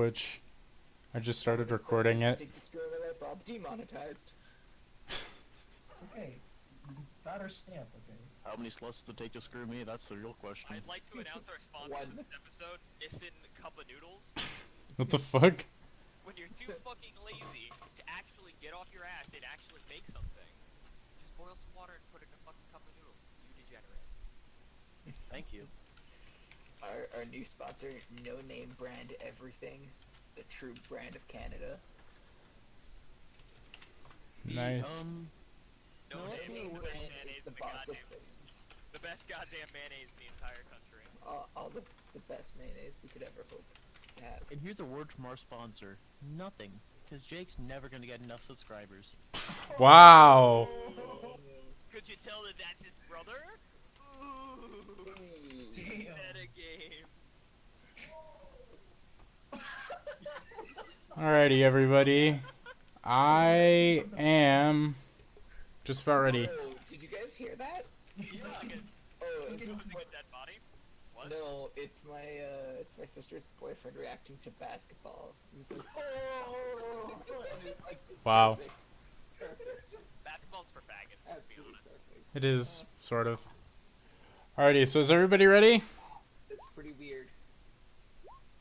Twitch. I just started recording it. Demonetized. It's okay. Got our stamp, okay? How many sluts does it take to screw me? That's the real question. I'd like to announce our sponsor for this episode, Nissan Cup of Noodles. What the fuck? When you're too fucking lazy to actually get off your ass and actually make something, just boil some water and put it in a fucking cup of noodles. You degenerate. Thank you. Our new sponsor, No Name Brand Everything, the true brand of Canada. Nice. No name the best mayonnaise in the goddamn. The best goddamn mayonnaise in the entire country. All the best mayonnaise we could ever hope to have. And here's a word from our sponsor. Nothing. Because Jake's never gonna get enough subscribers. Wow. Could you tell that that's his brother? Ooh. Damn. Meta games. Alrighty, everybody. I am just about ready. Oh, did you guys hear that? Yeah, Oh, it's a dead body. What? no, it's my sister's boyfriend reacting to basketball. He's like, oh, and it's like, Wow. perfect. Basketball's for faggots, let's be Absolutely honest. perfect. It is, sort of. Alrighty, so is everybody ready? It's pretty weird.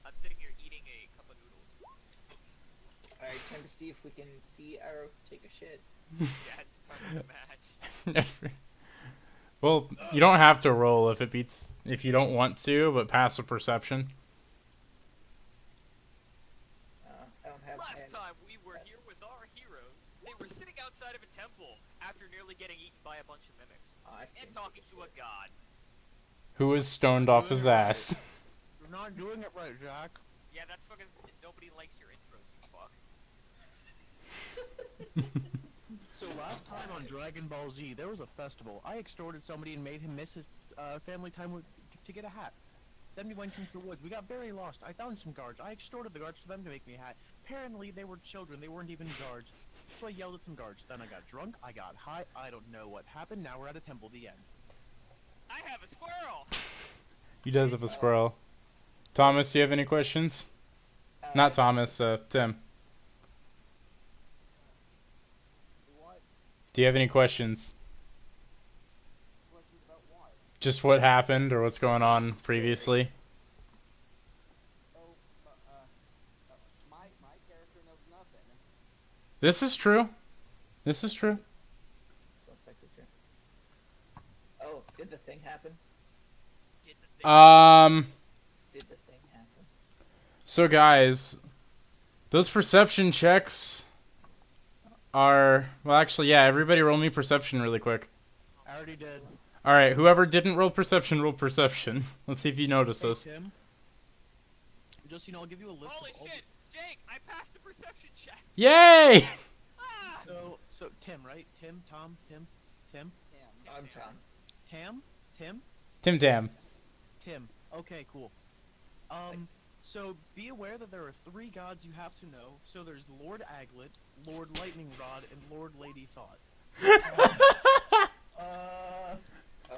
I'm sitting here eating a cup of noodles. Alright, time to see if we can see Aro take a shit. Yeah, it's time for the match. Never. Well, you don't have to roll if you don't want to, but pass a perception. I don't have Last any. time we were here with our heroes, they were sitting outside of a temple after nearly getting eaten by a bunch of mimics. Oh, I see. And talking to a god. Who is stoned off his ass? You're not doing it right, Jack. Yeah, that's because nobody likes your intros, you fuck. So last time on Dragon Ball Z, there was a festival. I extorted somebody and made him miss his family time to get a hat. Then we went into the woods. We got very lost. I found some guards. I extorted the guards for them to make me a hat. Apparently, they were children. They weren't even guards. So I yelled at some guards. Then I got drunk. I got high. I don't know what happened. Now we're at a temple. The end. I have a squirrel! He does have a squirrel. Thomas, do you have any questions? Not Thomas, Tim. What? Do you have any questions? Questions about what? Just what happened or what's going on previously? Oh, my character knows nothing. This is true. This is true. Smells like the drink. Oh, did the thing happen? Did the thing Did the thing happen? So guys, those perception checks are, well actually, yeah, everybody roll me perception really quick. I already did. Alright, whoever didn't roll perception, roll perception. Let's see if you notice Hey, this. Tim. Just, I'll give you a list Holy of all shit! Jake, I passed the perception check! Yay! Ah! So Tim, right? Tim, Tom, Tim. Damn. I'm Tom. Tim? Tim Tam. Tim. Okay, cool. So be aware that there are 3 gods you have to know. So there's Lord Aglet, Lord Lightning Rod, and Lord Lady Thought.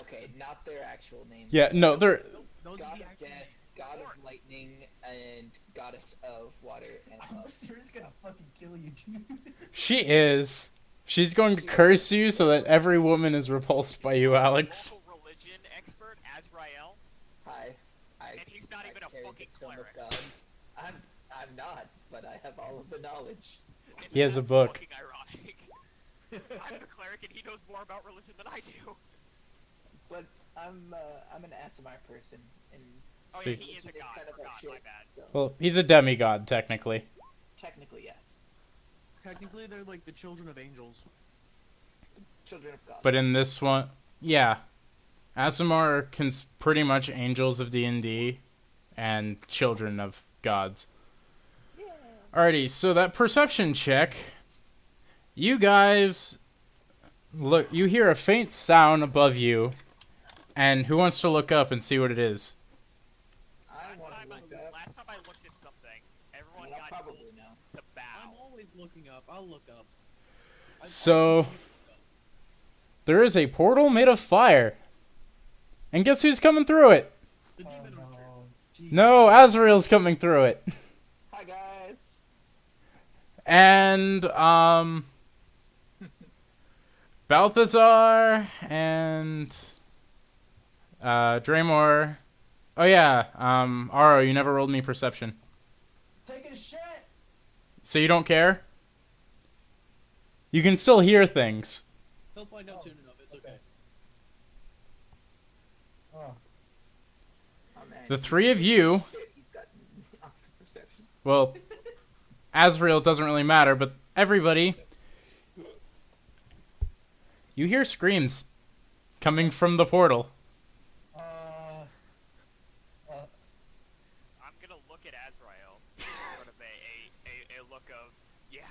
Okay, not their actual names. Yeah, no, they're, Those God are the of actual Death, God of Lightning, and Goddess of Water and I'm Love. serious gonna fucking kill you, dude. she is. She's going to curse you so that every woman is repulsed by you, Alex. Local religion expert, Azrael. Hi. And he's not even a carry fucking the Tome of cleric. Gods. I'm not, but I have all of the knowledge. He has a That's book. fucking ironic. I'm the cleric and he knows more about religion than I do. But I'm an Aasimar person, and Oh See. yeah, he is a It's god, kind of a forgot, my shit. bad. so Well, he's a demigod, technically. technically yes. Technically, they're like the children of angels. Children of God. But in this one, yeah. Aasimar are pretty much angels of D&D and children of gods. Yeah. Alrighty, so that perception check, you guys look, you hear a faint sound above you, and who wants to look up and see what it is? I want to look up. Last time I looked at something, everyone I'll got probably told know. to I'm bow. always looking up. I'll look up. So, there is a portal made of fire. And guess who's coming through it? The Oh demon archer. no. Jeez. No, Azrael's coming through it. Hi guys. And Balthazar and Dramor. Oh yeah, Aro, you never rolled me perception. Taking a shit. So you don't care? You can still hear things. He'll find out soon enough. It's okay. Oh. Oh, man. The three of you, Shit, he's got awesome perception. well, Azrael doesn't really matter, but everybody, you hear screams coming from the portal. I'm gonna look at Azrael. Sort of a look of, yeah.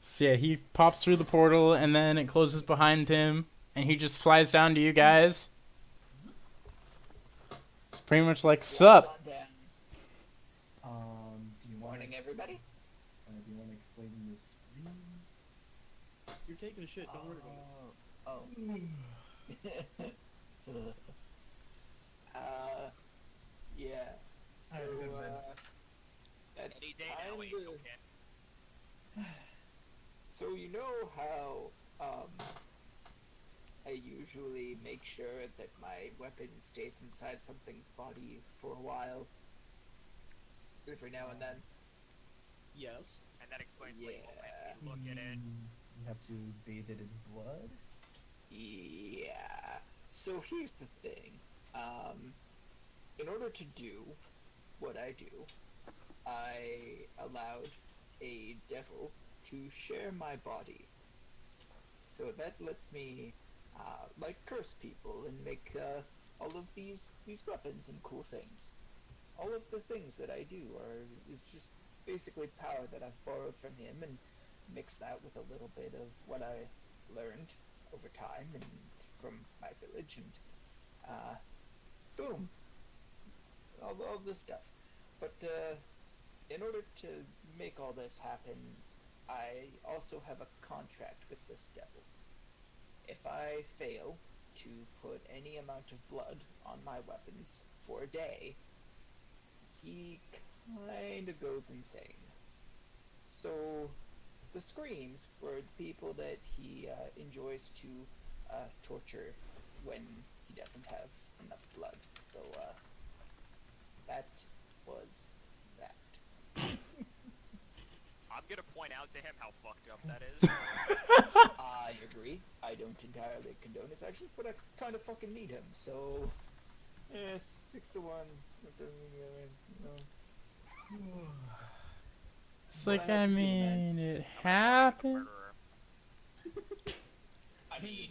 So yeah, he pops through the portal, and then it closes behind him, and he just flies down to you guys. It's pretty much like, sup? On down. Do you want Morning, everybody. to explain the screams? You're taking a shit. Don't worry about it. Oh. Yeah. So, Alright, good, man. that's Any day now, kind it's of- okay. So you know how I usually make sure that my weapon stays inside something's body for a while, every now and then. Yes. And that explains why you won't Yeah. let me look at it. You have to bathe it in blood? Yeah. So here's the thing. In order to do what I do, I allowed a devil to share my body. So that lets me, like, curse people and make all of these weapons and cool things. All of the things that I do is just basically power that I've borrowed from him and mixed that with a little bit of what I learned over time and from my village, and boom, all this stuff. But in order to make all this happen, I also have a contract with this devil. If I fail to put any amount of blood on my weapons for a day, he kinda goes insane. So the screams were the people that he enjoys to torture when he doesn't have enough blood. So that was that. I'm gonna point out to him how fucked up that is. I agree. I don't entirely condone his actions, but I kind of fucking need him. So, 6-1. That doesn't mean you know. It's like, What I else do you mean, it The happened. murderer. I mean,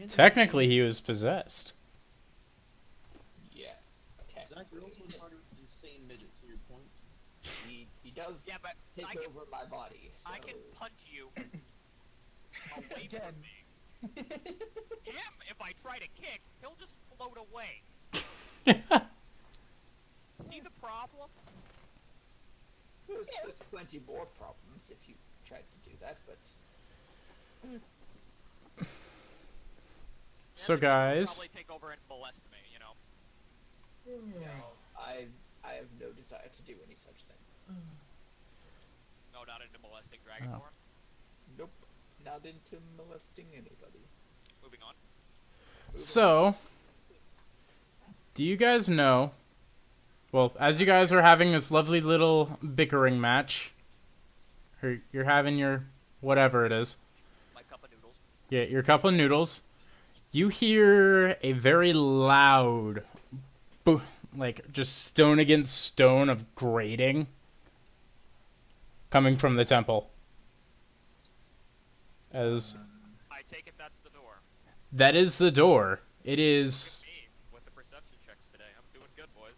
Technically, he was possessed. yes, Zach, you're technically. also in part of the insane midget, so your point. He does Yeah, but take I can, over my body. So. I can punch you away from me. Him, if I try to kick, he'll just float away. See the problem? There's plenty more problems if you tried to do that, but So He'll guys, probably take over and molest me, you know? I have no desire to do any such thing. No, not into molesting Dragonborn. Oh. Nope, not into molesting anybody. Moving on. so, do you guys know, well, as you guys are having this lovely little bickering match, or you're having your whatever it is, My cup of noodles. yeah, your cup of noodles, you hear a very loud, like, just stone against stone of grating coming from the temple. As I take it that's the door. that is the door. It is. Me, with the perception checks today. I'm doing good, boys.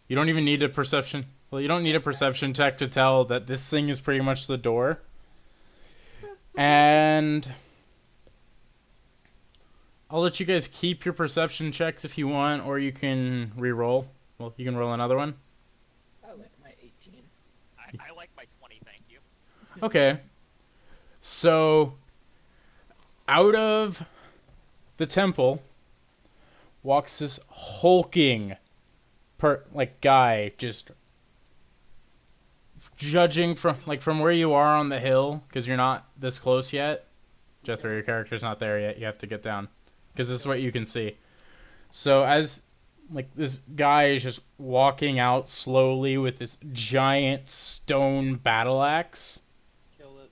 You don't even need a perception. Well, you don't need a perception check to tell that this thing is pretty much the door. And I'll let you guys keep your perception checks if you want, or you can re-roll. Well, you can roll another one. I like my 18. I like my 20, thank you. Okay. So, out of the temple walks this hulking guy, just judging from where you are on the hill, because you're not this close yet. Jethro, your character's not there yet. You have to get down, because this is what you can see. So as this guy is just walking out slowly with this giant stone battle axe. Kill it.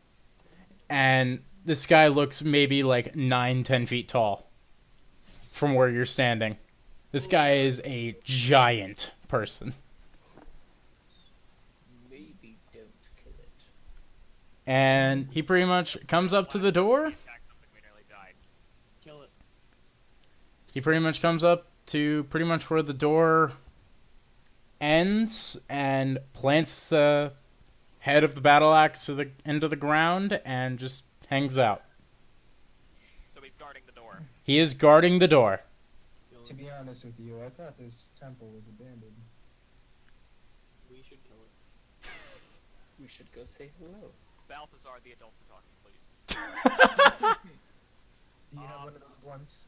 And this guy looks maybe 9-10 feet tall from where you're standing. This guy is a giant person. Maybe don't kill it. And he pretty much comes up to the door. Attack something, we nearly died. Kill it. He pretty much comes up to pretty much where the door ends and plants the head of the battle axe into the ground and just hangs out. So he's guarding the door. He is guarding the door. To be honest with you, I thought this temple was abandoned. We should kill it. We should go say hello. Balthazar, the adults are talking, please. Do you have one of those blunts?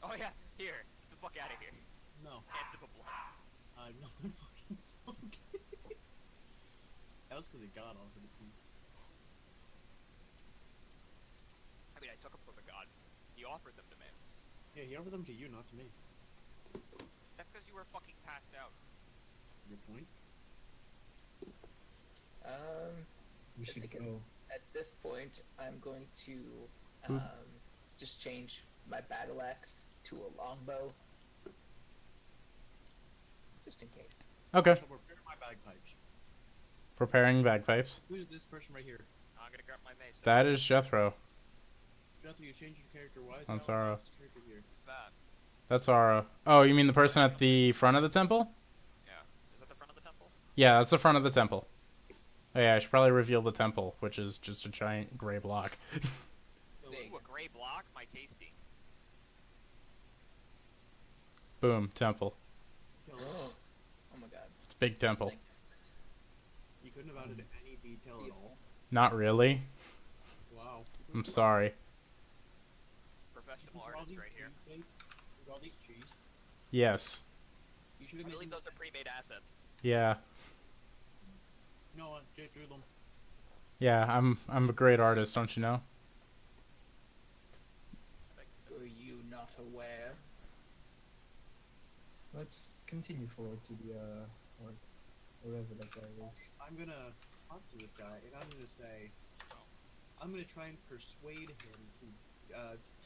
Oh yeah, here. Get the fuck out of here. No. Hands up a blunt. No one fucking smoke. That was because it got off of the team. I mean, I took them from a god. He offered them to me. Yeah, he offered them to you, not to me. That's because you were fucking passed out. Your point? We should think go. At this point, I'm going to just change my battle axe to a longbow, just in case. Okay. So we're preparing my bagpipes. Preparing bagpipes. Who's this person right here? I'm gonna grab my mace. That is Jethro. Jethro, you changed your character. Why is That's Aro Aro. character here? Who's that? That's Aro. Oh, you mean the person at the front of the temple? Yeah. Is that the front of the temple? Yeah, that's the front of the temple. Oh yeah, I should probably reveal the temple, which is just a giant gray block. Ooh, a gray block? My tasty. Boom, temple. Kill it. Oh my god. It's a big temple. You couldn't have added any detail at all. Not really. Wow. I'm sorry. Professional Look at all artist these right here. trees, Jake. Look at all these trees. Yes. You should I have made believe them. those are pre-made assets. Yeah. No, Jake drew them. Yeah, I'm a great artist, don't you know? Were you not aware? Let's continue forward to the or wherever that guy is. I'm gonna talk to this guy, and I'm gonna say, I'm gonna try and persuade him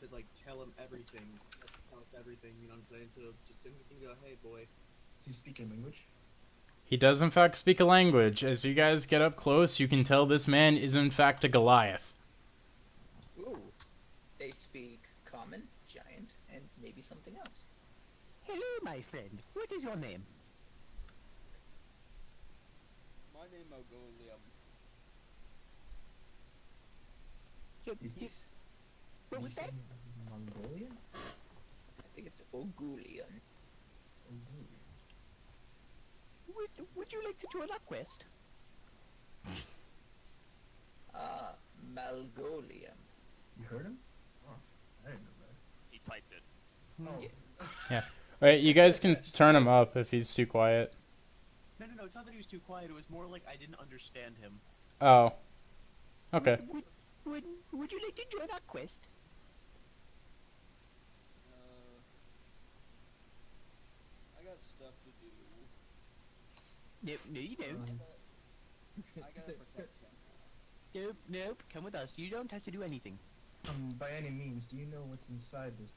to like tell him everything, tell us everything. You know what I'm saying? So just then we can go, hey boy. Is he speaking language? He does in fact speak a language. As you guys get up close, you can tell this man is in fact a Goliath. Ooh. They speak common, giant, and maybe something else. Hello, my friend. What is your name? My name is Malgoliem. What was that? Mongolia? I think it's Ogulian. Would you like to join our quest? Malgolium. You heard him? Oh, I didn't know that. He typed it. Oh. Alright, you guys can turn him up if he's too quiet. No, it's not that he was too quiet. It was more like I didn't understand him. Oh. Okay. Would you like to join our quest? I got stuff to do. No, you don't. I gotta protect him. Nope. Come with us. You don't have to do anything. By any means, do you know what's inside this?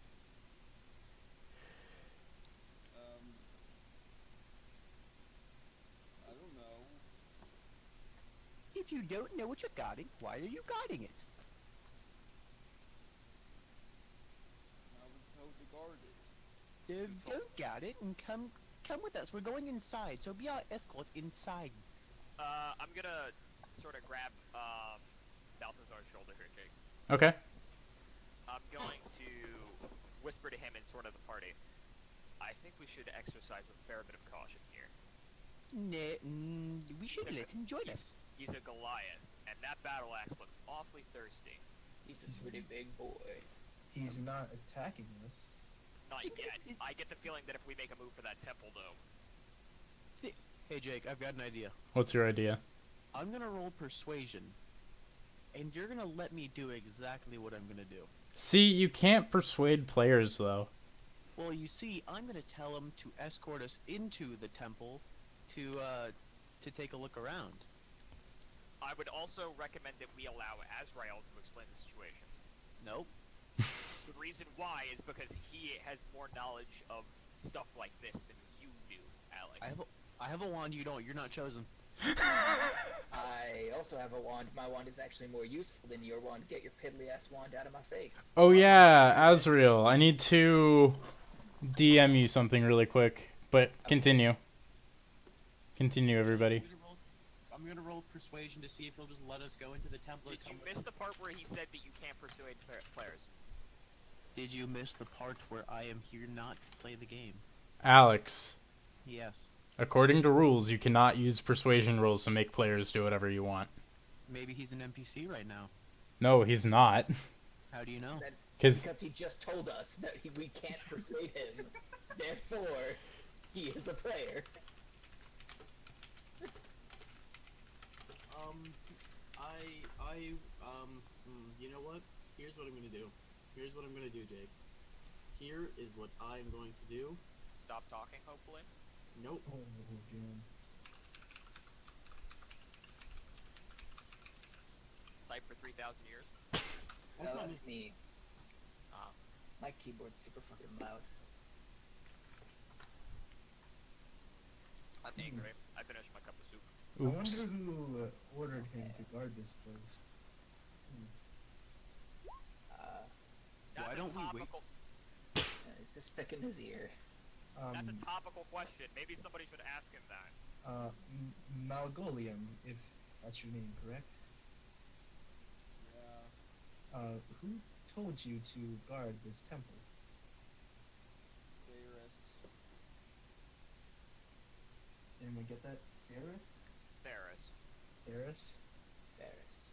I don't know. If you don't know what you're guarding, why are you guarding it? I was told to guard it. Don't guard it and come with us. We're going inside, so be our escort inside. I'm gonna sort of grab Balthazar's shoulder here, Jake. Okay. I'm going to whisper to him in sort of the party. I think we should exercise a fair bit of caution here. We should let him join us. He's a Goliath, and that battle axe looks awfully thirsty. He's a pretty big boy. He's not attacking us. Not yet. I get the feeling that if we make a move for that temple, though. Hey Jake, I've got an idea. What's your idea? I'm gonna roll persuasion, and you're gonna let me do exactly what I'm gonna do. See, you can't persuade players, though. Well, you see, I'm gonna tell him to escort us into the temple to take a look around. I would also recommend that we allow Azrael to explain the situation. Nope. The reason why is because he has more knowledge of stuff like this than you do, Alex. I have a wand. You don't. You're not chosen. I also have a wand. My wand is actually more useful than your wand. Get your piddly ass wand out of my face. Oh yeah, Azrael. I need to DM you something really quick, but continue. Continue, everybody. I'm gonna roll persuasion to see if he'll just let us go into the temple. Did you miss the part where he said that you can't persuade players? Did you miss the part where I am here not to play the game? Alex, Yes. according to rules, you cannot use persuasion rolls to make players do whatever you want. Maybe he's an NPC right now. No, he's not. How do you know? Because Because he just told us that we can't persuade him. Therefore, he is a player. You know what? Here's what I'm gonna do. Here's what I'm gonna do, Jake. Here is what I'm going to do. Stop talking, hopefully. Nope. Oh, damn. Type for 3,000 years. No, That's not that's me. My keyboard's super fucking loud. I'm angry. I finished my cup of soup. oops. I wonder who ordered him to guard this place. That's Why don't we wait? topical, He's just picking his ear. That's a topical question. Maybe somebody should ask him that. Malgoliem, if that's your name, correct? Yeah. Who told you to guard this temple? Theorists. Anyone get that? Ferris? Ferris. Ferris? Ferris.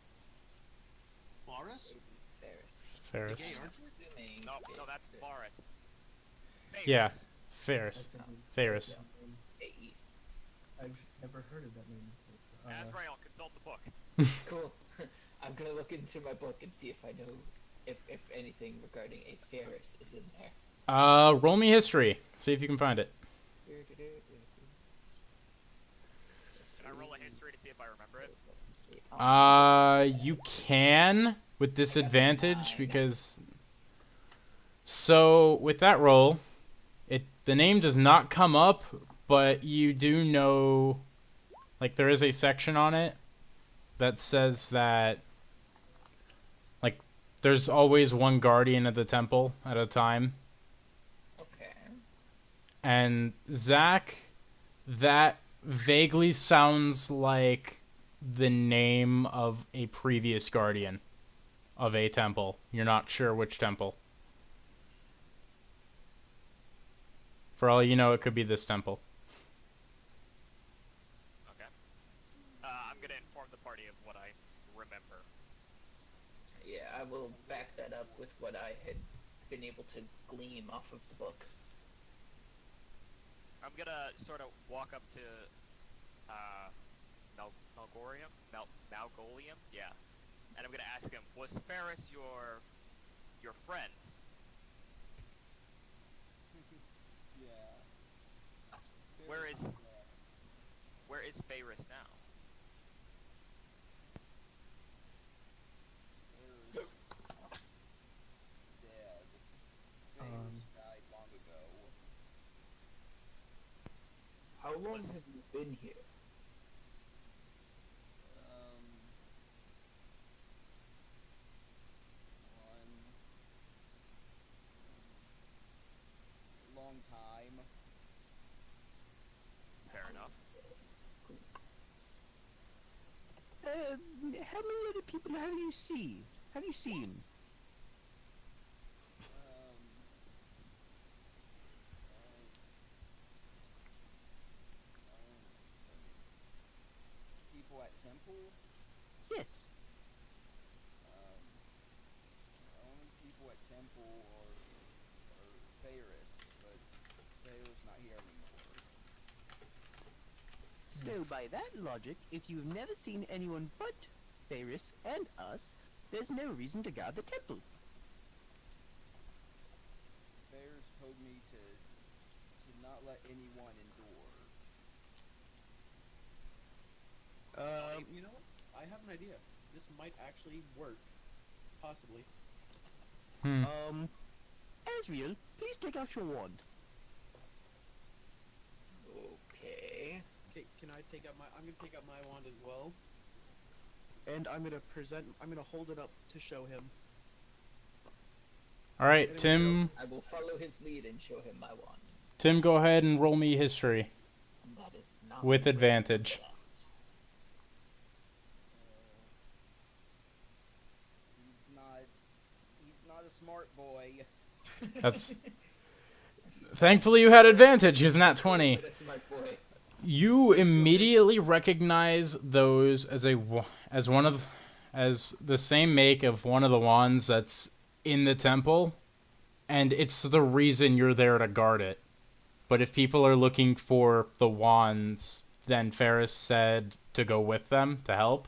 Boris? Ferris. Ferris. Yeah, Assuming No, that's Forrest. Yeah, Ferris. That's a- Ferris. that's a name. Hey, I've never heard of that name before. Azrael, consult the book. cool. I'm gonna look into my book and see if I know if anything regarding a Ferris is in there. Roll me history. See if you can find it. Can I roll a history to see if I remember it? You can with disadvantage because. So with that roll, the name does not come up, but you do know, like there is a section on it that says that, like, there's always one guardian of the temple at a time. Okay. And Zac, that vaguely sounds like the name of a previous guardian of a temple. You're not sure which temple. For all you know, it could be this temple. Okay. I'm gonna inform the party of what I remember. Yeah, I will back that up with what I had been able to glean off of the book. I'm gonna sort of walk up to Malgoliem? Yeah. And I'm gonna ask him, was Ferris your friend? Yeah. Where is Yeah. Ferris now? There's dead. Ferris died long ago. How long have you been here? Long time. Fair enough. How many other people have you seen? Have you seen? People at temple. Yes. Only people at temple are Ferris, but Ferris not here anymore. So by that logic, if you've never seen anyone but Ferris and us, there's no reason to guard the temple. Bears told me to not let anyone endure. You know what? I have an idea. This might actually work. Possibly. Azrael, please take out your wand. Okay. Okay, can I take out my? I'm gonna take out my wand as well. And I'm gonna hold it up to show him. All right, Tim. I will follow his lead and show him my wand. Tim, go ahead and roll me history That is not with advantage. He's not a smart boy. That's. Thankfully, you had advantage. He's not 20. That's my boy. You immediately recognize those as the same make of one of the wands that's in the temple, and it's the reason you're there to guard it. But if people are looking for the wands, then Ferris said to go with them to help,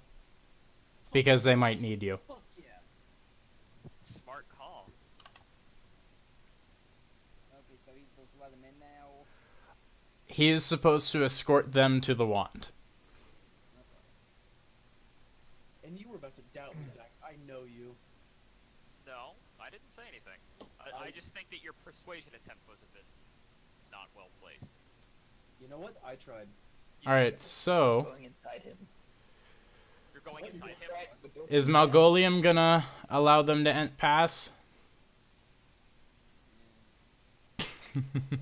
because they might need you. Fuck yeah. Smart call. Okay, so he's supposed to let him in now. He is supposed to escort them to the wand. And you were about to doubt me, Zach. I know you. No, I didn't say anything. I just think that your persuasion attempt was a bit not well placed. You know what? I tried. All right, so Going inside him. You're going inside him. is Malgoliem gonna allow them to pass? Okay.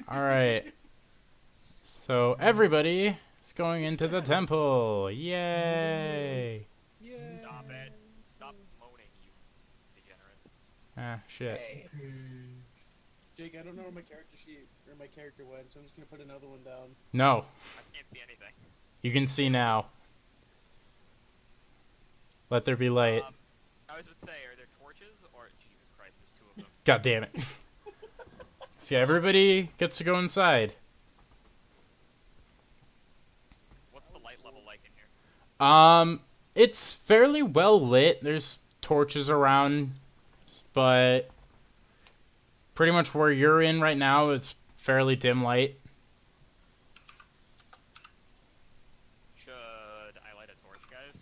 All right. So everybody is going into the temple. Yay! Stop it. Stop moaning, you degenerates. Ah, shit. Okay. Jake, I don't know where my character sheet or my character went, so I'm just gonna put another one down. No, I can't see anything. you can see now. Let there be light. I was about to say, are there torches or Jesus Christ? There's two of them. God damn it. See, everybody gets to go inside. What's the light level like in here? It's fairly well lit. There's torches around, but pretty much where you're in right now is fairly dim light. Should I light a torch, guys?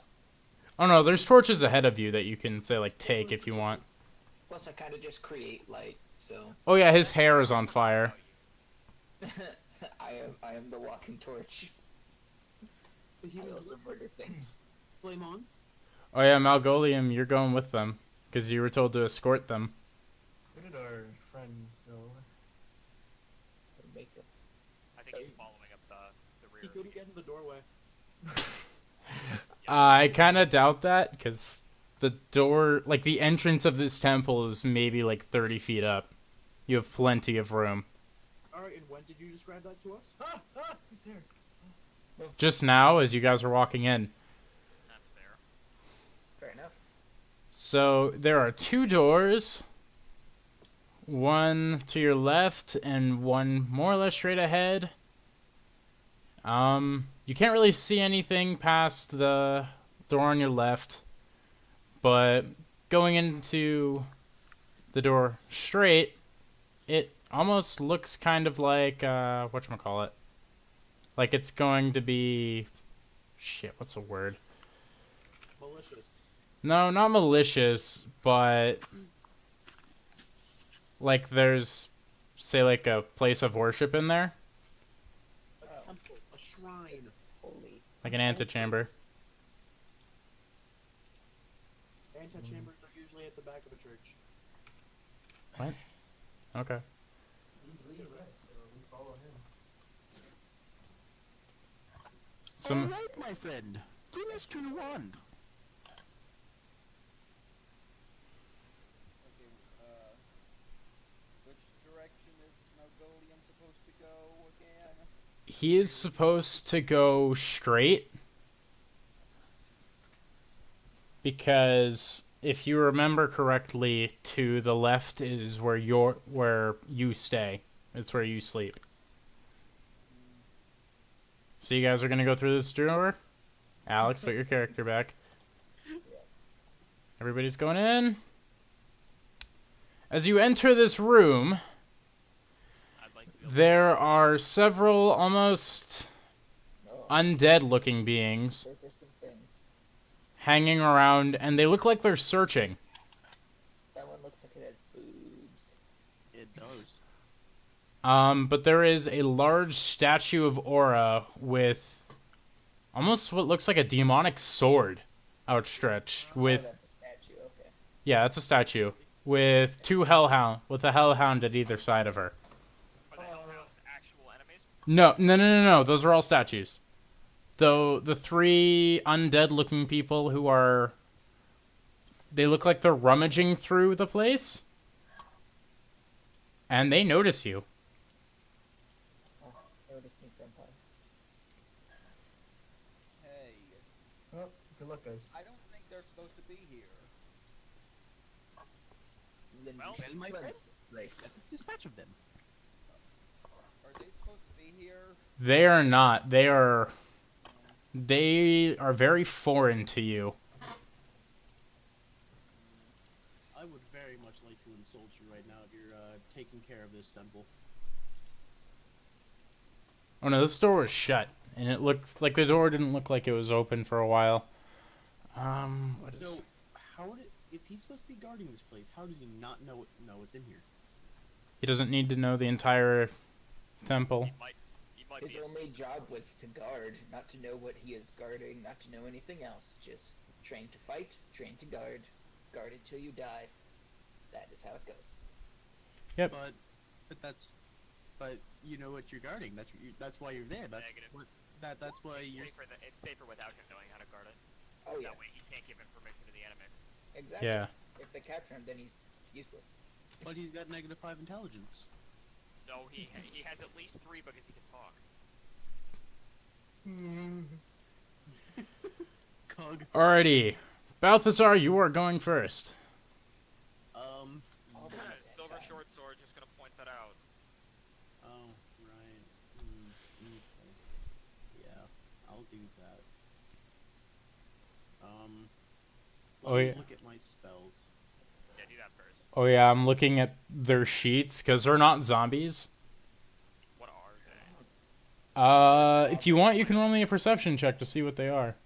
Oh no, there's torches ahead of you that you can say like take if you want. Plus, I kind of just create light, so Oh yeah, his hair is on fire. I am the walking torch. I also murder things. Flame on. Oh yeah, Malgoliem, you're going with them because you were told to escort them. Where did our friend go? Make it. I think he's following up the rear. He couldn't get in the doorway. I kind of doubt that because the door, like the entrance of this temple is maybe like 30 feet up. You have plenty of room. Alright, and when did you describe that to us? He's there. Just now, as you guys were walking in. That's fair. Fair enough. So there are two doors. One to your left and one more or less straight ahead. You can't really see anything past the door on your left, but going into the door straight, it almost looks kind of like whatchamacallit. Like it's going to be shit, what's the word? Malicious. No, not malicious, but like there's say like a place of worship in there, A temple. A shrine. Holy. like an antechamber. Antechambers are usually at the back of a church. Okay. He's leading us, so we follow him. Some Alright, my friend. Bring us to the wand. Okay, which direction is Malgoliem supposed to go again? he is supposed to go straight because if you remember correctly, to the left is where you stay. It's where you sleep. So you guys are gonna go through this door? Alex, put your character back. Everybody's going in. As you enter this room, I'd like to be able there are several almost No, undead-looking beings those are some things. hanging around, and they look like they're searching. That one looks like it has boobs. It does. But there is a large statue of Aura with almost what looks like a demonic sword outstretched with, Oh, that's a statue. Okay. yeah, that's a statue with a hellhound at either side of her. Are the Hellhounds actual enemies? No. Those are all statues. Though the three undead-looking people they look like they're rummaging through the place, and they notice you. Oh, notice me, senpai. Hey, Oh, good luck, guys. I don't think they're supposed to be here. Then Well, we should my cleanse friend. this place. Dispatch of them. Are they supposed to be here? They are not. They are very foreign to you. I would very much like to insult you right now if you're taking care of this temple. Oh no, this door was shut, and it looks like the door didn't look like it was open for a while. What is? So, if he's supposed to be guarding this place, how does he not know what's in here? He doesn't need to know the entire temple. He might His be. only job was to guard, not to know what he is guarding, not to know anything else. Just train to fight, train to guard until you die. That is how it goes. Yep. But you know what you're guarding. That's why you're there. That's Negative. that's why you're. It's safer without him knowing how to guard it. Oh yeah, That way he can't give information to the enemy. exactly. Yeah. If they capture him, then he's useless. But he's got -5 intelligence. No, he has at least 3 because he can talk. Cog. Alrighty, Balthazar, you are going first. All the Silver short sword, just gonna point that out. Oh, right. Okay. Yeah, I'll do that. Oh, Let me yeah. look at my spells. Yeah, do that first. Oh yeah, I'm looking at their sheets because they're not zombies. What are they? If you want, you can roll me a perception check to see what they are.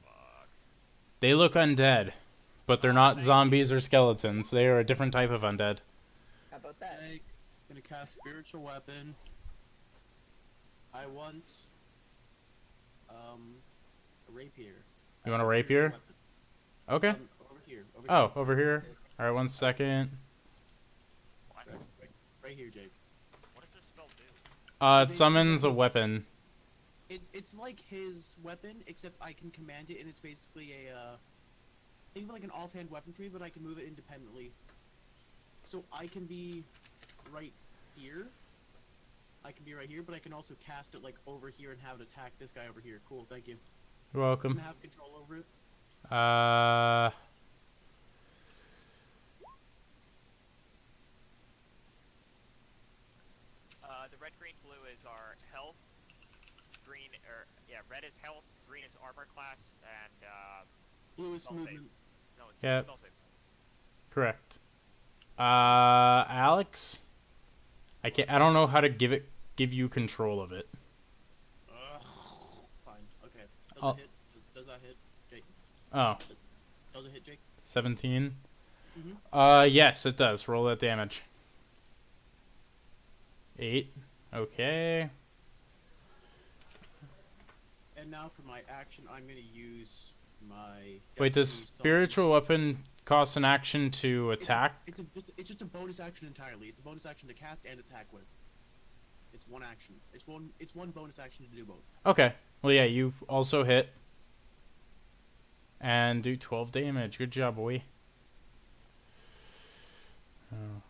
Fuck. They look undead, but they're not zombies or skeletons. They are a different type of undead. How about that? I'm gonna cast spiritual weapon. I want a rapier. You want a Spiritual rapier? weapon. Okay. Over here. Oh, over here. Alright, 1 second. What? Right here, Jake. What does this spell do? It summons a weapon. It's like his weapon, except I can command it, and it's basically think of it like an offhand weapon for me, but I can move it independently. So I can be right here. But I can also cast it like over here and have it attack this guy over here. Cool, thank you. You're Can welcome. I have control over it? The red, green, blue is our health. Red is health, green is armor class, and Blue is Spell save. movement. no, it's Yeah. spell save. Correct. Alex? I don't know how to give you control of it. Ugh. Fine. Okay. Oh. Does that hit? Jake. Oh, Does it hit, Jake? 17. Mhm. Yes, it does. Roll that damage. 8. Okay. And now for my action, I'm gonna use my. Wait, does Destiny Song. spiritual weapon cost an action to attack? It's just a bonus action entirely. It's a bonus action to cast and attack with. It's one action. It's one bonus action to do both. Okay. Well, yeah, you also hit. And do 12 damage. Good job, boy. Oh.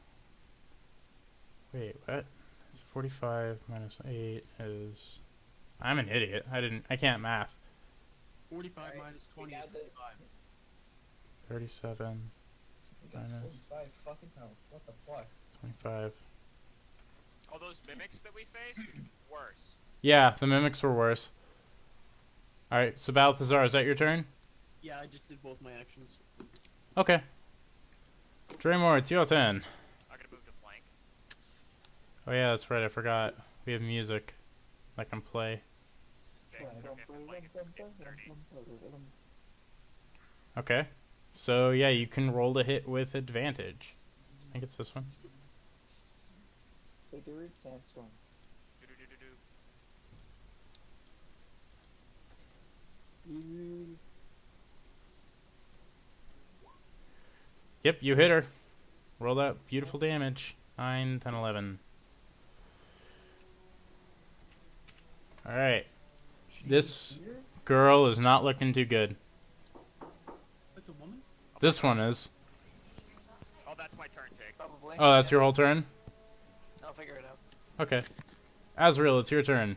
Wait, what? It's 45 minus 8 is... I'm an idiot. I can't math. 45 Alright, minus 20 we is got the- 25. 37 We got Minus. 45 fucking health. What the fuck? 25. Oh, those mimics that we faced? Worse. Yeah, the mimics were worse. Alright, so Balthazar, is that your turn? Yeah, I just did both my actions. Okay. Dramor, it's your turn. I'm gonna move to flank. Oh yeah, that's right, I forgot. We have music that can play. Okay, so if we have to flank, it's 30. Okay. So yeah, you can roll to hit with advantage. I think it's this one. Wait, the root sandstorm. Do-do-do-do-do. Yep, you hit her. Roll that beautiful damage. 9, 10, 11. Alright. This girl is not looking too good. That's a woman? This one is. Oh, that's my turn, Jake. Probably. Oh, that's your whole turn? I'll figure it out. Okay. Azrael, it's your turn.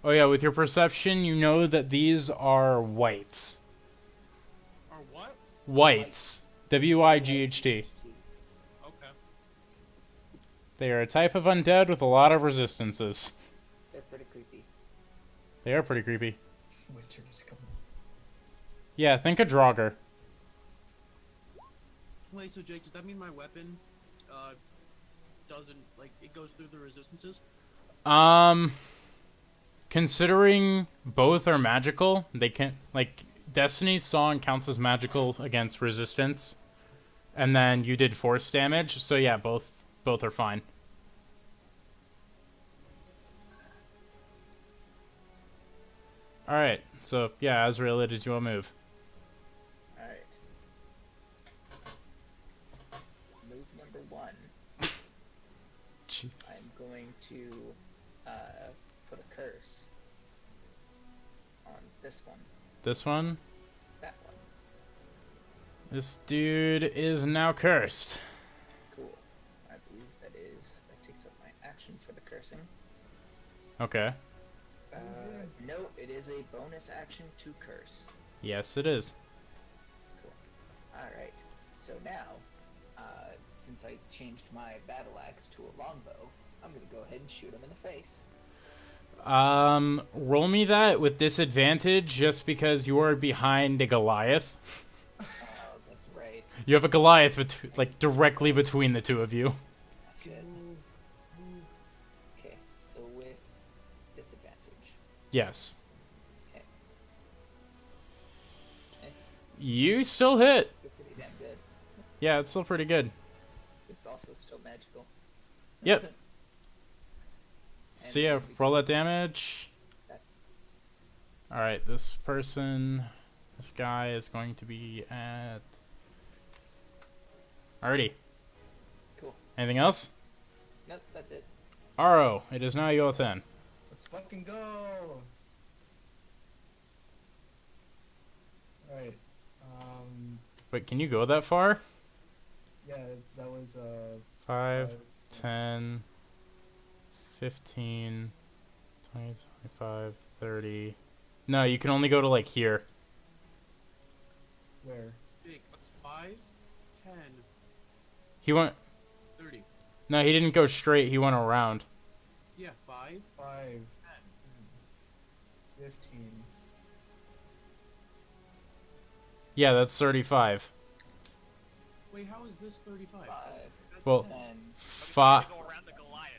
Oh yeah, with your perception, you know that these are whites. Or what? Whites. W-I-G-H-T. Okay. They are a type of undead with a lot of resistances. They're pretty creepy. They are pretty creepy. Winter is coming. Yeah, think a Draugr. Wait, so Jake, does that mean my weapon, doesn't, like, it goes through the resistances? Considering both are magical, they can, like, Destiny's Song counts as magical against resistance, and then you did force damage, so yeah, both are fine. Alright, so yeah, Azrael, it is your move. Alright. Move number 1. Jeez. I'm going to put a curse on this one, This one? that one. This dude is now cursed. Cool. I believe that takes up my action for the cursing. Okay. No, it is a bonus action to curse. Yes, it is. Cool. Alright. So now, since I changed my battle axe to a longbow, I'm gonna go ahead and shoot him in the face. Roll me that with disadvantage just because you are behind a Goliath. Oh, that's right. You have a Goliath like directly between the two of you. Good. Okay, so with disadvantage. Yes. Okay. You still hit. Still pretty damn good. Yeah, it's still pretty good. It's also still magical. Yep. So yeah, roll that damage. Alright, this guy is going to be at... Alrighty. Cool. Anything else? Nope, that's it. Aro, it is now your turn. Let's fucking go! Alright. Wait, can you go that far? Yeah, that was 5, 10, 15, 20, 25, 30. No, you can only go to like here. where? Jake, 5, 10, He went... 30. No, he didn't go straight, he went around. Yeah, 5, 5, 10. 15. Yeah, that's 35. Wait, how is this 35? 5, Well, 10. 5... Go around the Goliath.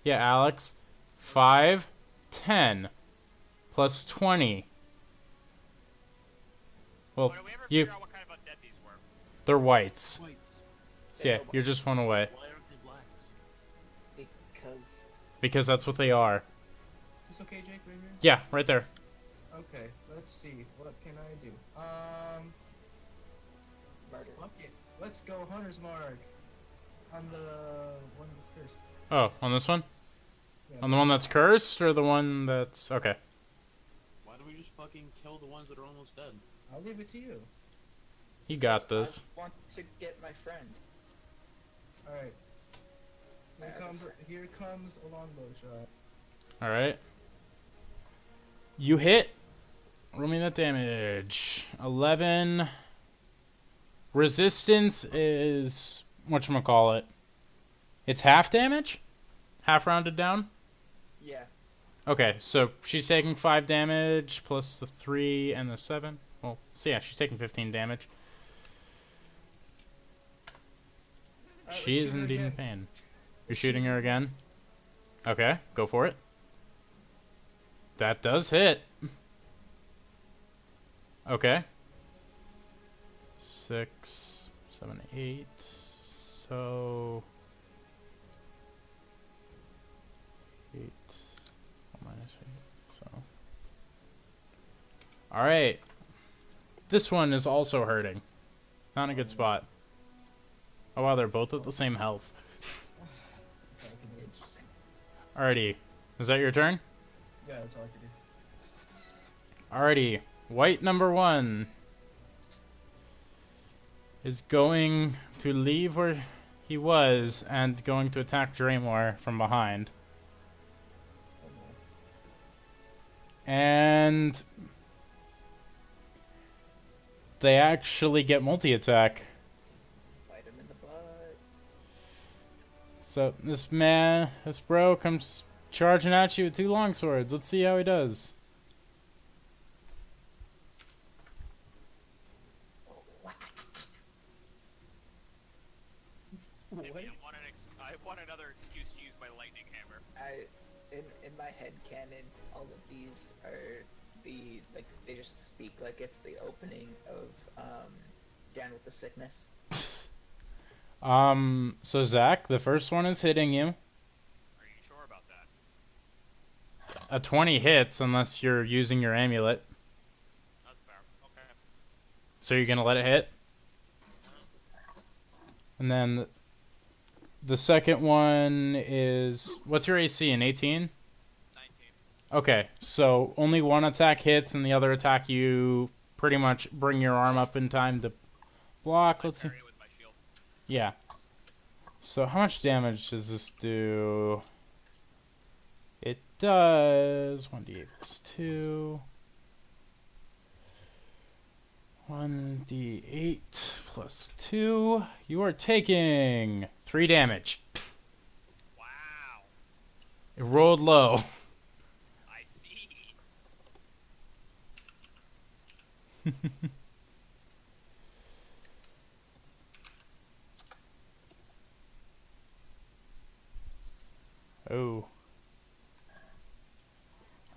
Yeah, Alex. 5, 10, plus 20. Well, Oh, did we ever you... figure out what kind of undead these were? They're whites. Whites. So yeah, you're just one away. Why aren't they blacks? Because Because that's what they are. Is this okay, Jake, right here? Yeah, right there. Okay, let's see. What can I do? murder. Fuck it. Let's go Hunter's Mark. On the one that's cursed. Oh, on this one? Yeah. On the one that's cursed, or the one that's... Okay. Why don't we just fucking kill the ones that are almost dead? I'll leave it to you. You got this. I want to get my friend. Alright. Here comes a longbow shot. Alright. You hit. Roll me that damage. 11. Resistance is... Whatchamacallit? It's half damage? half rounded down? Yeah. Okay, so she's taking 5 damage plus the 3 and the 7. Well, so yeah, she's taking 15 damage. Alright, She let's is shoot her indeed in again. pain. You're shooting her again? Okay, go for it. That does hit. Okay. 6, 7, 8. So 8 minus 8. So. All right. This one is also hurting. Not in a good spot. Oh wow, they're both at the same health. That's all I can do. Alrighty. Is that your turn? Yeah, that's all I can do. Alrighty. White number 1 is going to leave where he was and going to attack Dramor from behind. Oh no. And they actually get multi-attack. Bite him in the butt. So this bro comes charging at you with 2 longswords. Let's see how he does. What? I want another excuse to use my lightning hammer. In my head canon, all of these are they just speak like it's the opening of Down with the Sickness. So Zac, the first one is hitting you. Are you sure about that? A 20 hits unless you're using your amulet. That's fair. Okay. So you're gonna let it hit? And then the second one is... What's your AC, an 18? 19. Okay, so only one attack hits and the other attack you pretty much bring your arm up in time to block. Let's see. Parry it with my shield. Yeah. So how much damage does this do? It does 1d8 plus 2. 1d8 plus 2. You are taking 3 damage. Wow. It rolled low. I see. Oh.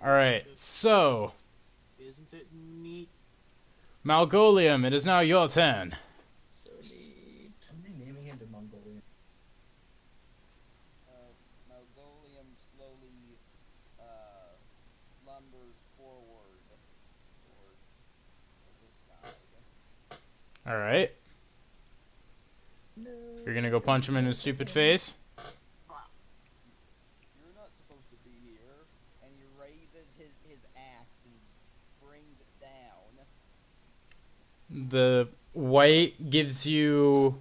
Alright, so... Isn't it neat? Malgoliem, it is now your turn. So neat. I'm renaming him to Mongolian. Malgoliem slowly lumbers forward toward this side. Alright. No. You're gonna go punch him in his stupid face? You're not supposed to be here, and he raises his axe and brings it down. The white gives you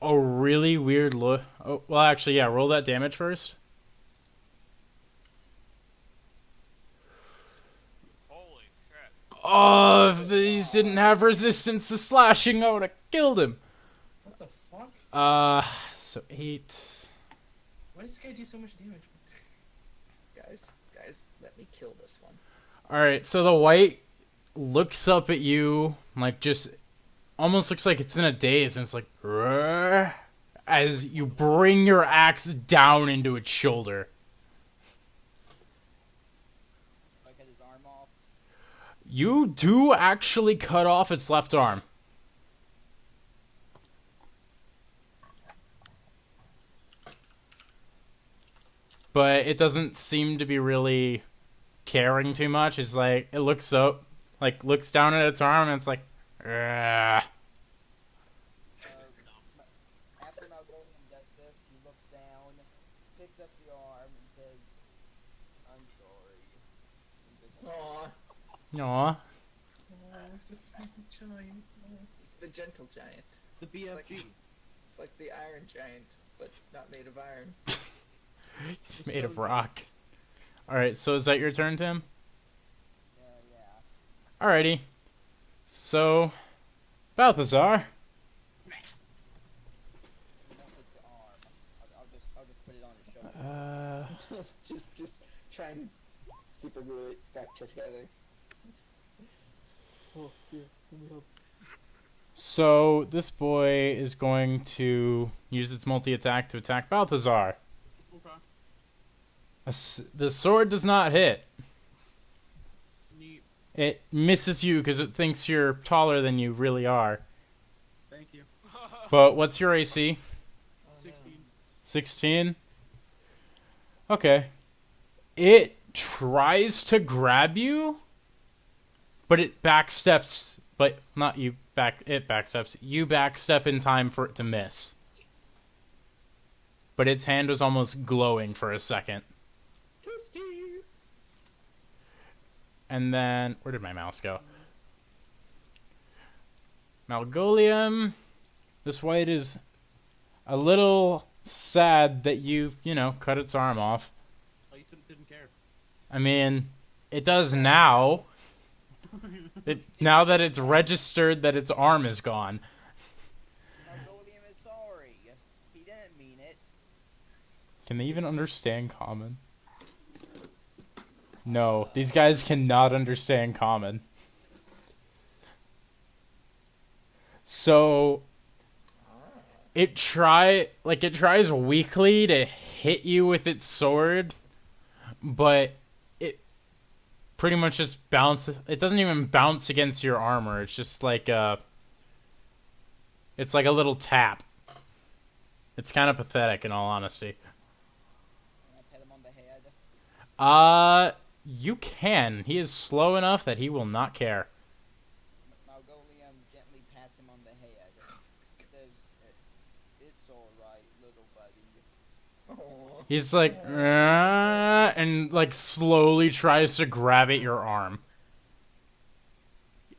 a really weird look. Oh, well, actually, yeah, roll that damage first. Holy shit. Oh, if these didn't have resistance to slashing, I would have killed him. What the fuck? So 8. Why does this guy do so much damage? Guys, let me kill this one. Alright, so the white looks up at you, like, just almost looks like it's in a daze, and it's like, "Rrrr," as you bring your axe down into its shoulder. I cut his arm off. You do actually cut off its left arm. But it doesn't seem to be really caring too much. It's like, it looks up, like, looks down at its arm, and it's like, "Ugh." After Malgoliem does this, he looks down, picks up the arm, and says, "I'm sorry." Aw, Aw. Oh, it's the fucking giant. it's the gentle giant. The BFG. It's like the iron giant, but not made of iron. It's made of rock. Alright, so is that your turn, Tim? Yeah. Alrighty. So, Balthazar. You won't take the arm. I'll just put it on his shoulder. just try and super glue it back together. Oh, here, let me help. So this boy is going to use its multi-attack to attack Balthazar. Okay. The sword does not hit. Neat. It misses you because it thinks you're taller than you really are. Thank you. But what's your AC? 16. 16? Okay. It tries to grab you, but it backsteps. But not you it backsteps. You backstep in time for it to miss. But its hand was almost glowing for a second. Toasty! And then, where did my mouse go? Malgoliem. This white is a little sad that you cut its arm off. Oh, you said it didn't care. I mean, it does now. Now that it's registered that its arm is gone. Malgoliem is sorry. He didn't mean it. Can they even understand common? No, these guys cannot understand common. So it tries weakly to hit you with its sword, but it pretty much just bounces. It doesn't even bounce against your armor. It's just like it's like a little tap. It's kind of pathetic, in all honesty. Can I pat him on the head? You can. He is slow enough that he will not care. Malgoliem gently pats him on the head. Says, "It's all right, little buddy." Oh. He's like, and like slowly tries to grab at your arm.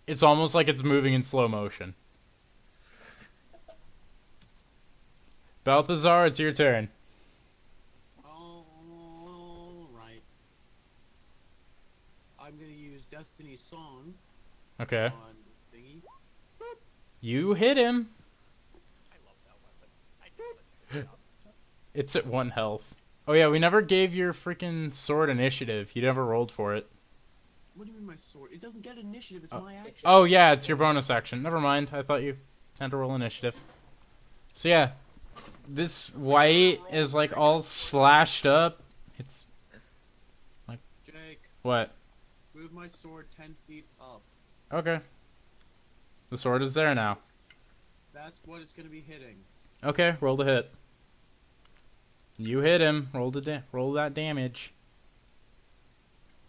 It's almost like it's moving in slow motion. Balthazar, it's your turn. Alright. I'm gonna use Destiny's Song Okay. on this thingy. You hit him. I love that weapon. I did such a good job. It's at 1 health. Oh yeah, we never gave your freaking sword initiative. You never rolled for it. What do you mean my sword? It doesn't get initiative, it's my action. Oh yeah, it's your bonus action. Never mind. I thought you had to roll initiative. So yeah, this white is like all slashed up. It's Jake, what? move my sword 10 feet up. Okay. The sword is there now. That's what it's gonna be hitting. Okay, roll the hit. You hit him. Roll that damage.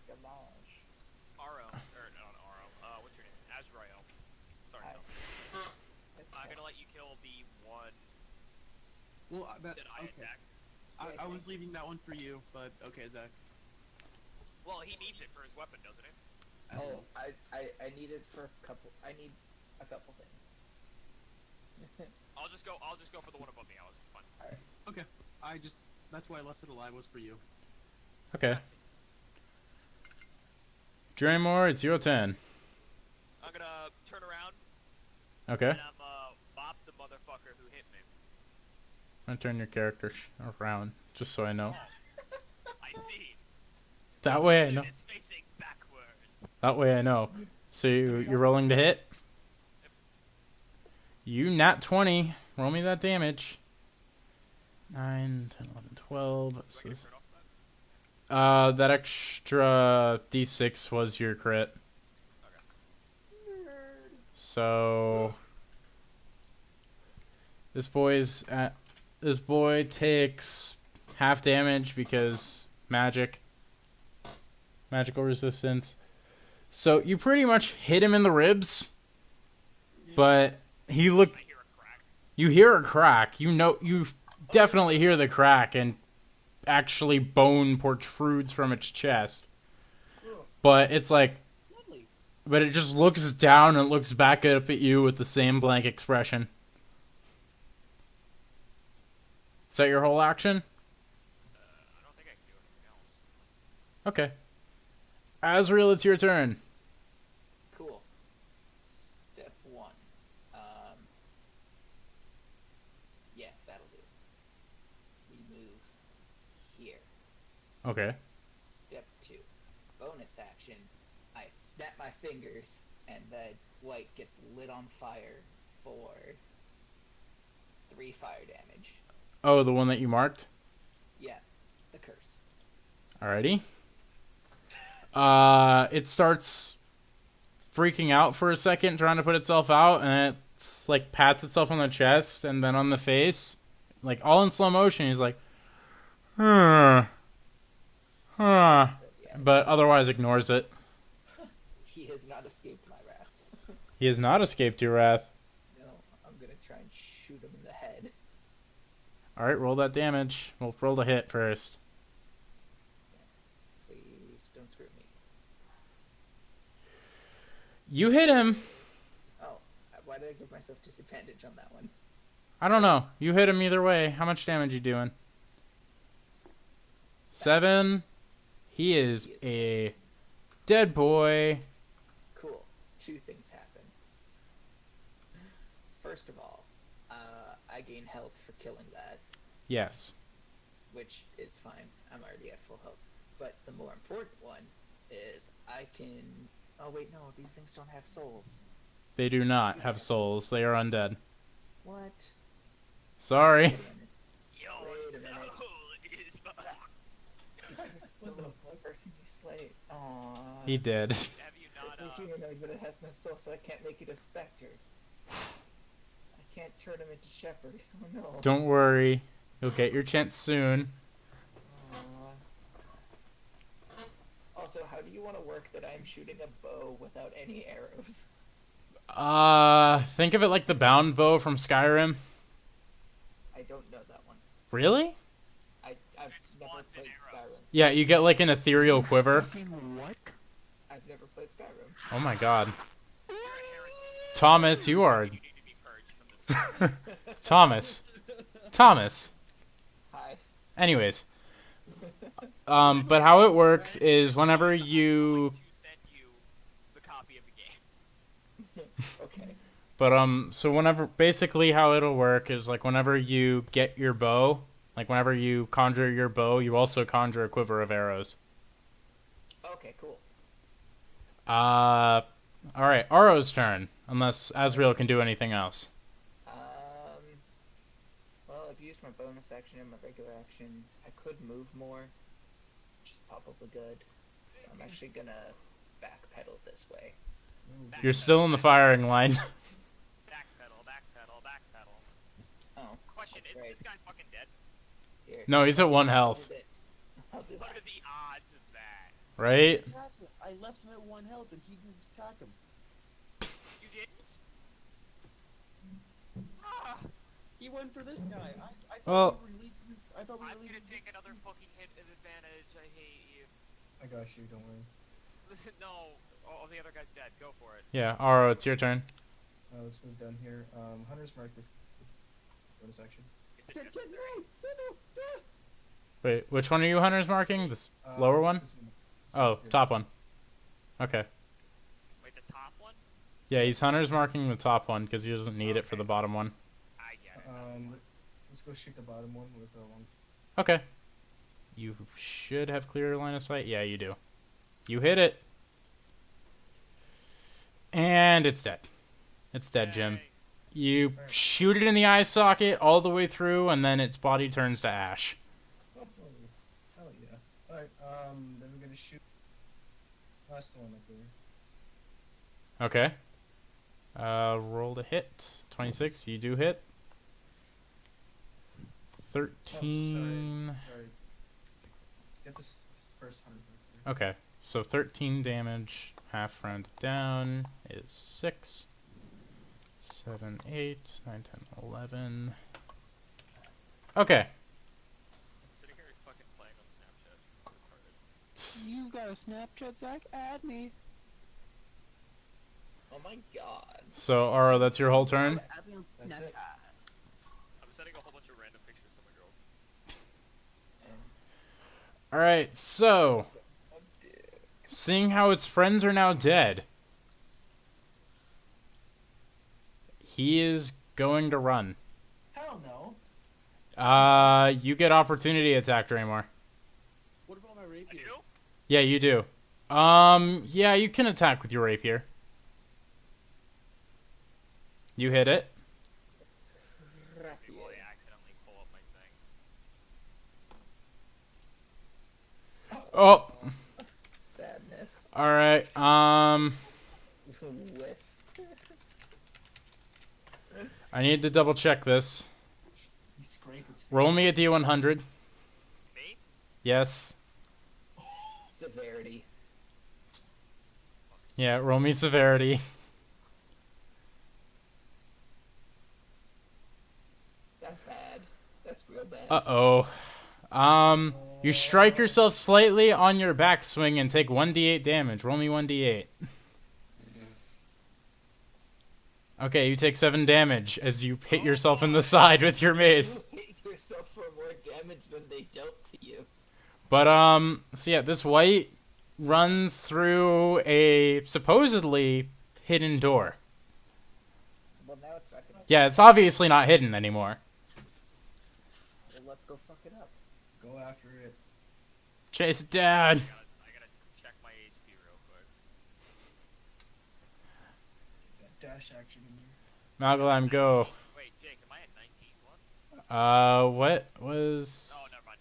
Gamash. Aro, or not Aro. What's your name? Azrael. Sorry. No. I'm gonna let you kill the one Well, that that I okay. attacked. I was leaving that one for you, but okay, Zach. Well, he needs it for his weapon, doesn't he? Oh, I need it for a couple. I need a couple things. I'll just go for the one above me, Alex. It's fine. Okay, that's why I left it alive, was for you. Okay. That's it. Dramor, it's your turn. I'm gonna turn around Okay. and I'm bop the motherfucker who hit me. I'm gonna turn your character around, just so I know. I see. That way I know. It's facing backwards. That way I know. So you're rolling to hit? You nat 20. Roll me that damage. 9, 10, 11, 12. Do I So get a this- crit off that? that extra d6 was your crit. So this boy takes half damage because magical resistance. So you pretty much hit him in the ribs, but I hear a crack. you hear a crack. You definitely hear the crack, and actually bone protrudes from its chest. But it's like, Lovely. but it just looks down and looks back up at you with the same blank expression. Is that your whole action? I don't think I can do anything else. Okay. Azrael, it's your turn. Cool. Step 1. Yeah, that'll do. We move here. Okay. Step 2. Bonus action. I snap my fingers, and the white gets lit on fire for 3 fire damage. Oh, the one that you marked? Yeah, the curse. Alrighty. It starts freaking out for a second, trying to put itself out, and it's like pats itself on the chest and then on the face. Like all in slow motion, he's like, huh. Huh. Yeah, But otherwise ignores it. he has not escaped my wrath. He has not escaped your wrath. No, I'm gonna try and shoot him in the head. Alright, roll that damage. We'll roll the hit first. Please don't screw me. You hit him. Oh, why did I give myself disadvantage on that one? I don't know. You hit him either way. How much damage you doing? 7. He is a dead boy. Cool. 2 things happen. First of all, I gain health for killing that, Yes. which is fine. I'm already at full health. But the more important one is I can... Oh wait, no, these things don't have souls. They do not have souls. They are undead. What? Sorry. Wait a minute. Your Wait a minute. soul is back. Still the person you slayed. Aww. He did. Have you not, It's a humanoid, but it has no soul, so I can't make it a specter. I can't turn him into shepherd. Oh no. Don't worry. You'll get your chance soon. Aw. Also, how do you want to work that I'm shooting a bow without any arrows? Think of it like the bound bow from Skyrim. I don't know that one. Really? I've never spawns in played arrows. Skyrim. Yeah, you get like an ethereal quiver. What? I've never played Skyrim. Oh my god. Thomas, you are... You need to be purged from this. Thomas. Thomas. Hi. Anyways. But how it works is whenever you... To send you the copy of the game. Okay. But, so whenever... Basically how it'll work is, like, whenever you get your bow, like, whenever you conjure your bow, you also conjure a quiver of arrows. Okay, cool. Alright, Aro's turn. Unless Azrael can do anything else. Well, I've used my bonus action and my regular action. I could move more, which is probably good. So I'm actually gonna backpedal this way. You're still in the firing line. Backpedal, backpedal, backpedal. Oh, Question, that's isn't right. this guy fucking dead? Here. No, he's at 1 I'll health. do this. I'll do What that. are the odds of that? Right? I left him at 1 health and he didn't attack him. You didn't? Ah, He went for this guy. I thought Well- we were leaving. I thought we were I'm leaving. gonna take another fucking hit of advantage. I hate you. I got you, don't worry. Listen, no. Oh, the other guy's dead. Go for it. Yeah, Aro, it's your turn. Let's move down here. Hunter's mark this bonus action. Is it No, necessary? no. Wait, which one are you hunters marking? This lower one? This Oh, here. top one. Okay. Wait, the top one? Yeah, he's hunters marking the top one because he doesn't need it for Okay. the bottom one. I get it. Let's go shoot the bottom one with a long. Okay. You should have clear line of sight. Yeah, you do. You hit it. And it's dead. It's dead, Jim. Yay. You shoot it in the eye socket all the way through, and then its body turns to ash. Oh, hell yeah. Alright, then we're gonna shoot last one up there. Okay. Roll to hit. 26, you do hit. 13. Sorry. Get this first 100. Okay, so 13 damage, half rounded down, is 6. 7, 8, 9, 10, 11. Okay. I'm sitting here fucking playing on Snapchat. It's retarded. You got a Snapchat, Zach? Add me. Oh my god. So, Aro, that's your whole turn? Add me on That's Snapchat. it. I'm sending a whole bunch of random pictures to my girl. Alright, so, Oh dear. seeing how its friends are now dead, he is going to run. Hell no. You get opportunity attack, Dramor. What about Yeah, you do. Yeah, you can attack with your rapier. You hit it. Before I accidentally pull up my thing. Oh, Sadness. alright. Whiff. I need to double check this. He scraped its Roll me a D100. Me? Yes. Severity. Yeah, roll me severity. That's bad. That's real bad. Uh-oh. You strike yourself slightly on your backswing and take 1d8 damage. Roll me 1d8. Okay, you take 7 damage as you hit yourself in the side with your mace. You hit yourself for more damage than they dealt to you. But, so yeah, this white runs through a supposedly hidden door. Well, now it's not gonna. Yeah, it's obviously not hidden anymore. Well, let's go fuck it up. Go after it. Chase Dad. I gotta check my HP real quick. That dash action in there. Malgoliem, go. Wait, Jake, am I at 19? What? What was... Oh, never mind.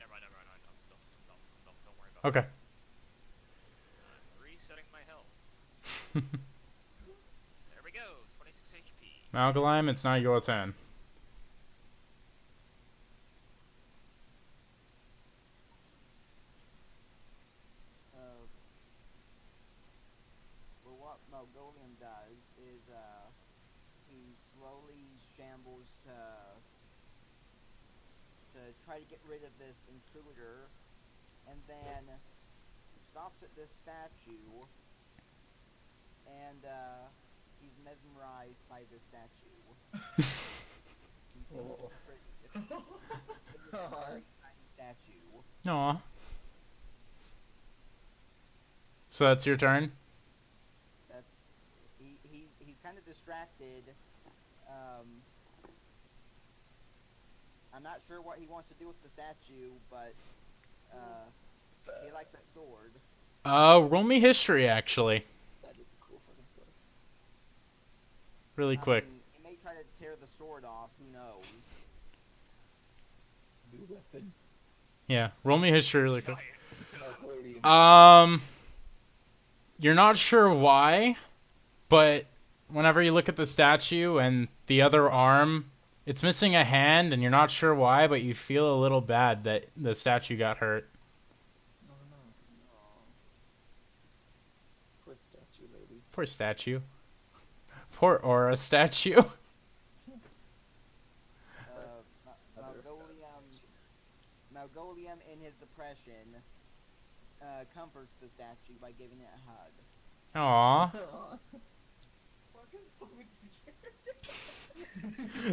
No, don't worry about Okay. it. Resetting my health. There we go, 26 HP. Malgoliem, it's now your turn. Well, what Malgoliem does is, he slowly shambles to try to get rid of this intruder, and then stops at this statue, and, he's mesmerized by this statue. He thinks it's pretty. It's a very tiny statue. Aw. So that's your turn? That's he's kind of distracted. I'm not sure what he wants to do with the statue, but he likes that sword. Roll me history, actually. That is a cool fucking sword. Really quick. He may try to tear the sword off. Who knows? New weapon. Yeah, roll me history really quick. Malgoliem. You're not sure why, but whenever you look at the statue and the other arm, it's missing a hand, and you're not sure why, but you feel a little bad that the statue got hurt. No. Poor statue lady. Poor statue. Poor Aura statue. Malgoliem, in his depression, comforts the statue by giving it a hug. Aww.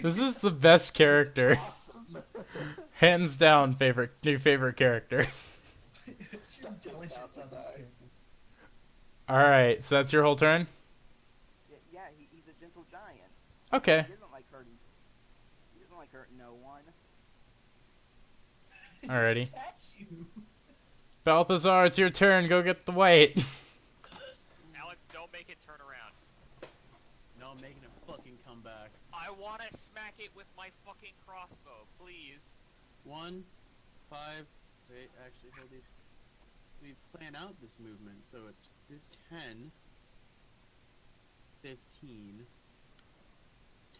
This is the best character. Awesome. Hands down, new favorite character. It's your intelligence sounds like scary. Alright, so that's your whole turn? Yeah, he's a gentle giant. Okay. He doesn't like hurting. He doesn't like hurting no one. It's Alrighty. a statue. Balthazar, it's your turn. Go get the white. Alex, don't make it turn around. No, I'm making a fucking comeback. I wanna smack it with my fucking crossbow, please. 1, 5. Wait, actually, hold these. We plan out this movement, so it's 10, 15,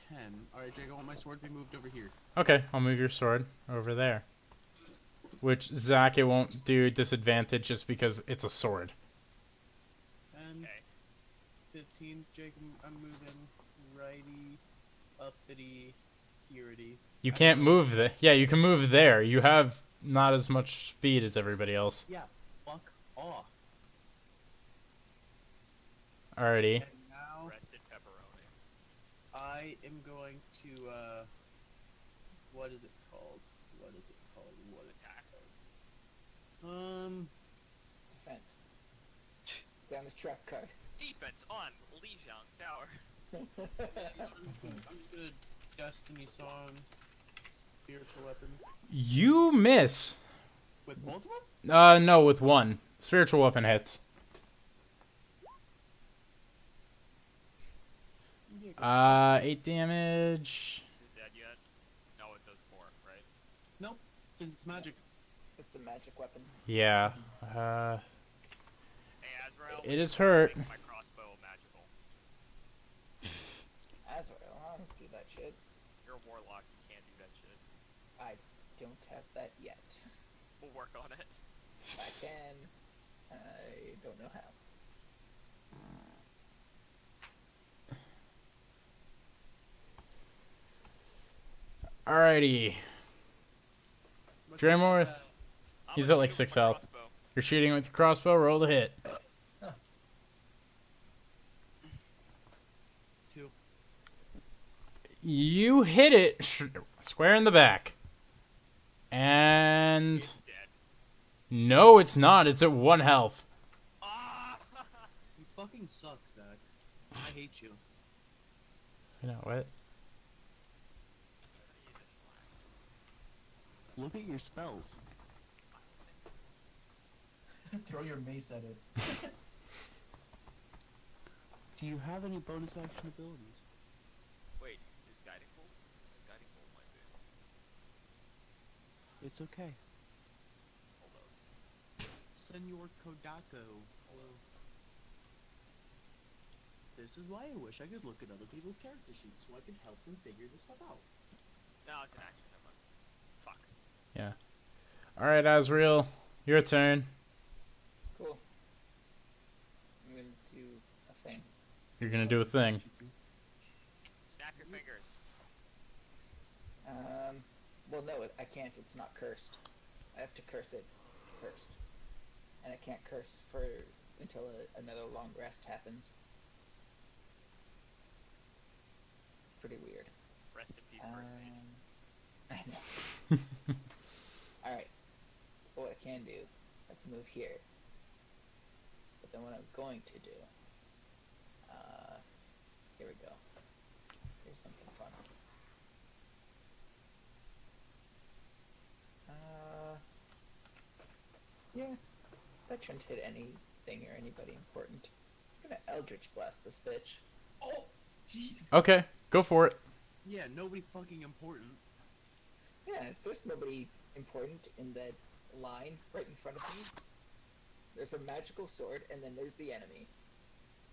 10. Alright, Jake, I want my sword to be moved over here. Okay, I'll move your sword over there. Which, Zac, it won't do disadvantage just because it's a sword. 10, Okay. 15. Jake, I'm moving righty, uppity, herity. You can't move the... Yeah, you can move there. You have not as much speed as everybody else. Yeah, fuck off. Alrighty. And now Rested pepperoni. I am going to, what is it called? What is it called? What is Attack. Defend. Down the trap card. Defense on Lijiang Tower. I'm just gonna Destiny Song, spiritual weapon. You miss. With both of them? No, with one. Spiritual weapon hits. 8 damage. Is it dead yet? No, it does 4, right? Nope. Since it's magic. It's a magic weapon. Yeah. Hey, Azrael. It is hurt. Make my crossbow magical. Azrael, I don't do that shit. You're a warlock. You can't do that shit. I don't have that yet. We'll work on it. I can. I don't know how. Alrighty. Dramor, I'm he's gonna at like shoot 6 with my health. crossbow. You're shooting with your crossbow, roll to hit. 2. You hit it square in the back. And It's dead. no, it's not. It's at 1 health. Ah! You fucking suck, Zach. I hate you. You know what? Look at your spells. Throw your mace at it. Do you have any bonus action abilities? Wait, is guiding bolt? Guiding bolt might be. It's okay. Hold up. Senor Kodako. Hello. This is why I wish I could look at other people's character sheets so I could help them figure this stuff out. No, it's an action. Never mind. Fuck. Alright, Azrael, your turn. Cool. I'm gonna do a thing. You're gonna do a thing. Snap your fingers. Well, no, I can't. It's not cursed. I have to curse it first. And I can't curse for until another long rest happens. It's pretty weird. Rest in peace, first mage. I know. Alright. What I can do is I can move here. But then what I'm going to do... here we go. Here's something fun. Yeah. That shouldn't hit anything or anybody important. I'm gonna Eldritch Blast this bitch. Oh, Jesus. Okay, go for it. Yeah, nobody fucking important. Yeah, there's nobody important in that line right in front of me. There's a magical sword, and then there's the enemy.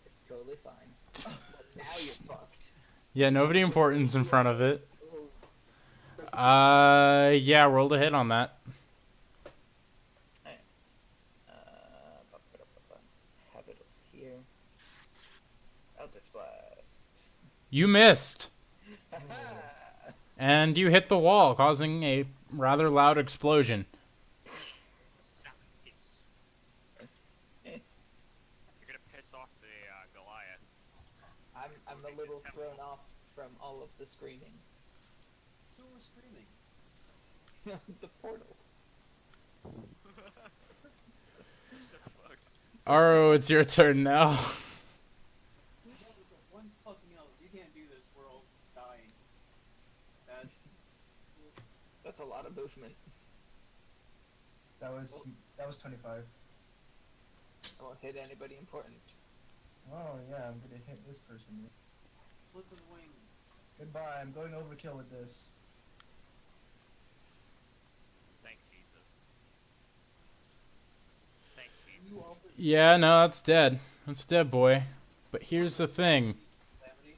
It's totally fine. But now you're fucked. Yeah, nobody important's in front of it. Oh, Yeah, roll to hit on that. have it over here. Eldritch Blast. You missed. And you hit the wall, causing a rather loud explosion. Suck this. You're gonna piss off the Goliath. I'm a little thrown off from all of the screaming. So we're screaming. The portal. That's fucked. Aro, it's your turn now. One fucking else. You can't do this. We're all dying. That's a lot of movement. That was 25. I won't hit anybody important. Oh yeah, I'm gonna hit this person. Flip of the wing. Goodbye. I'm going overkill with this. Thank Jesus. Thank You Jesus. all for Yeah, no, that's dead. That's dead, boy. But here's the thing. calamity.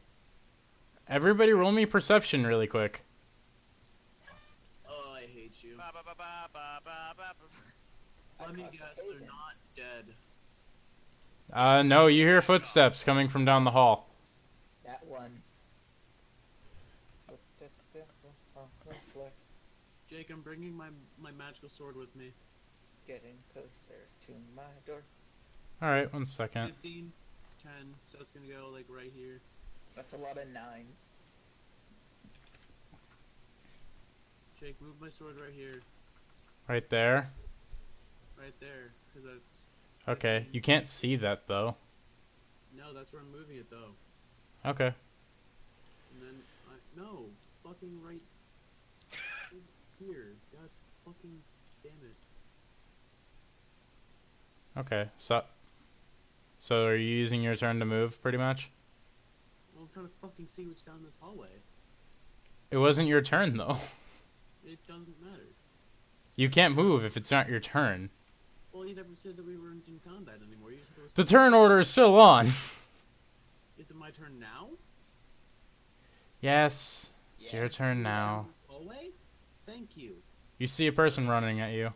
Everybody roll me perception really quick. Oh, I hate you. Ba, ba, ba, ba, ba, ba, ba, ba. Let me caused a guess, they're pagan. not dead. No, you hear footsteps coming from down the hall. That one. Footsteps step off the floor, Jake, I'm bringing my magical sword with me. getting closer to my door. Alright, 1 second. 15, 10, so it's gonna go, like, right here. That's a lot of nines. Jake, move my sword right here. Right there. Right there, because that's... Okay, you can't see that though. No, that's where I'm moving it, though. Okay. And then, no, fucking right here. God fucking damn it. Okay, so are you using your turn to move, pretty much? Well, I'm trying to fucking see what's down this hallway. It wasn't your turn, though. It doesn't matter. You can't move if it's not your turn. Well, you never said that we weren't in combat anymore. You said it was The turn order is still on. Is it my turn now? Yes, it's your Yes. turn now. This hallway? Thank you. You see a person running at you.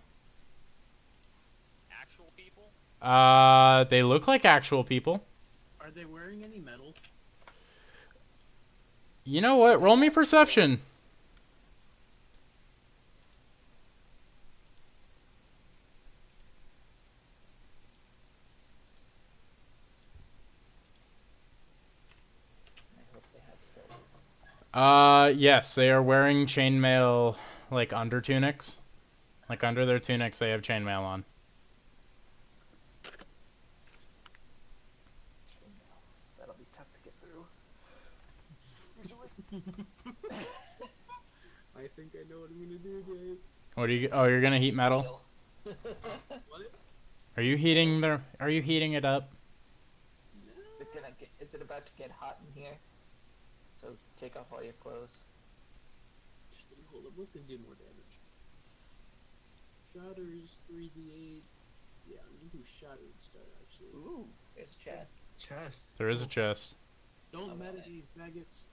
Actual people? They look like actual people. Are they wearing any metal? You know what? Roll me perception. I hope they have souls. Yes, they are wearing chainmail, like, under tunics. Like, under their tunics, they have chainmail on. That'll be tough to get through. I think I know what I'm gonna do, Dave. What are you? Oh, you're gonna heat metal. What? Are you heating the? Are you heating it up? Is it about to get hot in here? So take off all your clothes. Hold up, what's gonna do more damage? Shatters 3d8. Yeah, I'm gonna do shatter instead, actually. Ooh, there's a chest. Chest. There is a chest. Don't I'm meditate, faggots.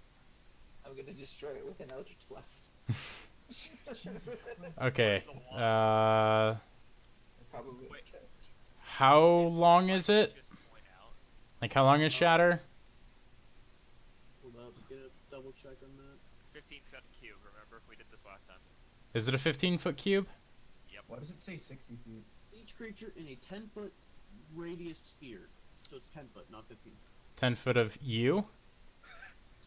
I'm gonna destroy it with an eldritch blast. Okay. Probably Wait. a chest. How long is it? Just point out. Like, how long is shatter? Hold up, get a double check on that. 15-foot cube, remember? We did this last time. Is it a 15-foot cube? Why does it say 60 feet? Each creature in a 10-foot radius sphere. So it's 10 foot, not 15. 10 foot of you?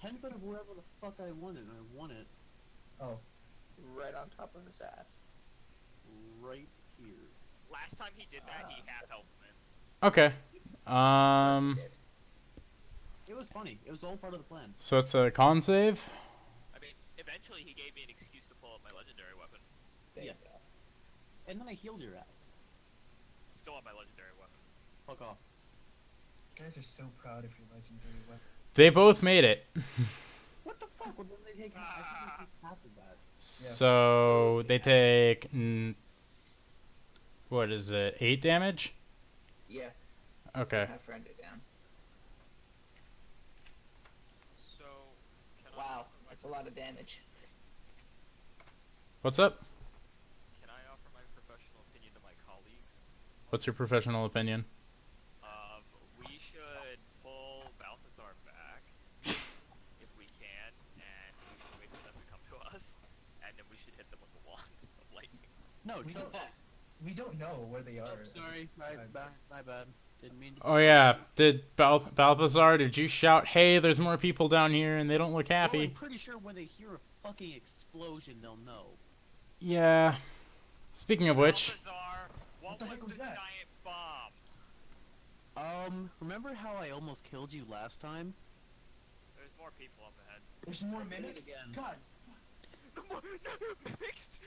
10 foot of wherever the fuck I want it, and I want it Oh, Right on top of his ass. right here. Last time he did that, he half-helped me. Okay. It was funny. It was all part of the plan. So it's a con save. I mean, eventually he gave me an excuse to pull out my legendary weapon. There you Yes. go. And then I healed your ass. Still on my legendary weapon. Fuck off. you guys are so proud of your legendary weapon. They both made it. What the fuck? Well, then they take, I think they take half of that. So they take what is it? 8 damage? Yeah, Okay. I've rounded it down. So, can Wow, I offer my, that's a lot of damage. What's up? can I offer my professional opinion to my colleagues? What's your professional opinion? We should pull Balthazar back if we can, and we should wait for them to come to us, and then we should hit them with a wand of lightning. No, chill. We don't know where they are. Oh, sorry. My bad. Didn't mean to. Oh yeah, did Balthazar? Did you shout, "Hey, there's more people down here, and they don't look Well, happy"? I'm pretty sure when they hear a fucking explosion, they'll know. Yeah. Speaking of which, Balthazar, what the heck was was the that? giant bomb? Remember how I almost killed you last time? There's more people up ahead. There's more mimics? again. God. Mixed?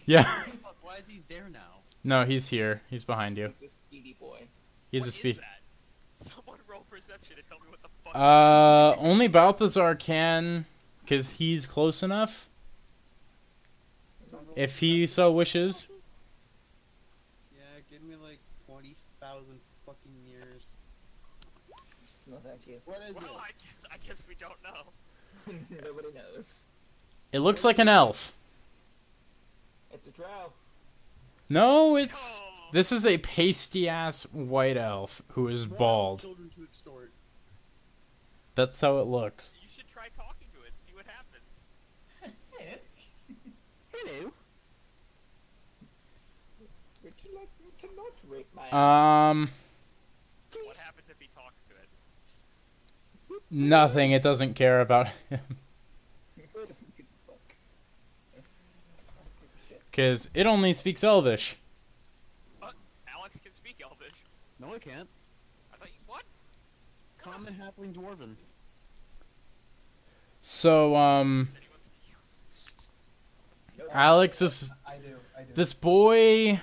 yeah. Fuck, why is he there now? No, he's here. He's behind you. He's a speedy boy. He's What a is speed. that? Someone roll perception and tell me what the fuck. Only Balthazar can, cause he's close enough. If he so wishes. Yeah, give me like 20,000 fucking years. No, thank you. What is Well, it? I guess we don't know. Nobody knows. It looks like an elf. It's a drow. No, it's. Oh. This is a pasty ass white elf who is bald. Children to extort. That's how it looks. You should try talking to it and see what happens. Hello. Would you like me to not rape my What happens if he talks to it? Nothing. It doesn't care about him. It doesn't give a fuck. Because it only speaks Elvish. Alex can speak Elvish. No, I can't. I thought you. What? Common halfling dwarven. So, Does anyone speak Elvish? Alex is. I do. This boy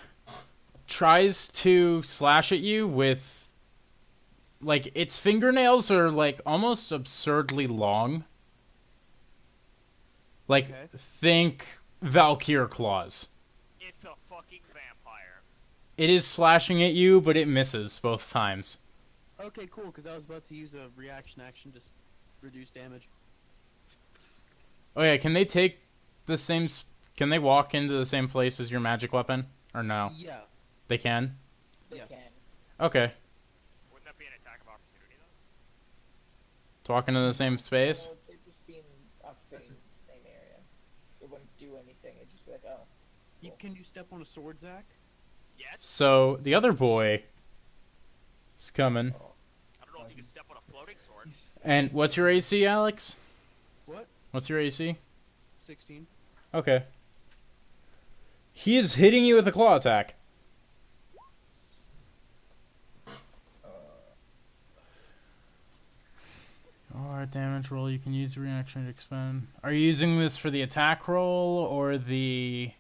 tries to slash at you with, like, its fingernails are, like, almost absurdly long. Like, Okay. think Valkyr claws. It's a fucking vampire. It is slashing at you, but it misses both times. Okay, cool, because I was about to use a reaction action to reduce damage. Oh yeah, can they take the same... Can they walk into the same place as your magic weapon? Or no? Yeah. They can? They Yes. can. Okay. Wouldn't that be an attack of opportunity though? To walk into the same space? Well, they'd just be in occupied in the same area. It wouldn't do anything. It'd just be like, oh. Cool. Can you step on a sword, Zach? Yes. So, the other boy is coming. I don't know if you can step on a floating sword. And what's your AC, Alex? What? What's your AC? 16. Okay. He is hitting you with a claw attack. Alright, damage roll. You can use the reaction to expend. Are you using this for the attack roll or the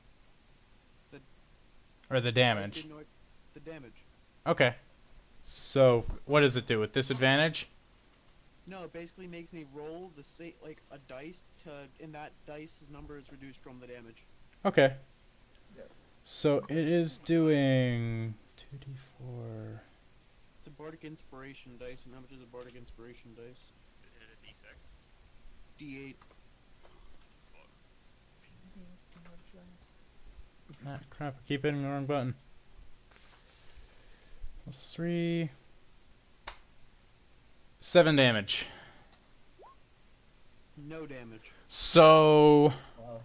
damage? The damage. Okay. So, what does it do? With disadvantage? No, it basically makes me roll like a dice and that dice's number is reduced from the damage. Okay. Yeah. So, it is doing 2d4. It's a bardic inspiration dice, and how much is a bardic inspiration dice? Is it a D6? D8. Ah, crap, I keep hitting the wrong button. Plus 3. 7 damage. No damage. So, Wow.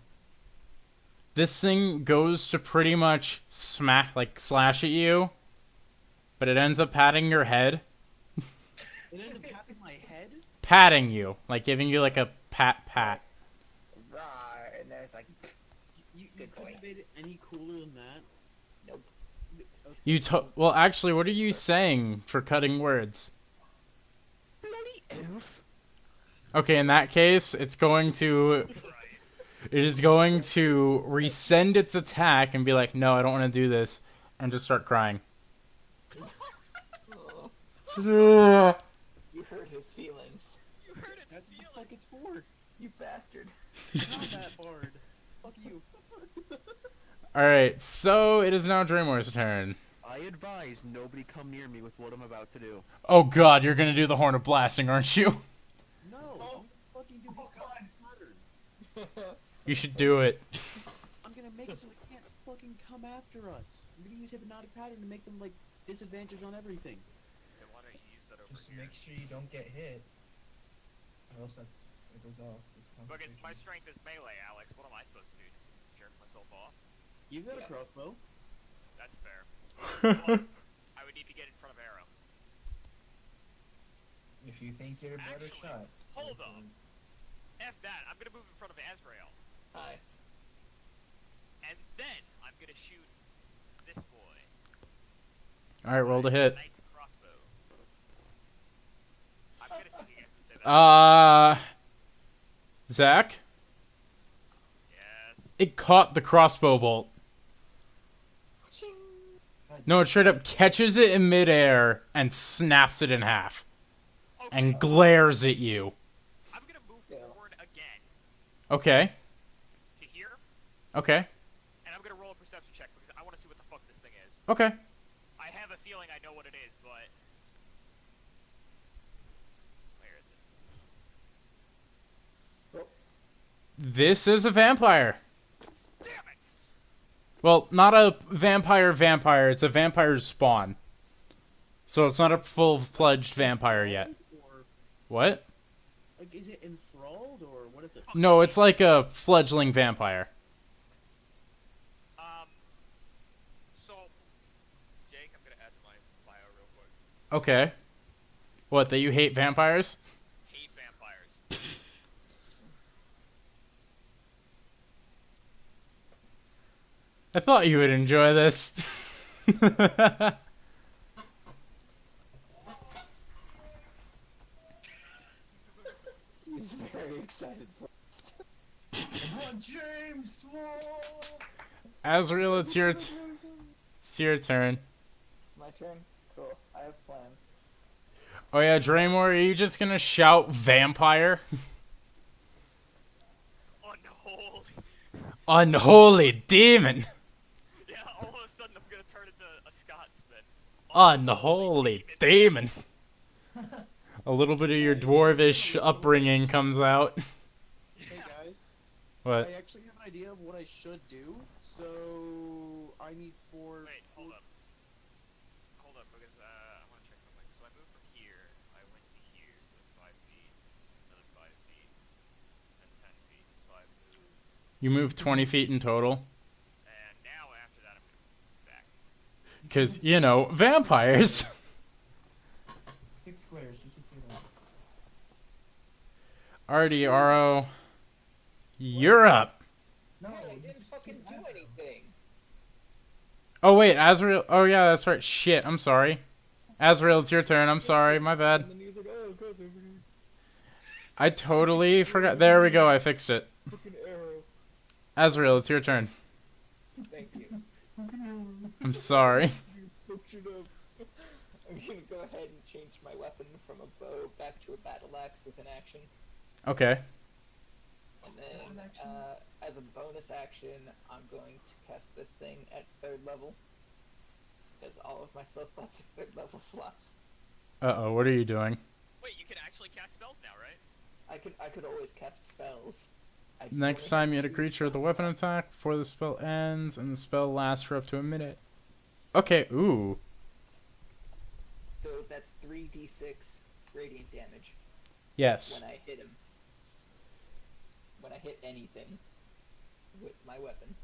this thing goes to pretty much slash at you, but it ends up patting your head. It ended up tapping my head? Patting you. Like, giving you, like, a pat. Rawr, and then it's like, You Good couldn't boy. have made it any cooler than that? nope. Okay. Well, actually, what are you saying for cutting words? Bloody elf! Okay, in that case, it is going to rescind its attack and be like, no, I don't want to do this, and just start crying. Oh, you hurt his feelings. You hurt its That's what the feelings. fuck it's for. You bastard. Not that bard. Fuck you. Alright, so it is now Dramor's turn. I advise nobody come near me with what I'm about to do. Oh god, you're gonna do the Horn of Blasting, aren't you? No! Oh. I'm fucking do Oh, God. pattern. You should do it. I'm gonna make it so they can't fucking come after us. I'm gonna use hypnotic pattern to make them like disadvantage on everything. Then why don't you use that over Just here? make sure you don't get hit. Or else it goes off. It's Look, it's my concentration. strength is melee, Alex. What am I supposed to do? Just jerk myself off? You've got Yes. a crossbow. That's fair. Well, I would need to get in front of Aro. If you think you're a better Actually, shot. hold go up. for it. F that. I'm gonna move in front of Azrael. Hi. And then I'm gonna shoot this boy. Alright, roll to hit. Knight's crossbow. I'm gonna take a guess and say that. Zach? Yes. It caught the crossbow bolt. Ching. No, it straight up catches it in midair and snaps it in half. Okay. And glares at you. I'm gonna move Yeah. forward again Okay. to here, Okay. and I'm gonna roll a perception check because I want to see what the fuck this thing is. Okay. I have a feeling I know what it is, but where is it? This is a vampire. Damn it! Well, not a vampire, it's a vampire spawn. So it's not a full-fledged vampire yet. Or What? like, is it enthralled or what is it? No, it's like a fledgling vampire. So, Jake, I'm gonna add to my bio real quick. Okay. What, that you hate vampires? Hate vampires. I thought you would enjoy this. He's very excited for Come on, James! Whoa! Azrael, it's your It's your turn. My turn? Cool. I have plans. Oh yeah, Dramor, are you just gonna shout vampire? Unholy. Unholy demon! Yeah, all of a sudden I'm gonna turn into a Scotsman. Unholy demon! A little bit of your dwarvish upbringing comes out. Hey guys, What? I actually have an idea of what I should do. So I need 4. Wait, hold up. Hold up, because I want to check something. So I moved from here, I went to here, so it's 5 feet, another 5 feet, and 10 feet. So I moved, You moved 20 feet in total. and now after that I'm gonna move back. Because, you know, vampires! 6 squares, just to say that. Alrighty, Aro. You're up. No, Hey, I you didn't just fucking keep do Azrael. anything. Oh wait, Azrael. Oh yeah, that's right. Shit, I'm sorry. Azrael, it's your turn. I'm sorry, my bad. And then he was like, oh, it goes over here. I totally forgot. There we go, I fixed it. Fucking arrow. Azrael, it's your turn. Thank you. I'm sorry. You fucked it up. I'm gonna go ahead and change my weapon from a bow back to a battle axe with an action. Okay. And then, as a bonus action, I'm going to cast this thing at 3rd level. Because all of my spell slots are 3rd level slots. Uh-oh, what are you doing? Wait, you can actually cast spells now, right? I could always cast spells. I just Next only time you have hit a 2 creature with a spell weapon slots. attack before the spell ends, and the spell lasts for up to a minute. Okay, ooh. So that's 3d6 radiant damage Yes. when I hit him. When I hit anything with my weapon.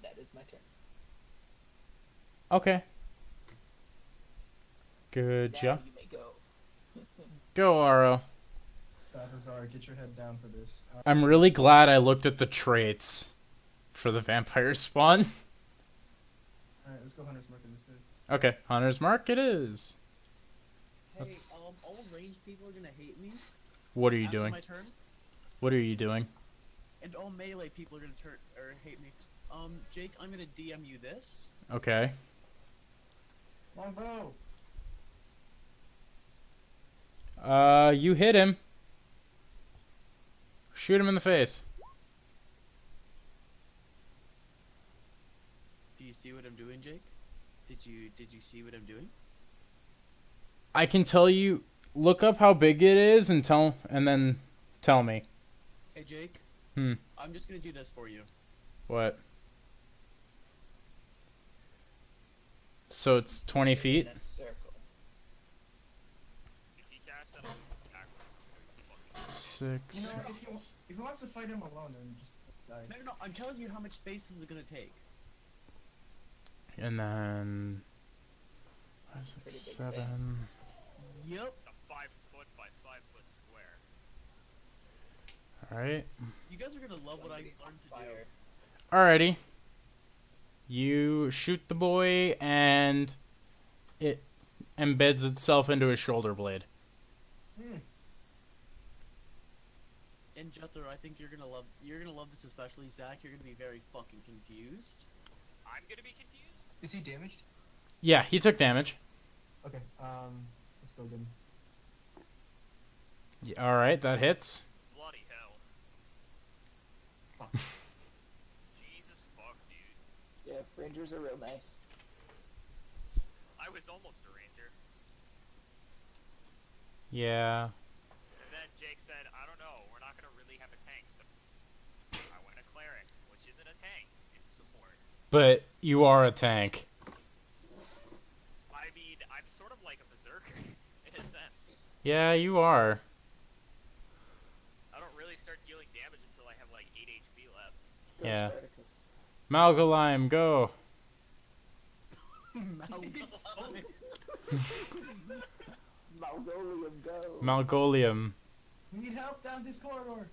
That is my turn. Okay. Good Now job. you may go. Go, Aro. Balthazar, get your head down for this. I'm really glad I looked at the traits for the vampire spawn. Alright, let's go Hunter's Mark in this. Okay, Hunter's Mark it is. Hey, all ranged people are gonna hate me. What are you after doing? My turn, What are you doing? and all melee people are gonna hate me. Jake, I'm gonna DM you this. Okay. Longbow! You hit him. Shoot him in the face. Do you see what I'm doing, Jake? Did you see what I'm doing? I can tell you. Look up how big it is and then tell me. Hey, Jake. Hmm. I'm just gonna do this for you. What? So it's 20 feet? In a circle. If he casts that, I'll move backwards. 6. You know, if he wants to fight him alone, then just die. No, I'm telling you how much space this is gonna take. And then 5, 6, Pretty big 7. Yep. A 5 foot by 5 foot square. Alright. You guys are gonna love what I Somebody on learned to do. fire. Alrighty. You shoot the boy and it embeds itself into his shoulder blade. And Jethro, I think you're gonna love this, especially Zach. You're gonna be very fucking confused. I'm gonna be confused? Is he damaged? Yeah, he took damage. Okay, let's go get him. Yeah, alright, that hits. Bloody hell. Fuck. Jesus fuck, dude. Yeah, rangers are real nice. I was almost a ranger. Yeah. And then Jake said, I don't know, we're not gonna really have a tank, so I went a cleric, which isn't a tank, it's a support. But you are a tank. I mean, I'm sort of like a berserker, in a sense. Yeah, you are. I don't really start dealing damage until I have like 8 HP left. Go Yeah. Spartacus. Malgoliem, go. Malgoliem, go. Malgoliem. We need help down this corridor!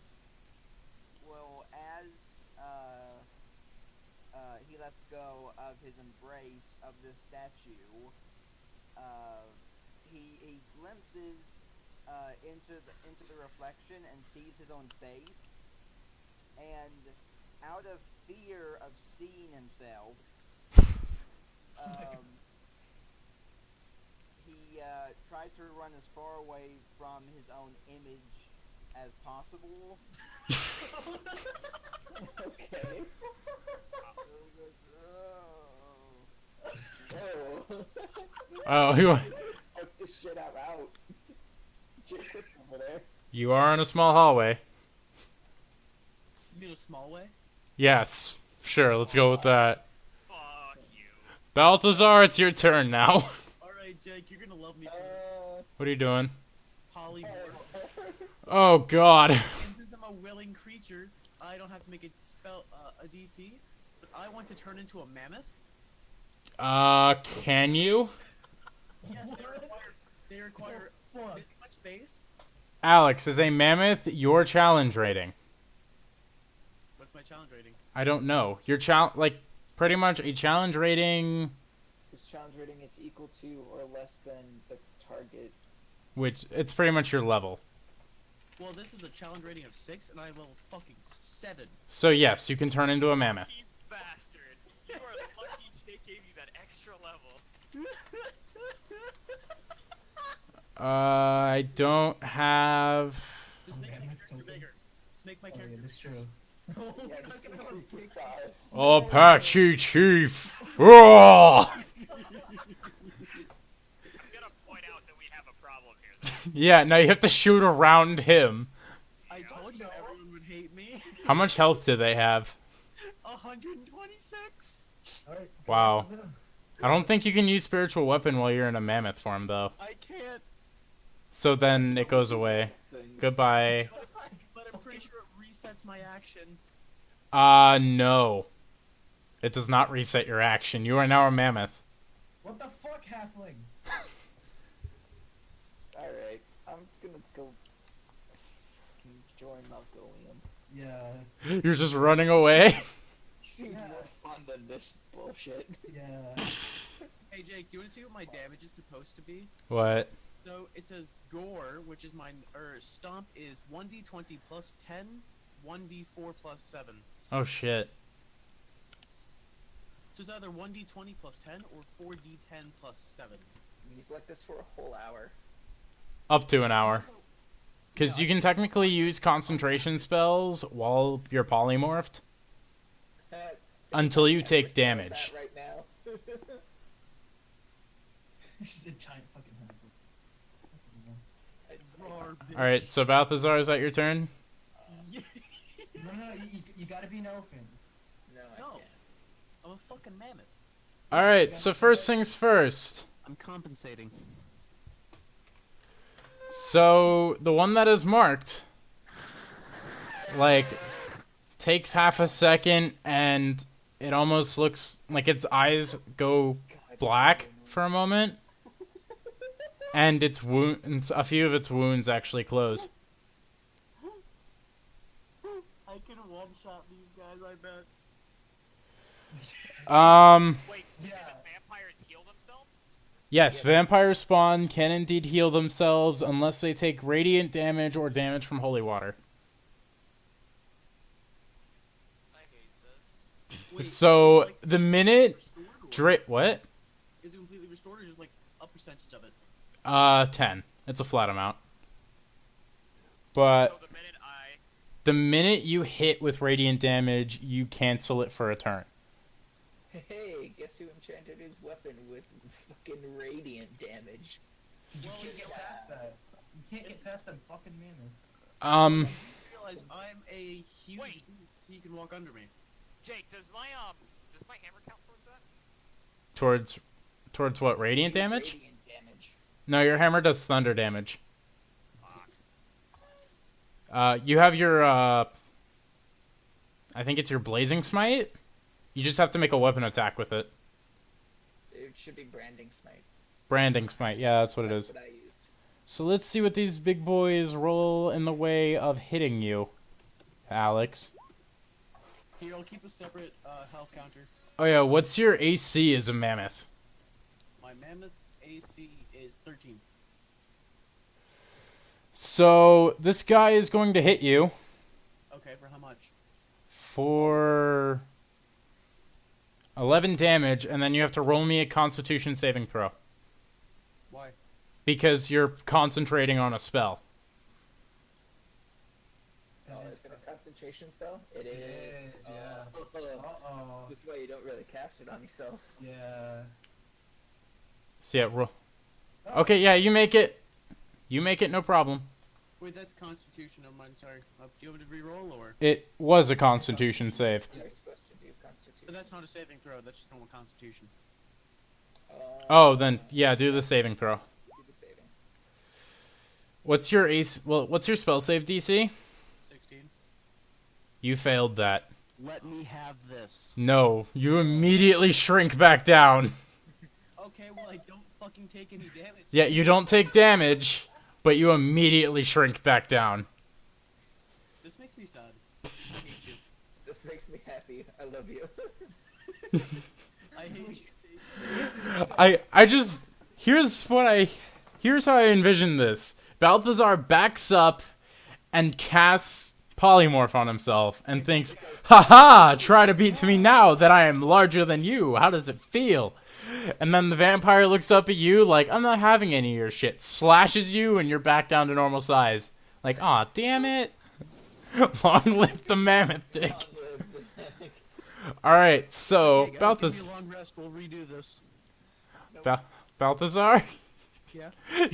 Well, as he lets go of his embrace of this statue, he glimpses into the reflection and sees his own face, and out of fear of seeing himself, He tries to run as far away from his own image as possible. Okay. Oh. Oh, you Fuck this shit out. Just over there. you are in a small hallway. You mean a small way? Yes. Sure, let's go with that. Fuck you. Balthazar, it's your turn now. Alright, Jake, you're gonna love me for this. What are you doing? Polymorph. Oh, God. And since I'm a willing creature, I don't have to make a spell, a DC. But I want to turn into a mammoth. Can you? Yes, they require this much space. Alex, is a mammoth your challenge rating? What's my challenge rating? I don't know. Your pretty much a challenge rating, His challenge rating is equal to or less than the target. which it's pretty much your level. Well, this is a challenge rating of 6, and I have level fucking 7. So yes, you can turn into a mammoth. You bastard. You are lucky Jake gave you that extra level. I don't have. Just make my Mammoth character token. bigger. Just make my Oh, character yeah, that's bigger. true. Yeah, just increase the size. Apache Chief. Roar! I'm gonna point out that we have a problem here. Though. Yeah, now you have to shoot around him. I told you everyone would hate me. How much health do they have? 126. Alright. Wow. I don't think you can use spiritual weapon while you're in a mammoth form, though. I can't. So then it goes away. Things. Goodbye. But I'm pretty sure it resets my action. No. It does not reset your action. You are now a mammoth. What the fuck, halfling? Alright, I'm gonna go join Malgoliem. Yeah. You're just running away? He seems Yeah. more fun than this bullshit. Yeah. Hey Jake, do you want to see what my damage is supposed to be? What? So it says gore, which is my stomp is 1d20 plus 10, 1d4 plus 7. Oh shit. So it's either 1d20 plus 10 or 4d10 plus 7. You can select this for a whole hour. Up to an hour. Because you can technically use concentration spells while you're polymorphed until you take damage. That right now. She's a giant fucking halfling. Roar, bitch. Alright, so Balthazar, is that your turn? No, you gotta be an elephant. No, I No. can't. I'm a fucking mammoth. Alright, so first things first. I'm compensating. So, the one that is marked, like, takes half a second and it almost looks like its eyes go black for a moment. And its wounds, a few of its wounds actually close. I can one-shot these guys, I bet. Wait, you said Yeah. that vampires heal themselves? Yes, vampire spawn can indeed heal themselves unless they take radiant damage or damage from holy water. I hate this. So, like, the minute restored, or what? is it completely restored or just like a percentage of it? 10. It's a flat amount. But So the minute the minute you hit with radiant damage, you cancel it for a turn. Hey, guess who enchanted his weapon with fucking radiant damage? You can't get past that. You can't get past that fucking mammoth. You realize I'm a huge Wait. dude, so you can walk under me. Jake, does my hammer count towards that? Towards what? Radiant damage? Radiant damage. No, your hammer does thunder damage. Fuck. You have your I think it's your blazing smite. You just have to make a weapon attack with it. It should be branding smite. Branding smite. Yeah, that's what it That's is. what I used. So let's see what these big boys roll in the way of hitting you, Alex. Here, I'll keep a separate health counter. Oh yeah, what's your AC as a mammoth? My mammoth AC is 13. So this guy is going to hit you Okay, for how much? for 11 damage, and then you have to roll me a Constitution saving throw. Why? Because you're concentrating on a spell. Oh, is it a concentration spell? It is. Yeah. Uh-oh. That's why you don't really cast it on yourself. Yeah. So yeah, roll. Okay, yeah, you make it. You make it, no problem. Wait, that's Constitution. Oh, mine. Sorry. Do you want me to re-roll or? It was a Constitution save. You're supposed to do constitution. But that's not a saving throw. That's just normal Constitution. Oh, then yeah, do the saving throw. Do the saving. What's your ace? Well, what's your spell save DC? 16. You failed that. Let me have this. No, you immediately shrink back down. Okay, well I don't fucking take any damage. Yeah, you don't take damage, but you immediately shrink back down. This makes me sad. I hate you. This makes me happy. I love you. I hate you. I just here's how I envision this. Balthazar backs up and casts polymorph on himself and thinks, "Haha, try to beat me now that I am larger than you. How does it feel?" And then the vampire looks up at you like, "I'm not having any of your shit." Slashes you and you're back down to normal size. Like, "Aw, damn it." Long live the mammoth dick. Alright, so Hey guys, Balthazar. give me a long rest. We'll redo this. Balthazar? Yeah.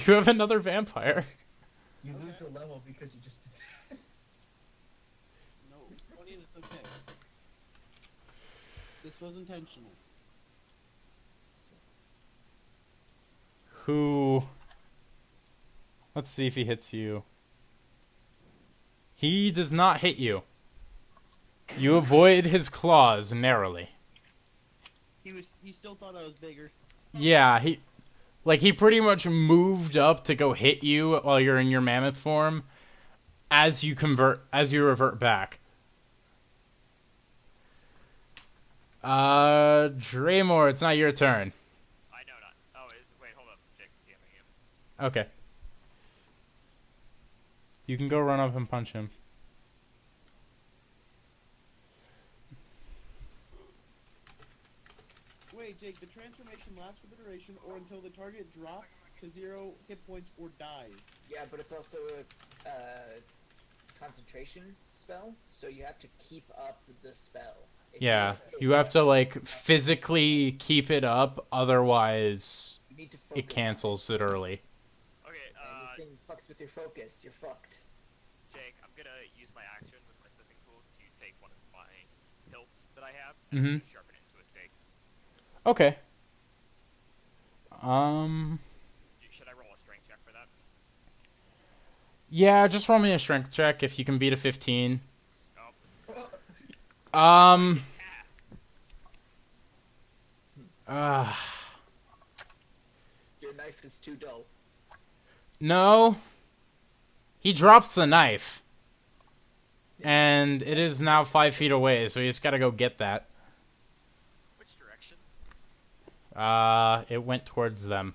You have another vampire. You lose the level because you just did that. No, funny, it's okay. This was intentional. Who... Let's see if he hits you. He does not hit you. You avoid his claws narrowly. He still thought I was bigger. Yeah, he pretty much moved up to go hit you while you're in your mammoth form as you revert back. Dramor, it's not your turn. I know not. Oh, wait, hold up. Jake, DMing you. Okay. You can go run up and punch him. Wait, Jake, the transformation lasts for the duration or until the target drops to 0 hit points or dies. Yeah, but it's also a concentration spell, so you have to keep up the spell. If Yeah, you you have to like physically keep it up, otherwise you need to it focus. cancels it early. Okay, Anything fucks with your focus, you're fucked. Jake, I'm gonna use my action with my smithing tools to take one of my hilts that I have and Mhm. sharpen it into a stake. Okay. Should I roll a strength check for that? Yeah, just roll me a strength check if you can beat a 15. Oh, Your knife is too dull. No. He drops the knife. And it is now 5 feet away, so he's gotta go get that. which direction? It went towards them.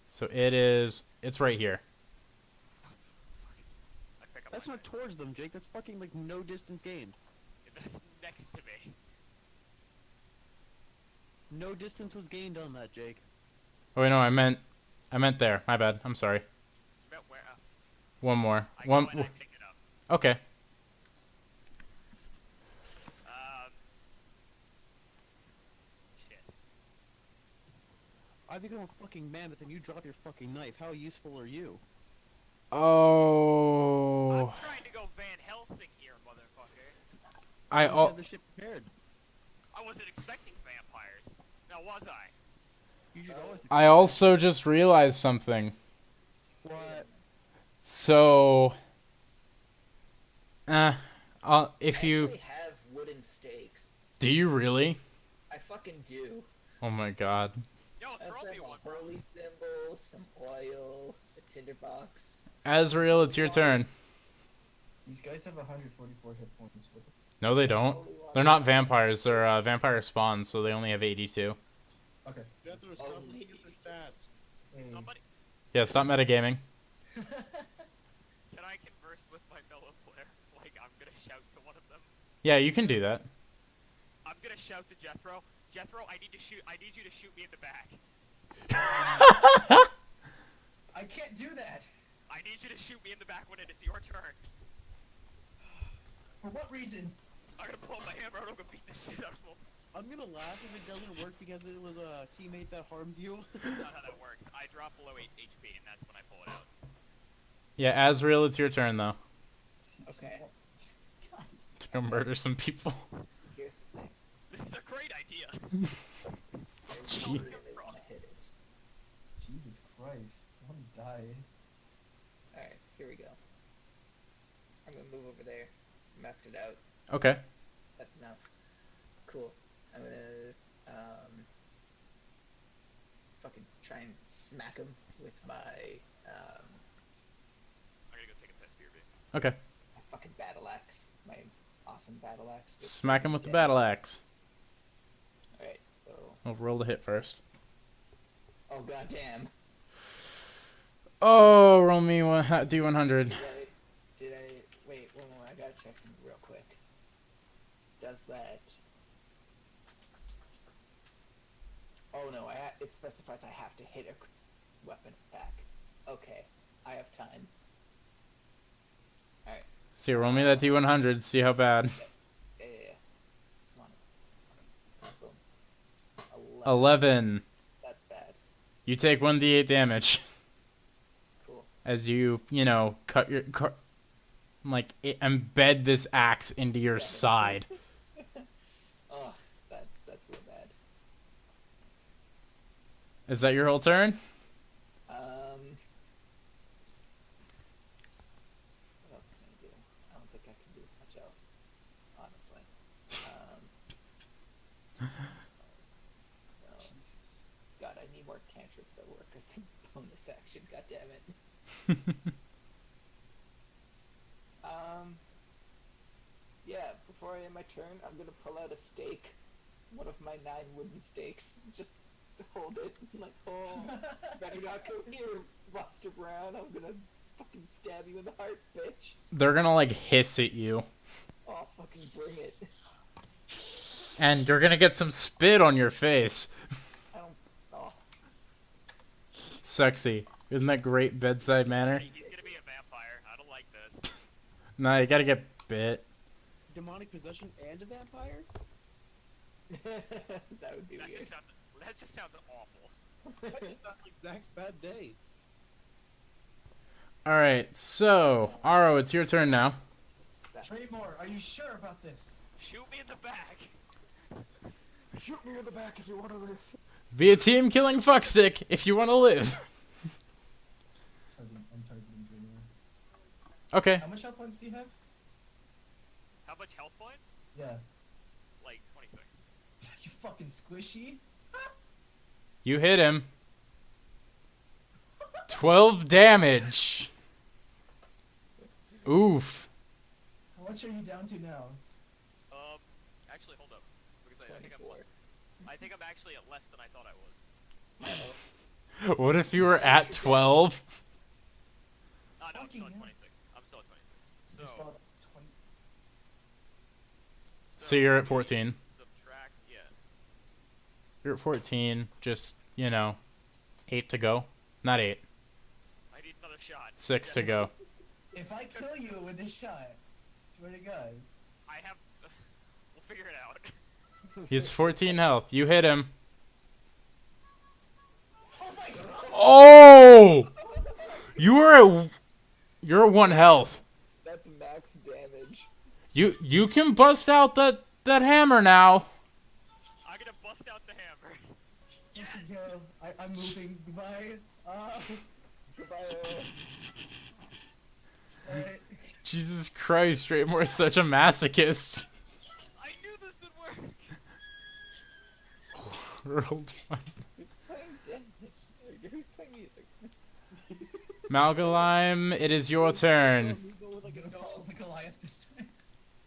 So it's right here. I pick up That's my not towards them, Jake. That's fucking like no distance gained. That's next to me. No distance was gained on that, Jake. Oh wait, no, I meant there. My bad. I'm sorry. About where? One more. I go One. and I pick it up. Okay. Shit. I become a fucking mammoth and you drop your fucking knife. How useful are you? Oh. I'm trying to go Van Helsing here, motherfucker. I You have the shit prepared. I wasn't expecting vampires. Now was I? You should always. I also just realized something. What? So, if I you actually have wooden stakes. do, you really? I fucking do. Oh my god. Yo, I throw also me have one, a bro. holy symbol, some oil, a tinderbox. Azrael, it's your turn. These guys have 144 hit points. What the No, they don't. Holy water. They're not vampires. They're vampire spawns, so they only have 82. Okay. Jethro, stop Oh, looking at the stats. Hey. Somebody, Yeah, stop metagaming. can I converse with my fellow player? Like, I'm gonna shout to one of them. Yeah, you can do that. gonna shout to Jethro. Jethro, I need you to shoot me in the back. I can't do that. I need you to shoot me in the back when it is your turn. For what reason? I'm gonna pull my hammer out. I'm gonna beat the shit out of him. I'm gonna laugh if it doesn't work because it was a teammate that harmed you. That's not how that works. I drop below 8 HP, and that's when I pull it out. Yeah, Azrael, it's your turn though. Okay. To go murder some people. Here's the thing. This is a great idea. Gee. I really want to hit it. Jesus Christ. I want to die. Alright, here we go. I'm gonna move over there. Mapped it out. Okay. That's enough. Cool. I'm gonna fucking try and smack him with my I'm gonna go take a piss, BRB. Okay. my fucking battle axe. My awesome battle axe. Smack him with the battle axe. Alright, so I'll roll the hit first. oh goddamn. Oh, roll me one D100. Did I wait, one more, I gotta check something real quick. Does that oh no, it specifies I have to hit a weapon attack. Okay, I have time. Alright, See, roll me that D100. See how bad. yeah. Come on. Boom. 11. That's bad. You take 1d8 damage Cool. as you cut your embed this axe into your side. Oh, that's real bad. Is that your whole turn? What else can I do? I don't think I can do much else, honestly. No. God, I need more cantrips that work as a bonus action. God damn it. Yeah. Before I end my turn, I'm gonna pull out a stake, one of my 9 wooden stakes. Just hold it, like, oh, better not go near Buster Brown. I'm gonna fucking stab you in the heart, bitch. They're gonna hiss at you, Oh, fucking bring it. and you're gonna get some spit on your face. I don't. Oh, Sexy. Isn't that great bedside manner? Hey, he's gonna be a vampire. I don't like this. Nah, you gotta get bit. Demonic possession and a vampire? that would be That weird. just sounds awful. That just sounds like Zach's bad day. Alright, so, Aro, it's your turn now. Dramor, are you sure about this? Shoot me in the back. Shoot me in the back if you want to live. Be a team killing fuckstick if you want to live. I'm targeting Dramor. Okay. How much health points do you have? How much health points? Yeah. Like 26. You fucking squishy. You hit him. 12 damage. Oof. How much are you down to now? Actually, hold up, because I think 24. I think I'm actually at less than I thought I was. What if you were at 12? No, I'm still at Fucking 26. I'm still at 26. You're So, still at 20. So you're at 14. Subtract, yeah. You're at 14. Just, 8 to go. Not 8. I need another shot. 6 to go. If I kill you with this shot, swear to God. I have. We'll figure it out. He's 14 health. You hit him. Oh my God. Oh! You're at 1 health. That's max damage. You can bust out that hammer now. I'm gonna bust out the hammer. Yes. Go. I'm moving. Goodbye. Goodbye. Alright. Jesus Christ, Dramor is such a masochist. I knew this would work. Rolled one. Who's playing damage? Who's playing music? Malgoliem, it is your turn. We go with the Goliath this time.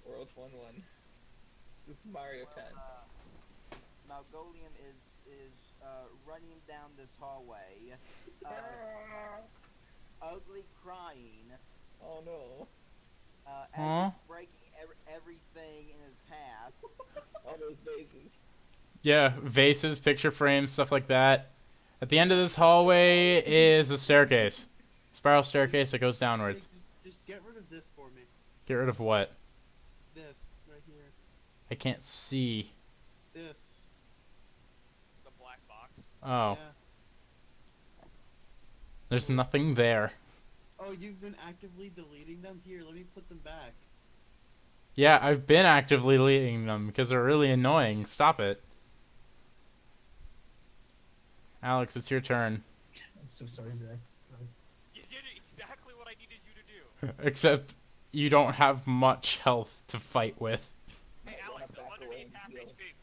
World 1-1. This is Mario 10. Malgoliem is running down this hallway, ugly crying, Oh no. as Huh? he's breaking everything in his path. All those vases. Yeah, vases, picture frames, stuff like that. At the end of this hallway is a staircase. Spiral staircase that goes downwards. Just get rid of this for me. Get rid of what? This right here. I can't see. This. The black box. Oh, Yeah. there's nothing there. Oh, you've been actively deleting them? Here, let me put them back. Yeah, I've been actively deleting them because they're really annoying. Stop it. Alex, it's your turn. I'm so sorry, Zach. You did exactly what I needed you to do. Except you don't have much health to fight with. Hey, Might wanna Alex, I'm back away underneath and half heal. HP.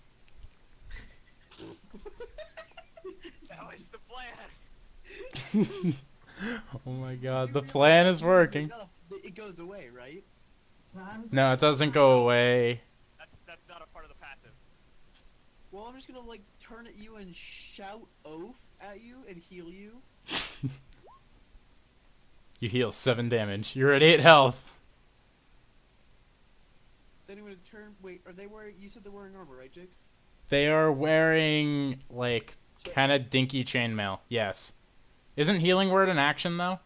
That was the plan. Oh my god, the plan is working. Enough, it goes away, right? No, it doesn't go away. That's not a part of the passive. Well, I'm just gonna, like, turn at you and shout oath at you and heal you. You heal 7 damage. You're at 8 health. Then I'm gonna turn. Wait, are they wearing. You said they're wearing armor, right, Jake? They are wearing, like, kind of dinky chainmail. Yes. Isn't healing word an action, though?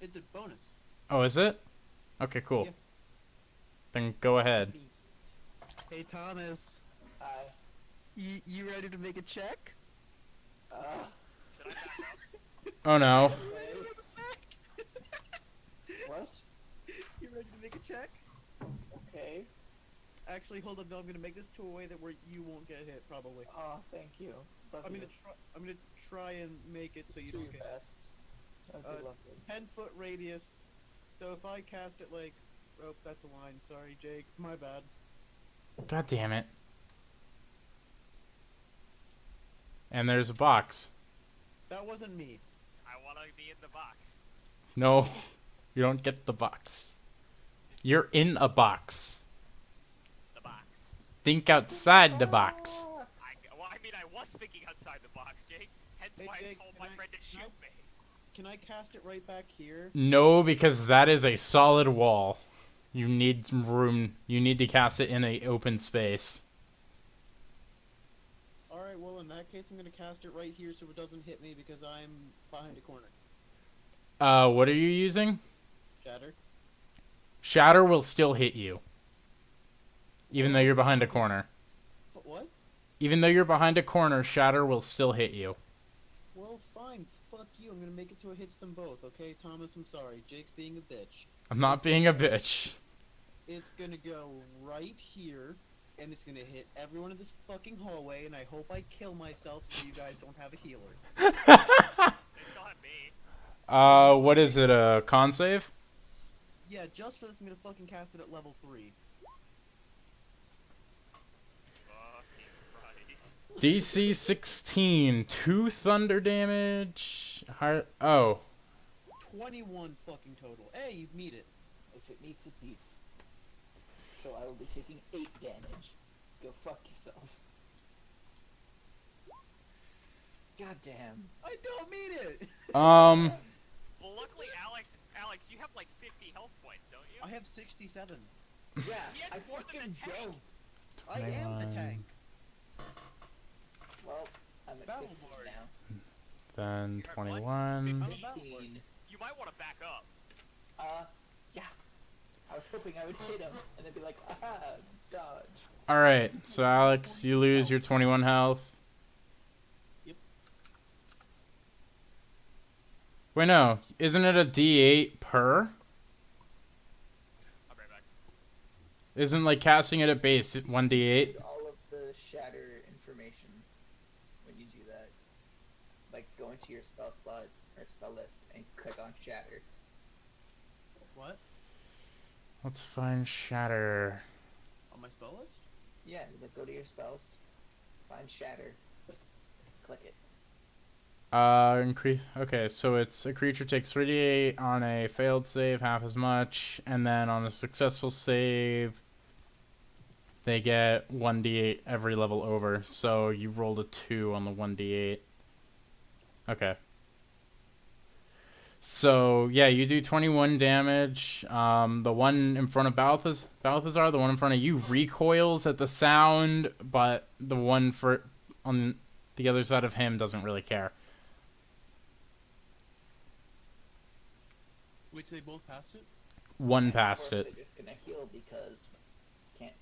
It's a bonus. Oh, is it? Okay, cool. Yeah. Then go ahead. Hey, Thomas. Hi. You ready to make a check? Should I back up? Oh no. What? You ready to make a check? Okay. Actually, hold up. No, I'm gonna make this to a way that where you won't get hit, probably. Oh, thank you. Love I'm you. gonna try and make it so you Do don't your get best. That'd be lovely. 10-foot radius. So if I cast it like, oh, that's a line. Sorry, Jake. My bad. God damn it. And there's a box. That wasn't me. I want to be in the box. No, you don't get the box. You're in a box. The box. Think outside the box. I mean, I was thinking outside the box, Jake. Hence Hey, why I Jake, told can my I- friend to can I- shoot me. Can I cast it right back here? No, because that is a solid wall. You need some room. You need to cast it in a open space. Alright, well, in that case, I'm gonna cast it right here so it doesn't hit me because I'm behind a corner. What are you using? Shatter. Shatter will still hit you. Even though you're behind a corner. But what? Even though you're behind a corner, Shatter will still hit you. Well, fine. Fuck you. I'm gonna make it so it hits them both, okay? Thomas, I'm sorry. Jake's being a bitch. I'm not being a bitch. It's gonna go right here, and it's gonna hit everyone in this fucking hallway, and I hope I kill myself so you guys don't have a healer. They still have me. What is it, a con save? Yeah, just for this, I'm gonna fucking cast it at level 3. Fucking Christ. DC 16, 2 thunder damage. Oh, 21 fucking total. Hey, you meet it. If it meets, it beats. So I will be taking 8 damage. Go fuck yourself. God damn. I don't mean it! Well, luckily, Alex, you have like 50 health points, don't you? I have 67. Yeah, He has I more than a fucking tank. don't. I am the 21. tank. Well, I'm at Battle 15 Lord. now. then You're at 21. I'm a battle 15. You might want to back up. Yeah. I was hoping I would hit him and then be like, aha, dodge. Alright, so Alex, you lose your 21 health. Yep. Wait, no. Isn't it a D8 per? I'll be right back. Isn't, like, casting it at base 1D8? Read all of the shatter information when you do that. Like, go into your spell slot or spell list and click on shatter. What? Let's find Shatter. On my spell list? Yeah, like go to your spells, find shatter, click it. Increase. Okay, so it's a creature takes 3d8 on a failed save, half as much, and then on a successful save, they get 1d8 every level over. So you rolled a 2 on the 1d8. Okay. So, yeah, you do 21 damage. The one in front of Balthazar, the one in front of you, recoils at the sound, but the one on the other side of him doesn't really care. Which they both passed it? One And passed of course it. They're just gonna heal because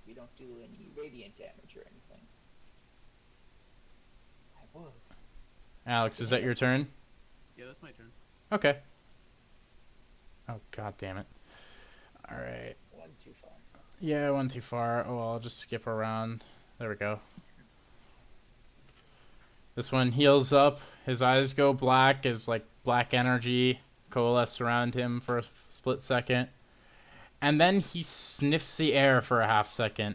we don't do any radiant damage or anything. I would. Alex, is that your turn? Yeah, that's my turn. Okay. Oh, god damn it. Alright. One too far. Yeah, one too far. Oh, well, I'll just skip around. There we go. This one heals up. His eyes go black as, like, black energy coalesce around him for a split second. And then he sniffs the air for a half second.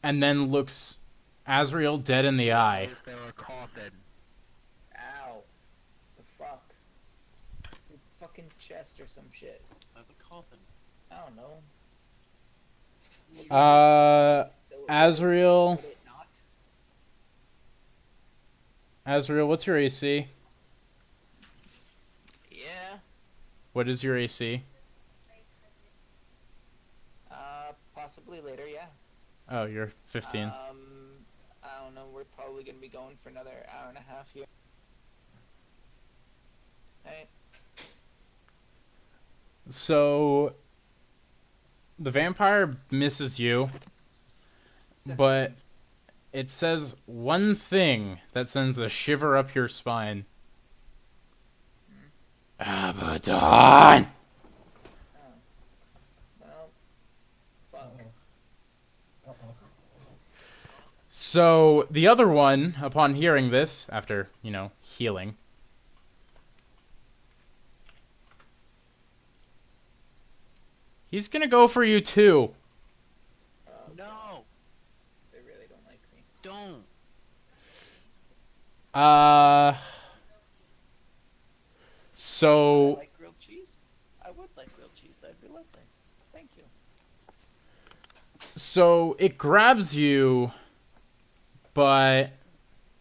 And then looks Azrael dead in the eye. Is there a coffin? Ow. The fuck? It's a fucking chest or some shit. That's a coffin. I don't know. Azrael. Would it not? Azrael, what's your AC? Yeah. What is your AC? Possibly later, yeah. Oh, you're 15. I don't know, we're probably gonna be going for another hour and a half here. Hey. So, the vampire misses you, but it says one thing that sends a shiver up your spine. Abaddon! Oh. Well, fuck. Uh-oh. So, the other one, upon hearing this, after, healing, he's gonna go for you too. Oh, No! they really don't like me. Don't! So, I like grilled cheese? I would like grilled cheese, that'd be lovely. Thank you. so it grabs you, but,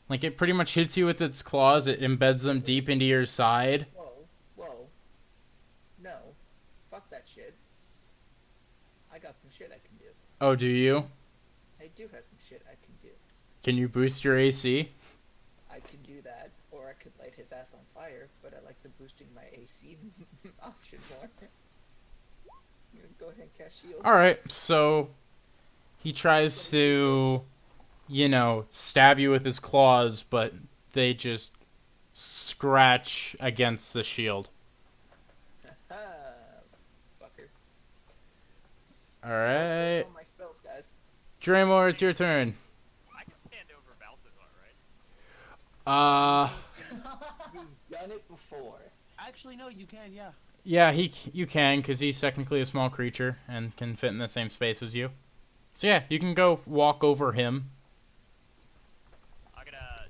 like, it pretty much hits you with its claws. It embeds them deep into your side. Whoa. No. Fuck that shit. I got some shit I can do. Oh, do you? I do have some shit I can do. Can you boost your AC? I can do that, or I could light his ass on fire, but I like the boosting my AC option more. I'm gonna go ahead and cast shield. Alright, so he tries to, stab you with his claws, but they just scratch against the shield. Ah, fucker. Alright. Those are my spells, guys. Dramor, it's your turn. I can stand over Balthazar, right? You've done it before. Actually, no, you can, yeah. Yeah, you can, because he's technically a small creature and can fit in the same space as you. So yeah, you can go walk over him. I'm gonna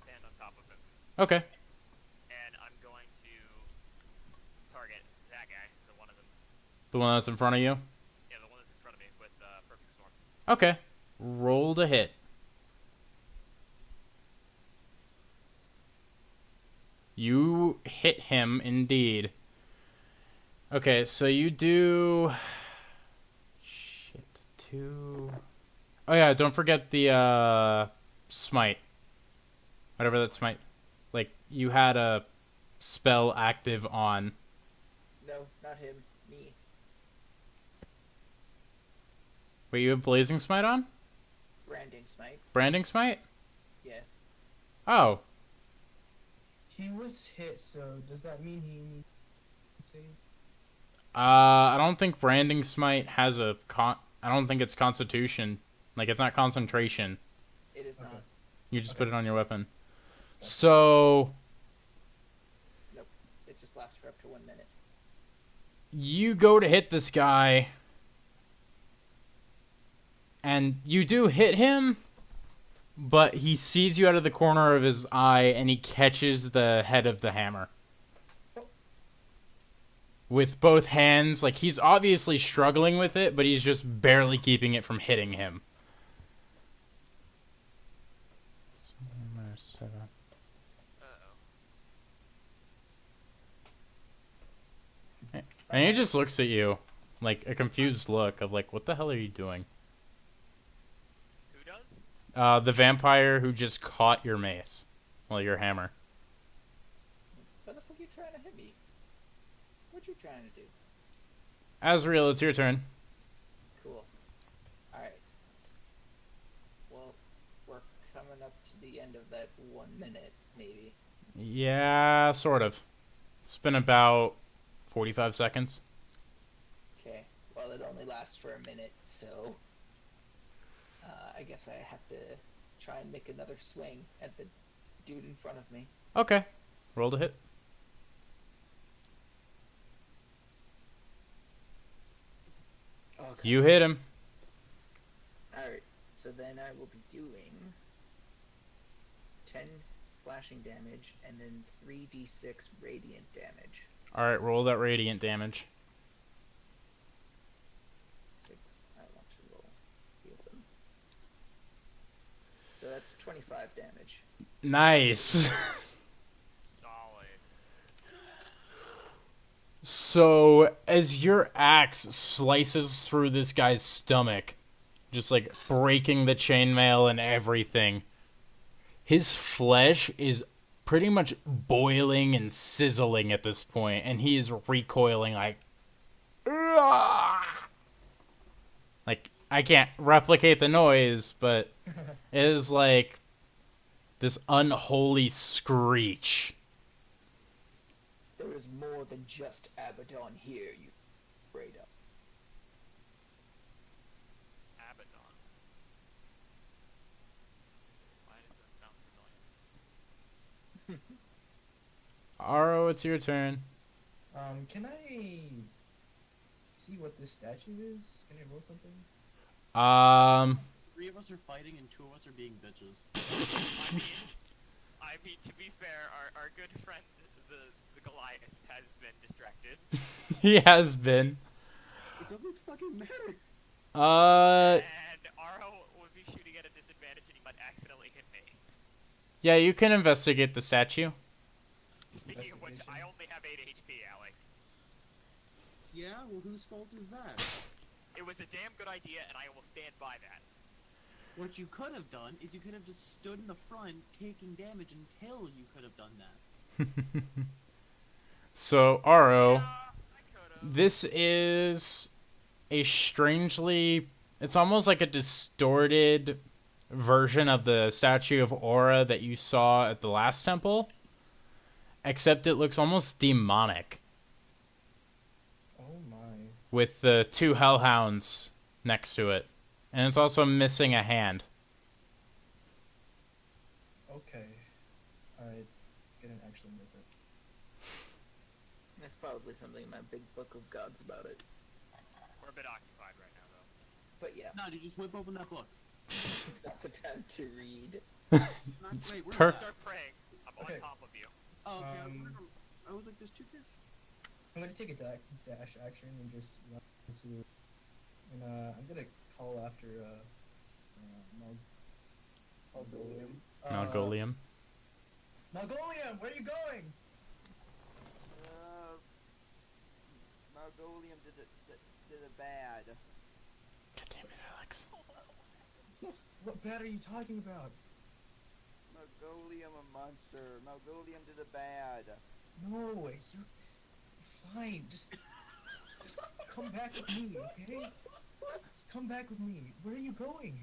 stand on top of him, Okay. and I'm going to target that guy, the one of them. The one that's in front of you? Yeah, the one that's in front of me with Perfect Storm. Okay. Roll to hit. You hit him, indeed. Okay, so you do... Shit, 2... Oh yeah, don't forget the, smite. Whatever that smite... Like, you had a spell active on. No, not him. Me. Wait, you have Blazing Smite on? Branding smite. Branding Smite? Yes. Oh. He was hit, so does that mean he needs to save? I don't think Branding Smite has a I don't think it's Constitution. Like, it's not concentration. It is Okay. not. You just put it on your weapon. So, It just lasts for up to 1 minute. you go to hit this guy, and you do hit him, but he sees you out of the corner of his eye, and he catches the head of the hammer. With both hands, like, he's obviously struggling with it, but he's just barely keeping it from hitting him. Uh-oh. And he just looks at you, like a confused look of like, what the hell are you doing? Who does? The vampire who just caught your mace, well, your hammer. What the fuck are you trying to hit me? What you trying to do? Azrael, it's your turn. Cool. Alright. Well, we're coming up to the end of that 1 minute, maybe. Yeah, sort of. It's been about 45 seconds. Okay. Well, it only lasts for a minute, so... I guess I have to try and make another swing at the dude in front of me. Okay. Roll to hit. Okay. You hit him. Alright, so then I will be doing 10 slashing damage and then 3d6 radiant damage. Alright, roll that radiant damage. 6. I want to roll heal them. So that's 25 damage. Nice. Solid. So, as your axe slices through this guy's stomach, just like breaking the chainmail and everything, his flesh is pretty much boiling and sizzling at this point, and he is recoiling like... Like, I can't replicate the noise, but it is like this unholy screech. There is more than just Abaddon here, you afraid of. Abaddon. Why does that sound familiar? Aro, it's your turn. Can I see what this statue is? Can I roll something? 3 of us are fighting and 2 of us are being bitches. I mean, to be fair, our good friend, the Goliath, has been distracted. He has been. It doesn't fucking matter. And Aro would be shooting at a disadvantage and he might accidentally hit me. Yeah, you can investigate the statue. Speaking of which, I only have 8 HP, Alex. Yeah, well, whose fault is that? It was a damn good idea, and I will stand by that. What you could have done is you could have just stood in the front taking damage until you could have done that. So, Aro, Yeah, I could've. this is a strangely... It's almost like a distorted version of the statue of Aura that you saw at the last temple. Except it looks almost demonic. Oh my. With the 2 hellhounds next to it. And it's also missing a hand. Okay. Alright. Gonna actually move it. There's probably something in my big book of gods about it. We're a bit occupied right now, though. But yeah, No, dude, just whip open that book. it's not the time to read. It's not great. Where's Per- that? Start praying. I'm Okay. on top of you. Oh, okay. Um, I was like, there's 2 kids. I'm gonna take a dash action and just run into... And I'm gonna call after Malgoliem. Malgoliem. Malgoliem, where are you going? Malgoliem did a bad. God damn it, Alex. What bad are you talking about? Malgoliem a monster. Malgoliem did a bad. No, you're fine. Just come back with me, okay? Just come back with me. Where are you going?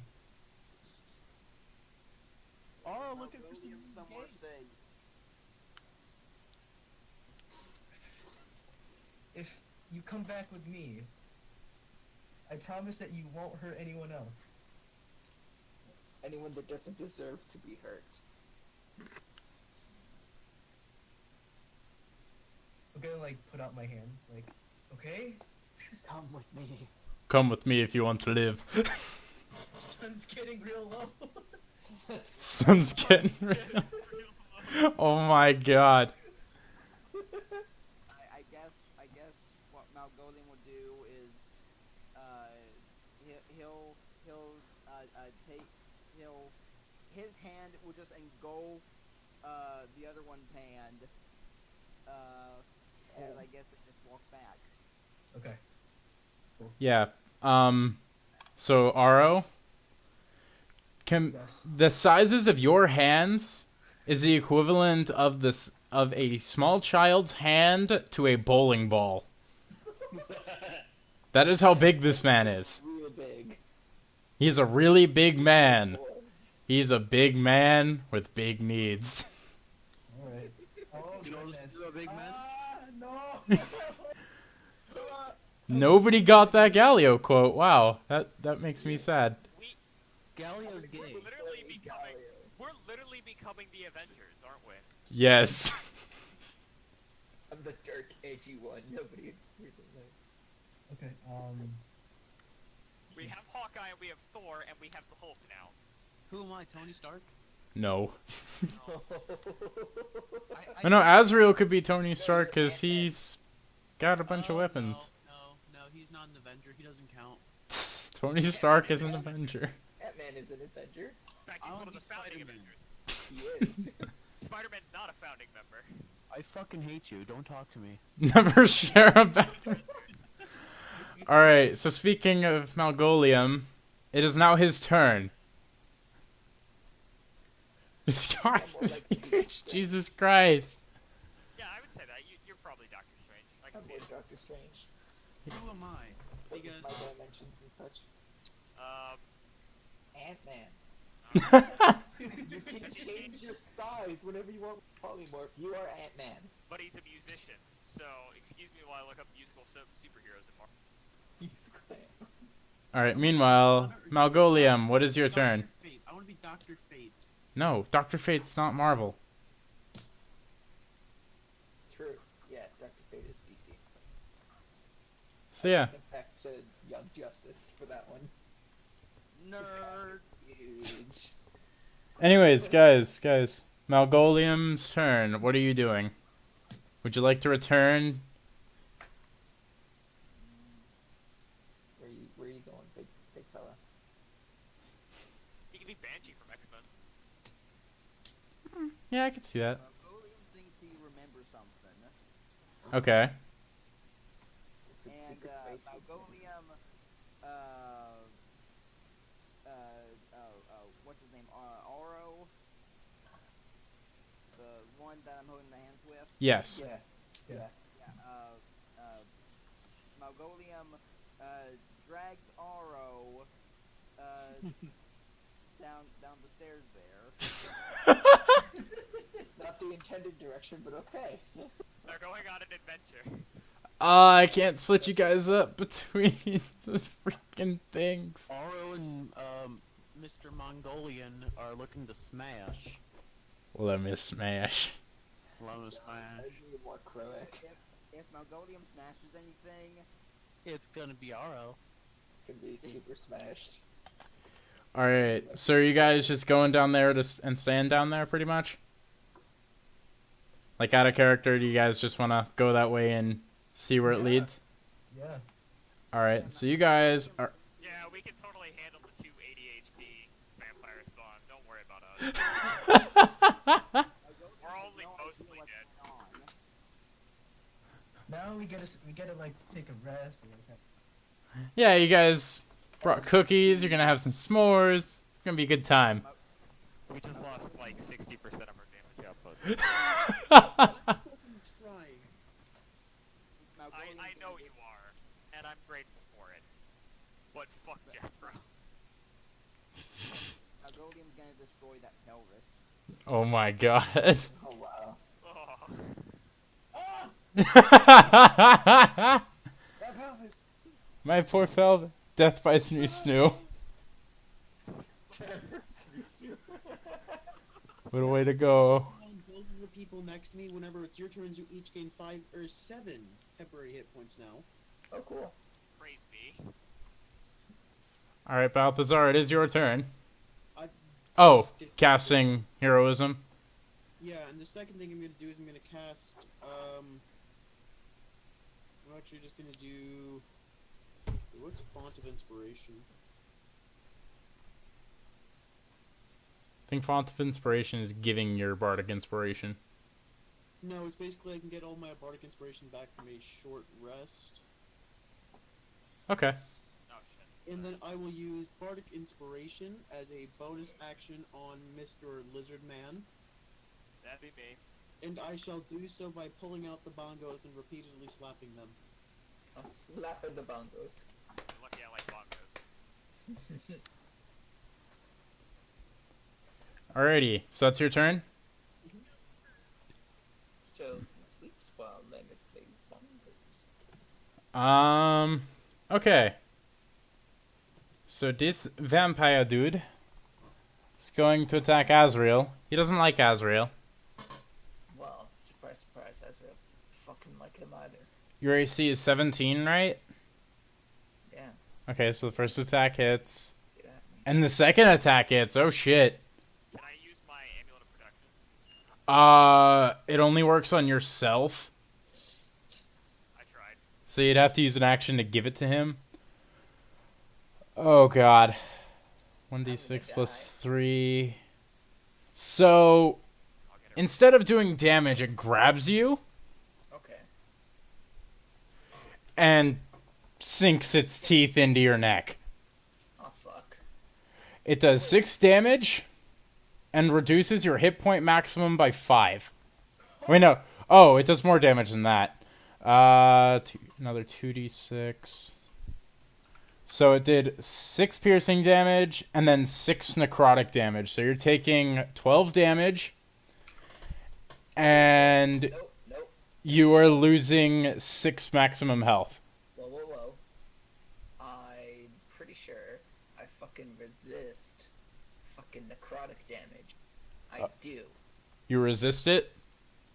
Oh, look at Chrissy. Malgoliem somewhere safe. If you come back with me, I promise that you won't hurt anyone else. Anyone that doesn't deserve to be hurt. I'm gonna like put out my hand, like, okay? Come with me. Come with me if you want to live. Sun's getting real low. Sun's getting real. Oh my god. I guess what Malgoliem would do is, his hand will just engulf, the other one's hand, and I guess it just walks back. Okay. Yeah. So Aro, Yes. the sizes of your hands is the equivalent of a small child's hand to a bowling ball. That is how big this man is. Real big. He's a really big man. He's a big man with big needs. Alright. Oh, You know, goodness. a big man. No! Nobody got that Galio quote. Wow, that makes me sad. Galio's gay. We're literally becoming the Avengers, aren't we? Yes. I'm the dark, edgy one. Nobody really knows. Okay, We have Hawkeye, and we have Thor, and we have the Hulk now. Who am I, Tony Stark? No. I No, Azrael could be Tony Stark because he's got a bunch of weapons. No, he's not an Avenger. He doesn't count. Tony Stark is an Avenger. Ant-Man is an Avenger. In fact, I he's wanna one of be the founding Spider-Man. Avengers. He is. Spider-Man's not a founding member. I fucking hate you. Don't talk to me. Never share a battle. Alright, so speaking of Malgoliem, it is now his turn. This guy. Jesus Christ. Yeah, I would say that. You're probably Doctor Strange. I can I'm see it. Doctor Strange. Who am I? With Because my dimensions and such. Ant-Man. You can change your size whenever you want with polymorph. You are Ant-Man. But he's a musician, so excuse me while I look up musical superheroes in Marvel. He's clan. Alright, meanwhile, Malgoliem, what is your turn? Dr. Fate. I want to be Dr. Fate. No, Dr. Fate's not Marvel. True. Yeah, Dr. Fate is DC. So yeah. Back to Young Justice for that one. Nerd. Huge. Anyways, guys, Malgoliem's turn. What are you doing? Would you like to return? Where you going, big fella? He could be Banshee from X-Men. Yeah, I could see that. Malgoliem thinks he remembers something. Okay. This is And secret fate. Malgoliem, what's his name? Aro, the one that I'm holding the hands with. Yes. Yeah. Yeah. Malgoliem drags Aro down the stairs there. Not the intended direction, but okay. They're going on an adventure. I can't split you guys up between the freaking things. Aro and Mr. Mongolian are looking to smash. Let me smash. Love to smash. I'd be more Croic. If Malgoliem smashes anything, It's gonna be Aro. It's gonna be super smashed. Alright, so are you guys just going down there and staying down there pretty much? Like out of character, do you guys just want to go that way and see where it leads? Yeah. Alright, so you guys are... Yeah, we can totally handle the 280 HP vampire spawn. Don't worry about us. We're only mostly dead. Now we gotta like take a rest. And, like, Yeah, you guys brought cookies, you're gonna have some s'mores. It's gonna be a good time. We just lost like 60% of our damage output. Trying. I know you are, and I'm grateful for it. But fuck Jethro. Malgoliem's gonna destroy that pelvis. Oh my god. Oh wow. Oh. That pelvis! My poor fell. Death by Snoo Snoo. What a way to go. Both of the people next to me, whenever it's your turns, you each gain 5 or 7 temporary hit points now. Oh cool. Praise be. Alright, Balthazar, it is your turn. I- Oh, casting heroism. Yeah, and the second thing I'm gonna do is I'm gonna cast, I'm actually just gonna do... What's Font of Inspiration? I think Font of Inspiration is giving your bardic inspiration. No, it's basically I can get all my bardic inspiration back from a short rest. Okay. Oh shit. And then I will use Bardic Inspiration as a bonus action on Mr. Lizard Man. That'd be me. And I shall do so by pulling out the bongos and repeatedly slapping them. I'll slap at the bongos. You're lucky I like bongos. Alrighty, so that's your turn? Joe sleeps while Leonard plays bongos. Okay. So this vampire dude is going to attack Azrael. He doesn't like Azrael. Well, surprise, surprise, Azrael. Fucking like him either. Your AC is 17, right? Yeah, Okay, so the first attack hits. get at me. And the second attack hits. Oh shit. Can I use my amulet of protection? It only works on yourself. I tried. So you'd have to use an action to give it to him. Oh god. 1d6 plus 3. So, I'll get it. instead of doing damage, it grabs you Okay. and sinks its teeth into your neck. Oh, fuck. It does 6 damage and reduces your hit point maximum by 5. Wait, no. Oh, it does more damage than that. Another 2d6. So it did 6 piercing damage and then 6 necrotic damage. So you're taking 12 damage and Nope, nope. you are losing 6 maximum health. Whoa, whoa, whoa. I'm pretty sure I fucking resist fucking necrotic damage. I do. You resist it?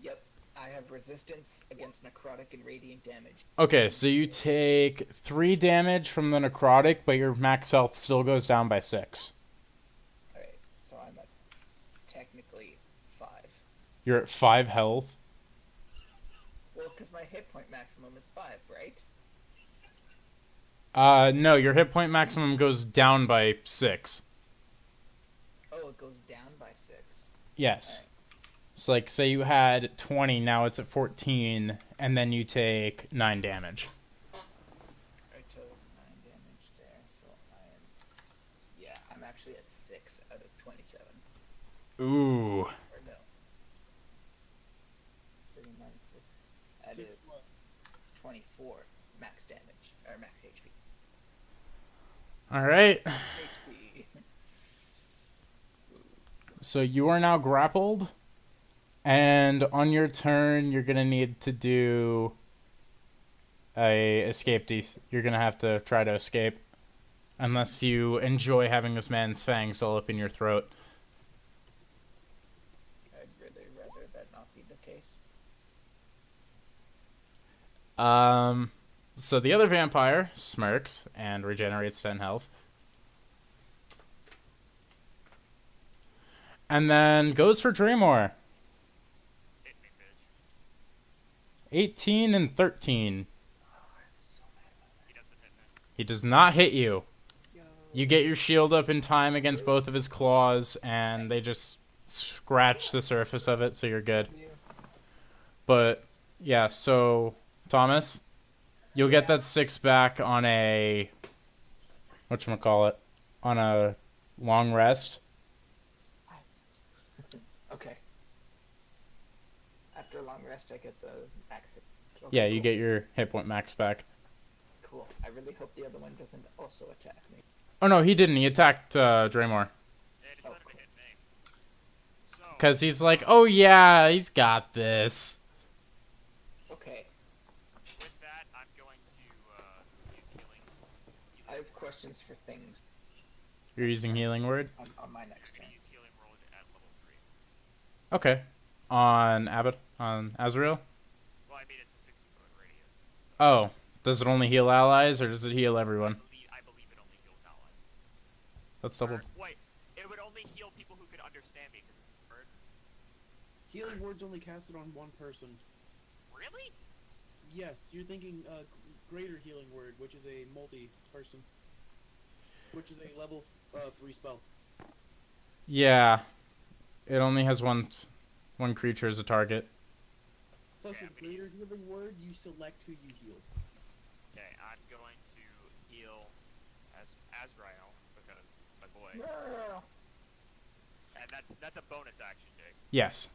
Yep. I have resistance against necrotic and radiant damage. Okay, so you take 3 damage from the necrotic, but your max health still goes down by 6. Alright, so I'm at technically 5. You're at 5 health. Well, because my hit point maximum is 5, right? No, your hit point maximum goes down by 6. Oh, it goes down by 6. Yes. So, like, say you had 20, now it's at 14, and then you take 9 damage. I took 9 damage there, so I am... Yeah, I'm actually at 6 out of 27. Ooh. Or no. 30 minus 6. That is 24 max damage, or max HP. Alright. HP. So you are now grappled, and on your turn, you're gonna need to do a escape. You're gonna have to try to escape, unless you enjoy having this man's fangs all up in your throat. I'd really rather that not be the case. So the other vampire smirks and regenerates 10 health. And then goes for Dramor. Hit me, bitch. 18 and 13. He doesn't hit me. He does not hit you. You get your shield up in time against both of his claws, and they just scratch the surface of it, so you're good. But, yeah, so, Thomas, you'll get that 6 back on a... whatchamacallit? On a long rest. Okay. After a long rest, I get the max hit. Okay, Yeah, you cool. get your hit point max back. Cool. I really hope the other one doesn't also attack me. Oh, no, he didn't. He attacked Dramor. They decided to hit me. So, Because he's like, oh, yeah, he's got this. Okay. with that, I'm going to use healing. I have questions for things You're using healing word? on my next turn. Use healing roll at level 3. Okay. On Azrael? Well, I mean, it's a 60-foot radius. Oh, does it only heal allies, or does it heal everyone? I believe it only heals allies. Let's double... Or, wait, it would only heal people who could understand me because it's a bird. Healing word's only casted on one person. Really? Yes, you're thinking greater healing word, which is a multi-person, which is a level 3 spell. Yeah. It only has one creature as a target. Plus, Yeah, with greater healing word, you select who you heal. Okay, I'm going to heal Azrael because my boy. No. And that's a bonus action, Jake. Yes.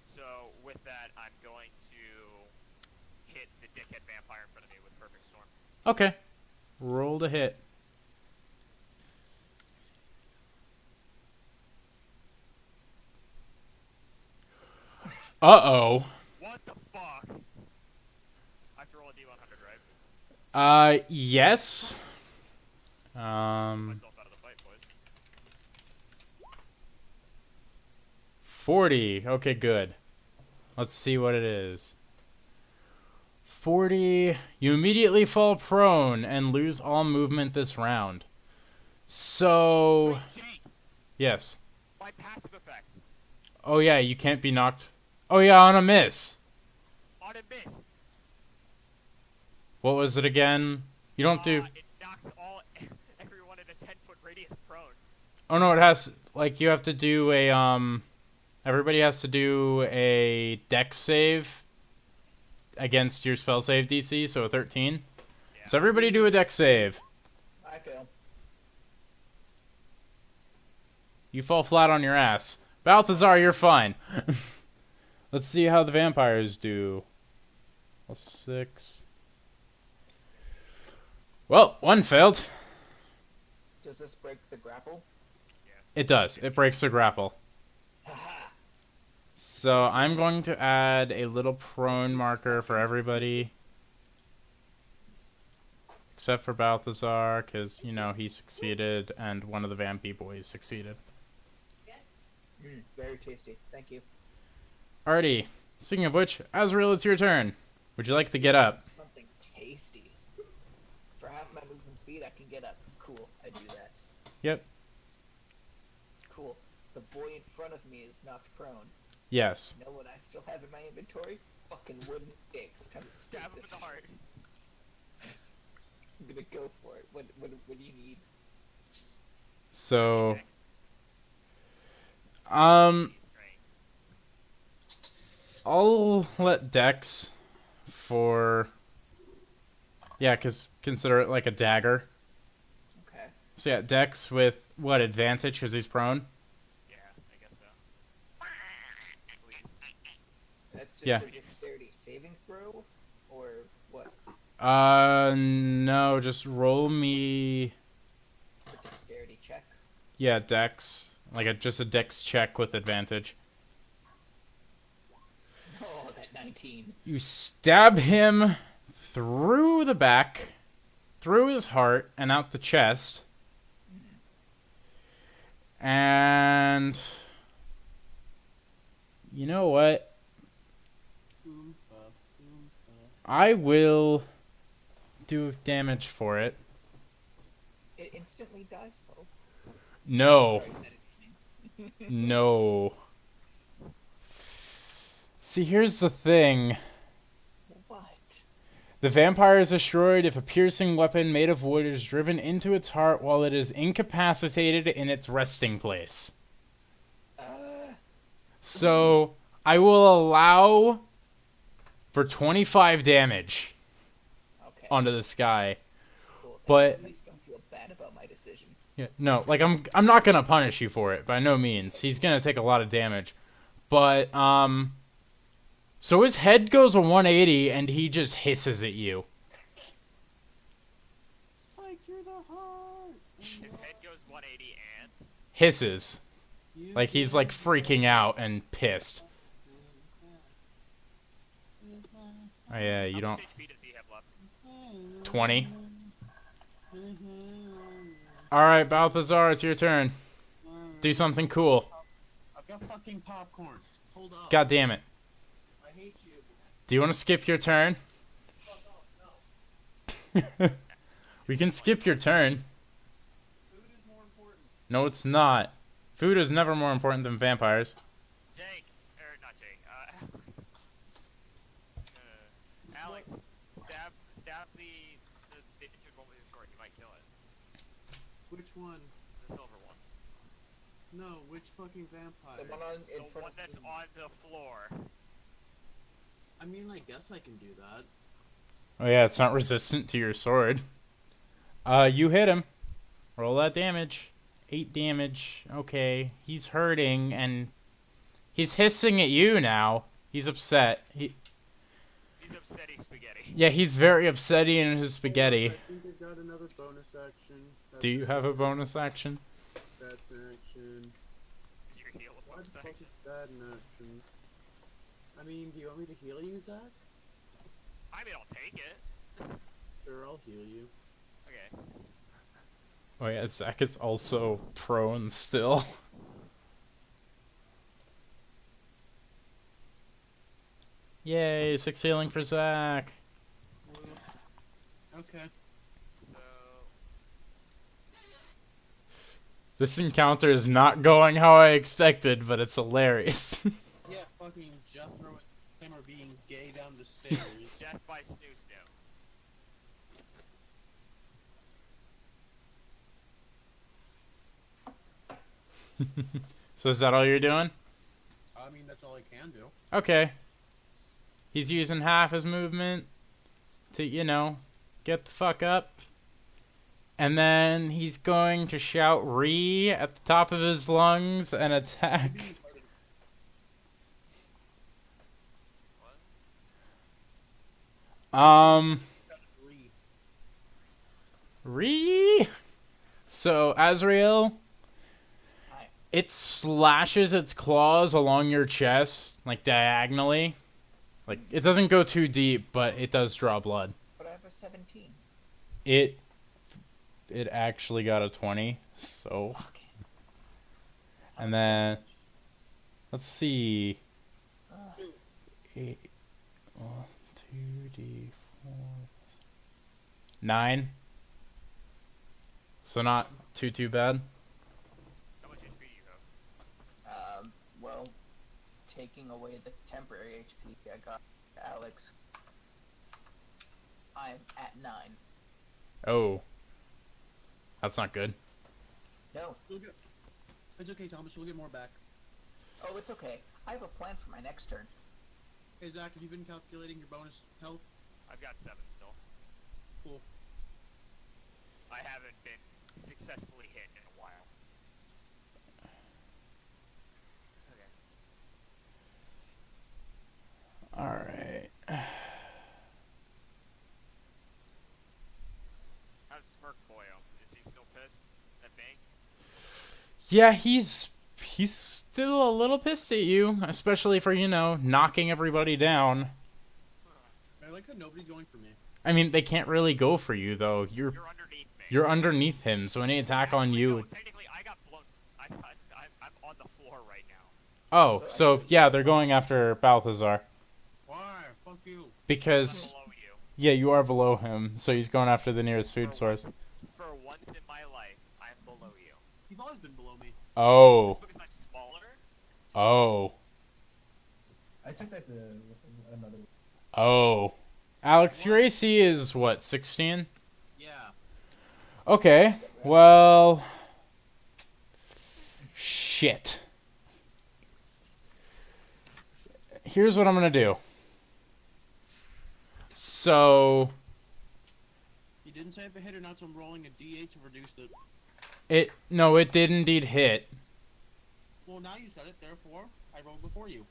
So with that, I'm going to hit the dickhead vampire in front of me with Perfect Storm. Okay. Roll to hit. Uh-oh. What the fuck? I have to roll a D100, right? Yes. Myself out of the fight, boys. 40. Okay, good. Let's see what it is. 40. You immediately fall prone and lose all movement this round. So, Wait, Jake, yes. my passive effect. Oh yeah, you can't be knocked. Oh yeah, on a miss. On a miss. What was it again? You don't do... It knocks everyone in a 10-foot radius prone. Oh no, it has... Like, you have to do a, Everybody has to do a dex save against your spell save DC, so a 13. Yeah. So everybody do a dex save. I fail. You fall flat on your ass. Balthazar, you're fine. Let's see how the vampires do. +6. Well, one failed. Does this break the grapple? Yes. It does. It breaks the grapple. Haha. So I'm going to add a little prone marker for everybody. Except for Balthazar, because, you know, he succeeded, and one of the vampy boys succeeded. Very tasty. Thank you. Alrighty. Speaking of which, Azrael, it's your turn. Would you like to get up? Something tasty. For half my movement speed, I can get up. Cool. I do that. Yep. Cool. The boy in front of me is knocked prone. Yes. You know what I still have in my inventory? Fucking wooden sticks. Time to Stab him in the heart. I'm gonna go for it. What do you need? So, Thanks. um, Strength. I'll let Dex for... Yeah, because consider it like a dagger. Okay. So yeah, Dex with, what, advantage because he's prone? Yeah, I guess so. Please. That's just Yeah. a dexterity saving throw? Or what? No, just roll me... A dexterity check? Yeah, Dex. Like just a Dex check with advantage. Oh, that 19. You stab him through the back, through his heart, and out the chest. And... You know what? I will do damage for it. It instantly dies, though. No. Sorry, that No. See, here's the thing. What? The vampire is destroyed if a piercing weapon made of wood is driven into its heart while it is incapacitated in its resting place. So, I will allow for 25 damage Okay. onto this guy. Cool. but- At least don't feel bad about my decision. Yeah, no, like I'm not gonna punish you for it by no means. He's gonna take a lot of damage, but so his head goes a 180 and he just hisses at you. Spike through the heart. His head goes 180 and... Hisses, like he's like freaking out and pissed. Oh yeah, you How don't. much HP does he have left? 20. All right, Balthazar, it's your turn. Do something cool. I've got fucking popcorn. Hold up. God damn it. I hate you. Do you want to skip your turn? We can skip your turn. Food is more important. No, it's not. Food is never more important than vampires. Jake, or not Jake, Alex, stab the injured one with your sword. You might kill it. Which one? The silver one. No, which fucking vampire? The one on, in The front one of that's me. on the floor. I mean, I guess I can do that. Oh yeah, it's not resistant to your sword. You hit him. Roll that damage. 8 damage. Okay. He's hurting, and he's hissing at you now. He's upset. He's upsetty spaghetti. Yeah, he's very upsetty in his spaghetti. I think I got another bonus action. Do you have a bonus action? That's an action. Is your heal a Why the bonus fuck action? is that an action? I mean, do you want me to heal you, Zach? I mean, I'll take it. Sure, I'll heal you. Okay. Oh yeah, Zac is also prone still. Yay, 6 healing for Zac. Okay. So, This encounter is not going how I expected, but it's hilarious. Yeah, fucking Jethro and Aasimar being gay down the stairs. death by snoo snoo. So is that all you're doing? I mean, that's all I can do. Okay. He's using half his movement to, you know, get the fuck up. And then he's going to shout "Re" at the top of his lungs and attack. Re. So Azrael, Hi. it slashes its claws along your chest, like diagonally. Like it doesn't go too deep, but it does draw blood. But I have a 17. It actually got a 20, so. And then let's see. 8, 2d4, 9. So not too bad. How much HP do you have? Well, taking away the temporary HP I got Alex, I'm at 9. Oh, that's not good. No. It's okay, Thomas. We'll get more back. Oh, it's okay. I have a plan for my next turn. Hey, Zach, have you been calculating your bonus health? I've got 7 still. Cool. I haven't been successfully hit in a while. Okay. All right. How's Smirk Boyo? Is he still pissed at me? Yeah, he's still a little pissed at you, especially for, you know, knocking everybody down. I like how nobody's going for me. I mean, they can't really go for you though. You're underneath me. You're underneath him, so any attack on Actually, you. no, technically, I got blown. I'm on the floor right now. Oh, so yeah, they're going after Balthazar Why? Fuck you. because Below you. yeah, you are below him, so he's going after the nearest food source. For once in my life, I'm below you. You've always been below me. Oh, It's because I'm smaller. oh, I took that to another. oh. Alex, your AC is what, 16? Yeah. Okay, well, shit. Here's what I'm gonna do. So You didn't say if it hit or not, so I'm rolling a d8 to reduce the... it did indeed hit. Well, now you said it, therefore, I rolled before you.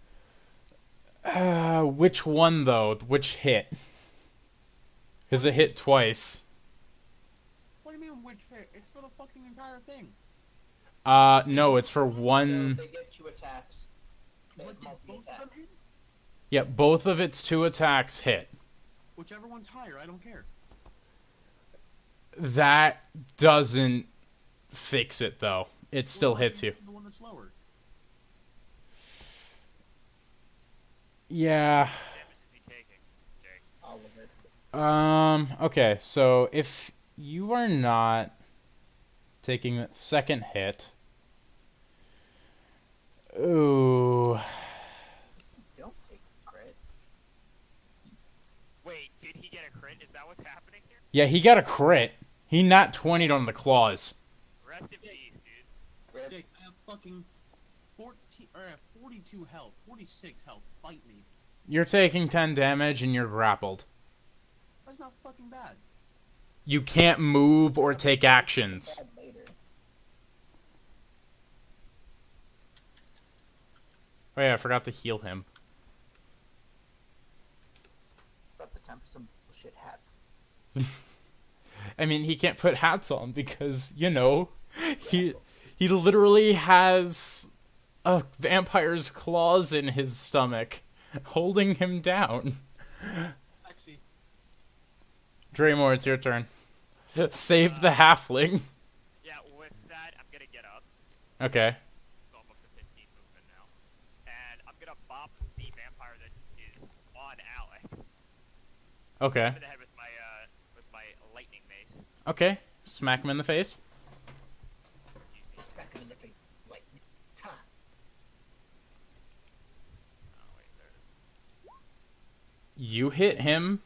Which one though? Which hit? Because it hit twice. What do you mean, which hit? It's for the fucking entire thing. No, it's for So one. they get 2 attacks. They What have did both of multi-attack. them hit? Yeah, both of its 2 attacks hit. Whichever one's higher, I don't care. That doesn't fix it though. It still hits you. The one that's lower. Yeah. What damage is he taking, Jake? All of it. Okay, so if you are not taking that second hit. Ooh. Don't take crit. Wait, did he get a crit? Is that what's happening here? Yeah, he got a crit. He not 20'd on the claws. Rest in peace, dude. Crit. Jake, I have fucking 42 health, 46 health. Fight me. You're taking 10 damage and you're grappled. That's not fucking bad. you can't move or take actions. Bad later. Oh yeah, I forgot to heal him. About the time for some bullshit hats. I mean, he can't put hats on because, you know, he literally has a vampire's claws in his stomach, holding him down. Actually, Dramor, it's your turn. Save the halfling. Yeah, with that, I'm gonna get up. Okay. So I'm up to 15 movement now. And I'm gonna bop the vampire that is on Alex. Okay. In the head with my lightning mace. Okay. Smack him in the face. Excuse me. Back him in the face. Like, ta. Oh wait, there it is. You hit him.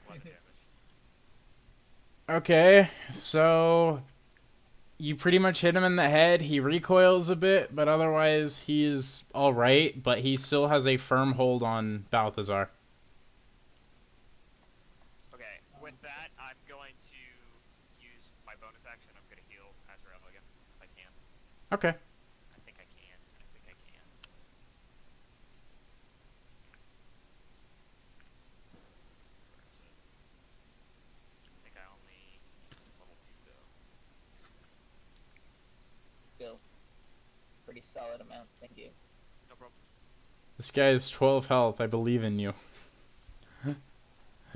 1 damage. Okay, so you pretty much hit him in the head. He recoils a bit, but otherwise he's alright, but he still has a firm hold on Balthazar. Okay, with that, I'm going to use my bonus action. I'm gonna heal Azrael again, if I can. Okay. I think I can. Where is it? I think I only level 2 though. Still. Pretty solid amount, thank you. No problem. This guy is 12 health. I believe in you.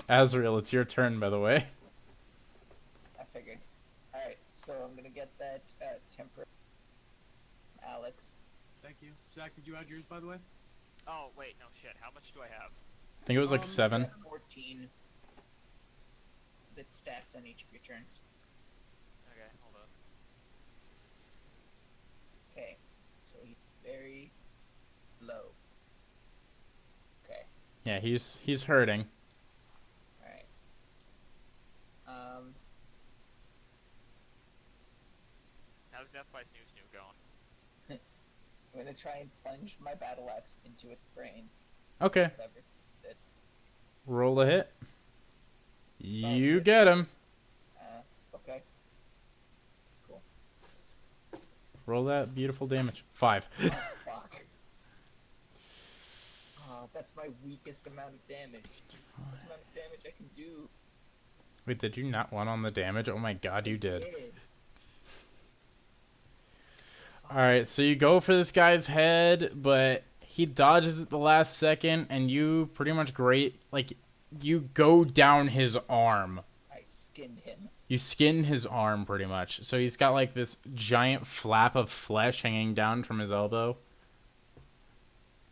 Azrael, it's your turn, by the way. I figured. Alright, so I'm gonna get that temper. Alex. thank you. Zach, did you add yours, by the way? Oh wait, no shit. How much do I have? I think it was like 7. 14. It stacks on each of your turns. Okay, hold on. Okay, so he's very low. Okay, Yeah, he's hurting. alright. How's Death by Snoo Snoo going? I'm gonna try and plunge my battle axe into its brain. Okay, Whatever. roll a hit. You shit. get him. Okay. Cool. Roll that beautiful damage. 5. Oh, fuck. That's my weakest amount of damage. Weakest amount of damage I can do. Wait, did you not one on the damage? Oh my god, you did. Alright, so you go for this guy's head, but he dodges at the last second, and you pretty much you go down his arm. I skinned him. You skin his arm, pretty much. So he's got, like, this giant flap of flesh hanging down from his elbow.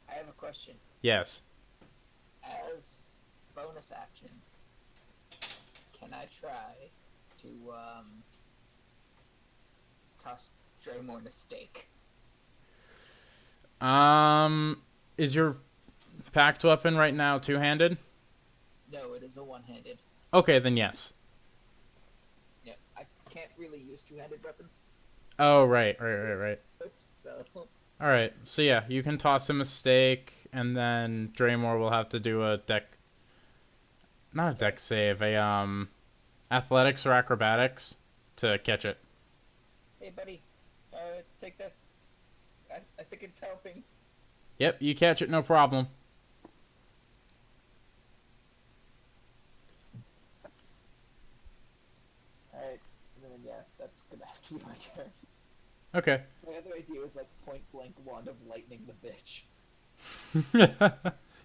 I have a question. Yes. As bonus action, can I try to toss Dramor in a steak? Is your packed weapon right now two-handed? No, it is a one-handed. Okay, then yes. Yeah, I can't really use two-handed weapons, Oh, right. so Alright, so yeah, you can toss him a steak, and then Dramor will have to do a not a deck save, athletics or acrobatics to catch it. hey, buddy, take this. I think it's helping. Yep, you catch it, no problem. Alright, and then yeah, that's gonna have to be my turn. Okay. My other idea was like point blank wand of lightning the bitch.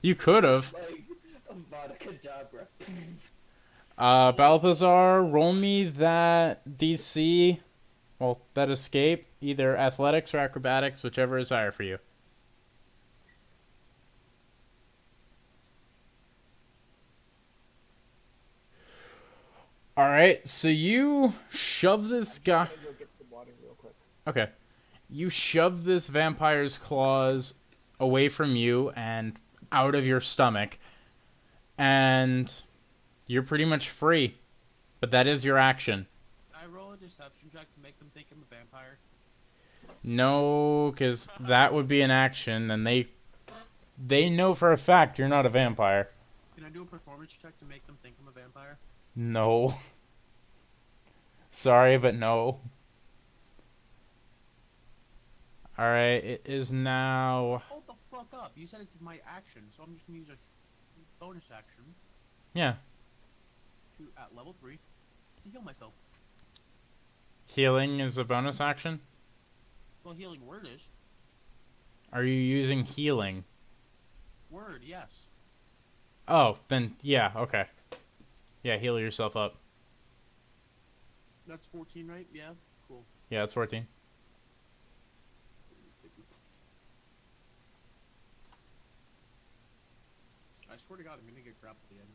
You could have. Like Avada Kedavra. Balthazar, roll me that DC. Well, that escape. Either athletics or acrobatics, whichever is higher for you. Alright, so you shove this guy. I'm gonna go get the water real quick. Okay. You shove this vampire's claws away from you and out of your stomach. And you're pretty much free. But that is your action. I roll a deception check to make them think I'm a vampire. No, because that would be an action, and they know for a fact you're not a vampire. Can I do a performance check to make them think I'm a vampire? No. Sorry, but no. Alright, it is now... Hold the fuck up. You said it's my action, so I'm just gonna use a bonus action Yeah. to, at level 3, to heal myself. Healing is a bonus action? Well, healing word is. Are you using healing? Word, yes. Oh, then, yeah, okay. Yeah, heal yourself up. That's 14, right? Yeah? Cool. Yeah, it's 14. I swear to God, I'm gonna get grappled again.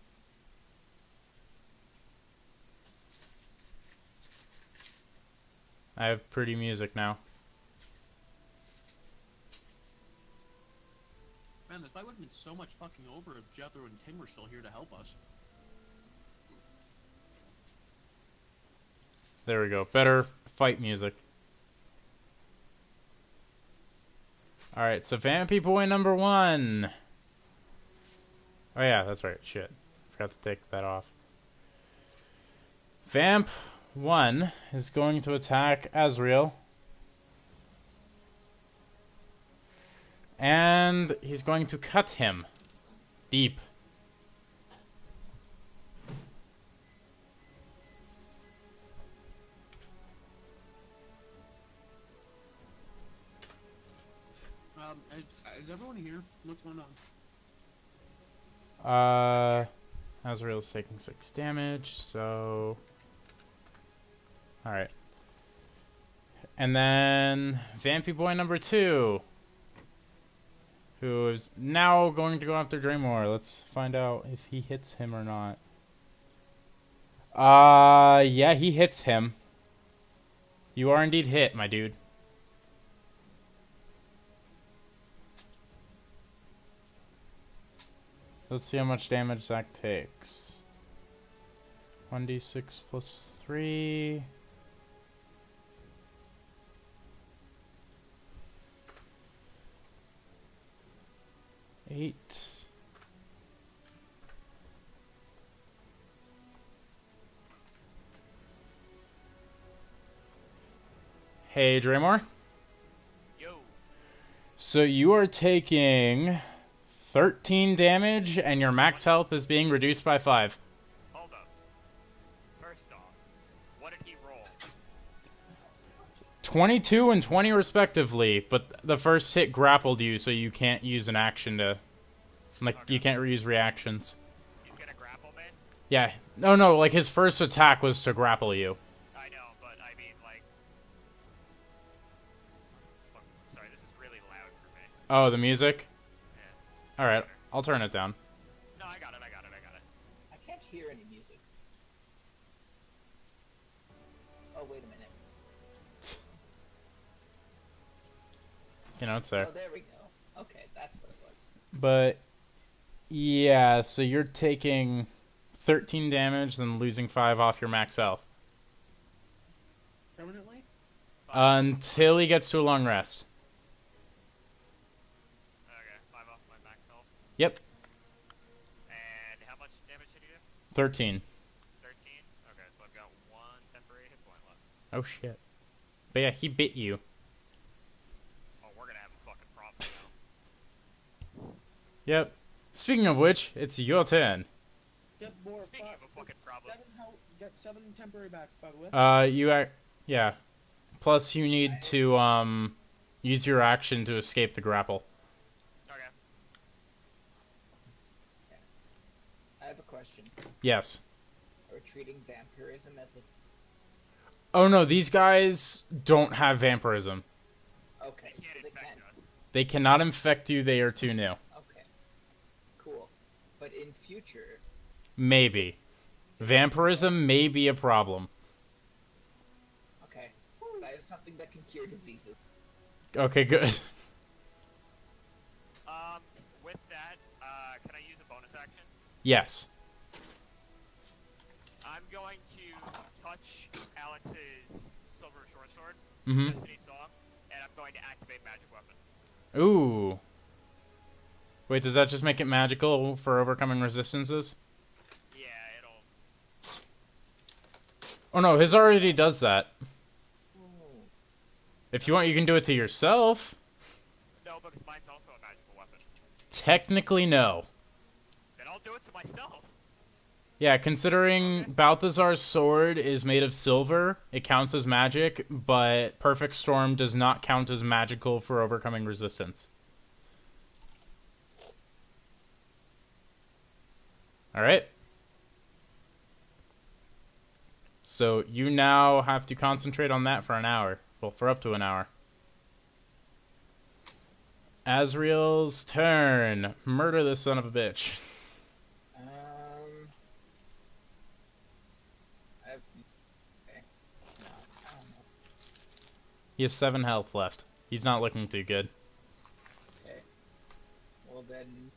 I have pretty music now. Man, this fight would have been so much fucking over if Jethro and Tim were still here to help us. There we go. Better fight music. Alright, so Vampy Boy number 1. Oh yeah, that's right. Shit. Forgot to take that off. Vamp 1 is going to attack Azrael. And he's going to cut him. Deep. Is everyone here? What's going on? Azrael's taking 6 damage, so... Alright. And then Vampy Boy number 2, who is now going to go after Dramor. Let's find out if he hits him or not. Yeah, he hits him. You are indeed hit, my dude. Let's see how much damage Zac takes. 1d6 plus 3. Eight. Hey, Dramor. Yo. So you are taking 13 damage, and your max health is being reduced by 5. Hold up. First off, what did he roll? 22 and 20 respectively, but the first hit grappled you, so you can't use an action to... Like, Okay. you can't use reactions. He's gonna grapple me? Yeah. No, like, his first attack was to grapple you. I know, but I mean, like... Fuck, sorry, this is really loud for me. Oh, the music? Yeah. Alright, I'll turn it down. No, I got it. I can't hear any music. Oh, wait a minute. You know, it's there. Oh, there we go. Okay, that's what it was. But, yeah, so you're taking 13 damage, then losing 5 off your max health. Permanently? Until he gets to a long rest. Okay, 5 off my max health. Yep, And how much damage did he do? 13. 13? Okay, so I've got 1 temporary hit point left. Oh, shit. But yeah, he bit you. Oh, we're gonna have a fucking problem now. Yep. Speaking of which, it's your turn. Get more. Speaking of a fucking problem. 7 health. Get 7 temporary back, by the way. Yeah. Plus, you need to, use your action to escape the grapple. Okay. I have a question. Yes. Are we treating vampirism as a... Oh, no, these guys don't have vampirism. Okay, They so can't they infect can. us. They cannot infect you, they are too new. Okay. Cool. But in future... Maybe. Vampirism may be a problem. Okay. I have something that can cure diseases. Okay, good. With that, can I use a bonus action? Yes. I'm going to touch Alex's silver short sword, Mm-hmm. Destiny Song, and I'm going to activate magic weapon. Ooh. Wait, does that just make it magical for overcoming resistances? Yeah, it'll. Oh no, his already does that. Oh. If you want, you can do it to yourself. No, because mine's also a magical weapon. Technically, no. Then I'll do it to myself. Yeah, considering Balthazar's sword is made of silver, it counts as magic, but Perfect Storm does not count as magical for overcoming resistance. Alright. So you now have to concentrate on that for an hour. Well, for up to an hour. Azrael's turn. Murder this son of a bitch. I've. Okay. No, I don't know. He has 7 health left. He's not looking too good. Okay. Well then,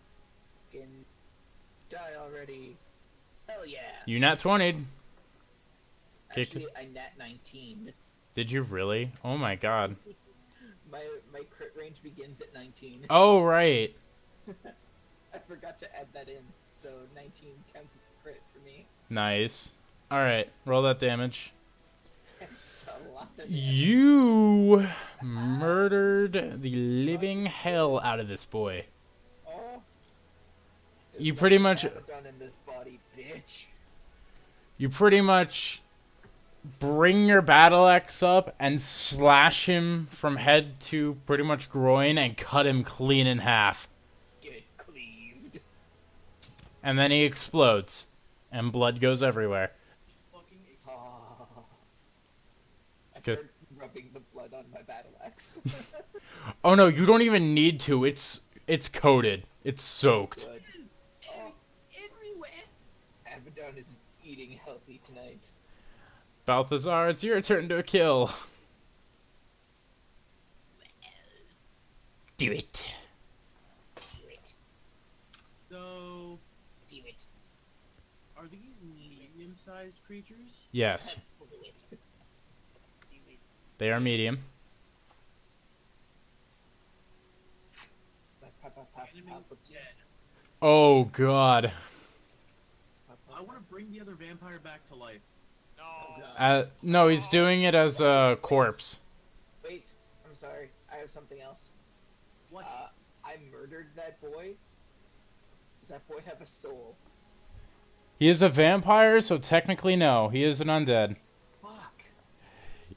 can die already. Hell yeah. You nat 20'd. Actually, I nat 19. Did you really? Oh my god. My crit range begins at 19. Oh, right. I forgot to add that in, so 19 counts as crit for me. Nice. Alright, roll that damage. That's a lot of You murdered the living hell out of this boy. Oh. You There's pretty so much- Abaddon in this body, bitch. You pretty much bring your battle axe up and slash him from head to pretty much groin and cut him clean in half. Get cleaved. And then he explodes. And blood goes everywhere. Fucking Oh. I Good. start rubbing the blood on my battle axe. Oh no, you don't even need to. It's coated. It's soaked. Good. Oh, everywhere. Abaddon is eating healthy tonight. Balthazar, it's your turn to kill. Do it. Do it. So, Do it. are these medium-sized creatures? Yes, Do it. Do it. they are medium. Pop, pop, pop, Enemy pop, pop, dead. Oh god. pop, I pop. want to bring the other vampire back to life. No. Oh, God. No, he's doing it as a corpse. Wait, I'm sorry. I have something else. What? I murdered that boy. Does that boy have a soul? He is a vampire, so technically no. He is an undead. Fuck.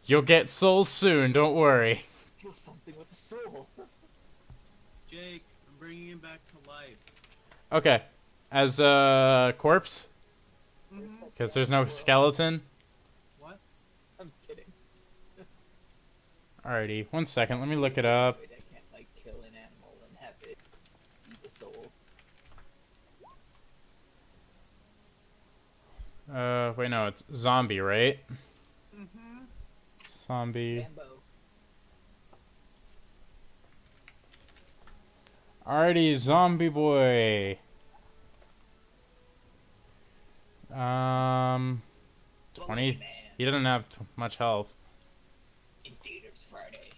You'll get souls soon, don't worry. Kill something with a soul. Jake, I'm bringing him back to life. Okay. As a corpse? Where's that Because there's no soul? skeleton. What? I'm kidding. Alrighty, 1 second, let me look it up. Wait, I can't like kill an animal and have it eat the soul. Wait, no, it's zombie, right? Mm-hmm. Zombie. Sambo. Alrighty, zombie boy. 20. Man. He doesn't have much health. In theaters Friday.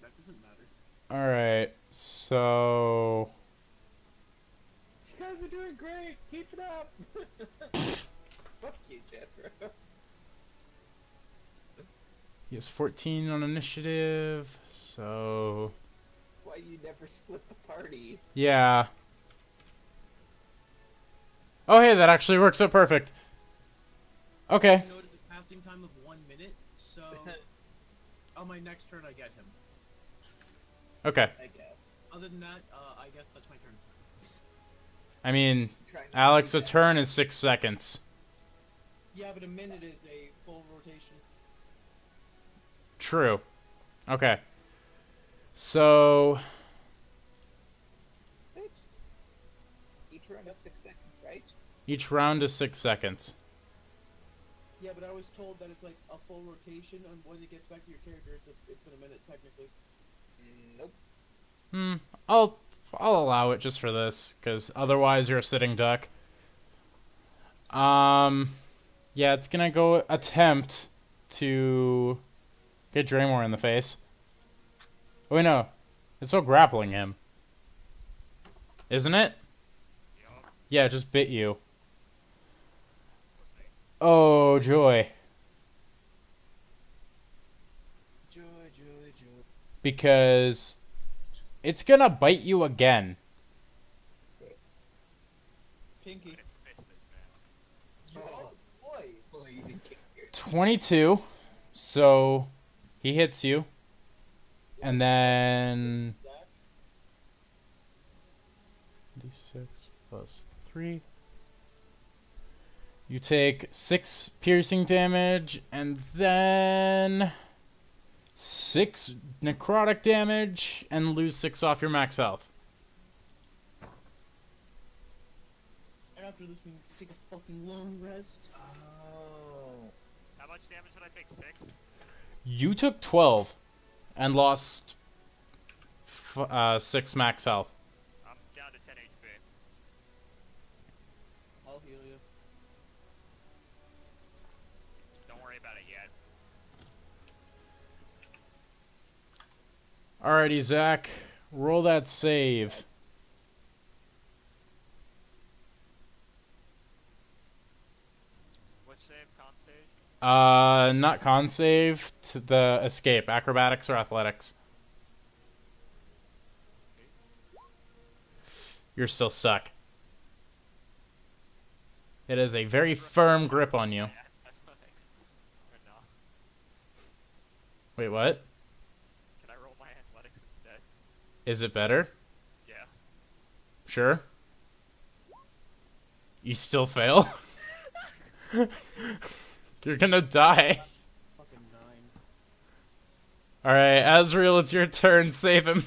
That doesn't matter. Alright, so... You guys are doing great. Keep it up. Fuck you, Jethro. He has 14 on initiative, so... Why you never split the party? Yeah. Oh, hey, that actually works out perfect. Okay. Noted the passing time of 1 minute, so on my next turn I get him. Okay. I guess. Other than that, I guess that's my turn. I mean, Try not to Alex, do a that. turn is 6 seconds. Yeah, but a minute is a full rotation. True. Okay. So... That's it. Each round is 6 seconds, right? Each round is 6 seconds. Yeah, but I was told that it's like a full rotation, and when it gets back to your character, it's been a minute technically. Nope. I'll allow it just for this, because otherwise you're a sitting duck. Yeah, it's gonna go attempt to get Dramor in the face. Oh, wait, no. It's still grappling him. Isn't it? Yup. Yeah, it just bit you. Pussy. Oh, joy. Joy, joy, joy. Because it's gonna bite you again. Pinky. I'm gonna fist this man. Oh boy! Boy, you didn't kick your 22. So he hits you. And then D6 plus 3. You take 6 piercing damage and then 6 necrotic damage and lose 6 off your max health. And after this, we need to take a fucking long rest. Oh. How much damage did I take? 6? You took 12 and lost 6 max health. I'm down to 10 HP. I'll heal you. Don't worry about it yet. Alrighty, Zach. Roll that save. Which save? Con stage? Not con save. To the escape. Acrobatics or athletics. You're still stuck. It is a very firm grip on you. Athletics. Or no? Wait, what? Can I roll my athletics instead? Is it better? Yeah. Sure. You still fail? You're gonna die. Fucking 9. Alright, Azrael, it's your turn. Save him.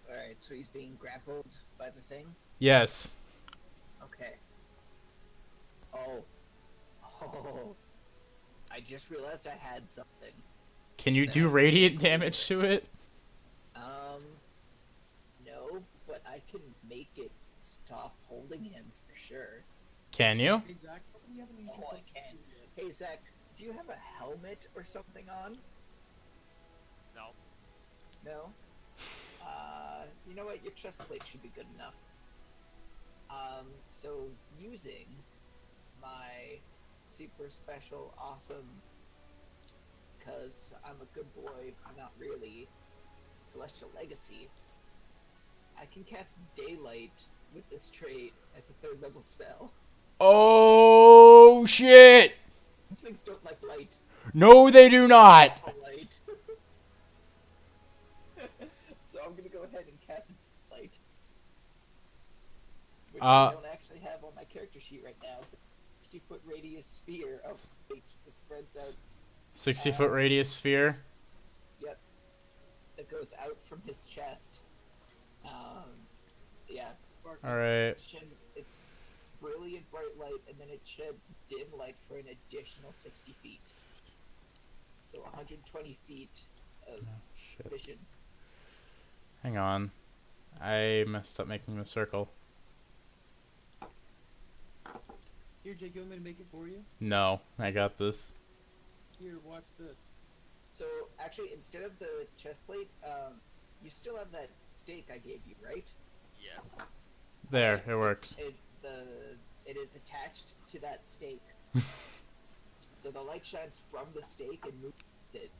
Alright, so he's being grappled by the thing? Yes. Okay. Oh. Oh. I just realized I had something. Can you do radiant damage to it? No, but I can make it stop holding him for sure. Can you? Hey, Zach, how come you haven't used your Oh, I fucking can. shield yet? Hey, Zach, do you have a helmet or something on? No. No? You know what? Your chest plate should be good enough. So using my super special awesome, because I'm a good boy, not really, Celestial Legacy, I can cast Daylight with this trait as a 3rd level spell. Oh, shit! These things don't like light. No, they do not! Light. So I'm gonna go ahead and cast Light. Which I don't actually have on my character sheet right now. 60-foot radius sphere of light that spreads out. 60-foot radius sphere. Yep. That goes out from his chest. Yeah. Alright. It's brilliant bright light, and then it sheds dim light for an additional 60 feet. So 120 feet of Shit. vision. Hang on. I messed up making the circle. Here, Jake, you want me to make it for you? No, I got this. Here, watch this. So actually, instead of the chest plate, you still have that stake I gave you, right? Yes. There, it works. It is attached to that stake. So the light shines from the stake and moves with it.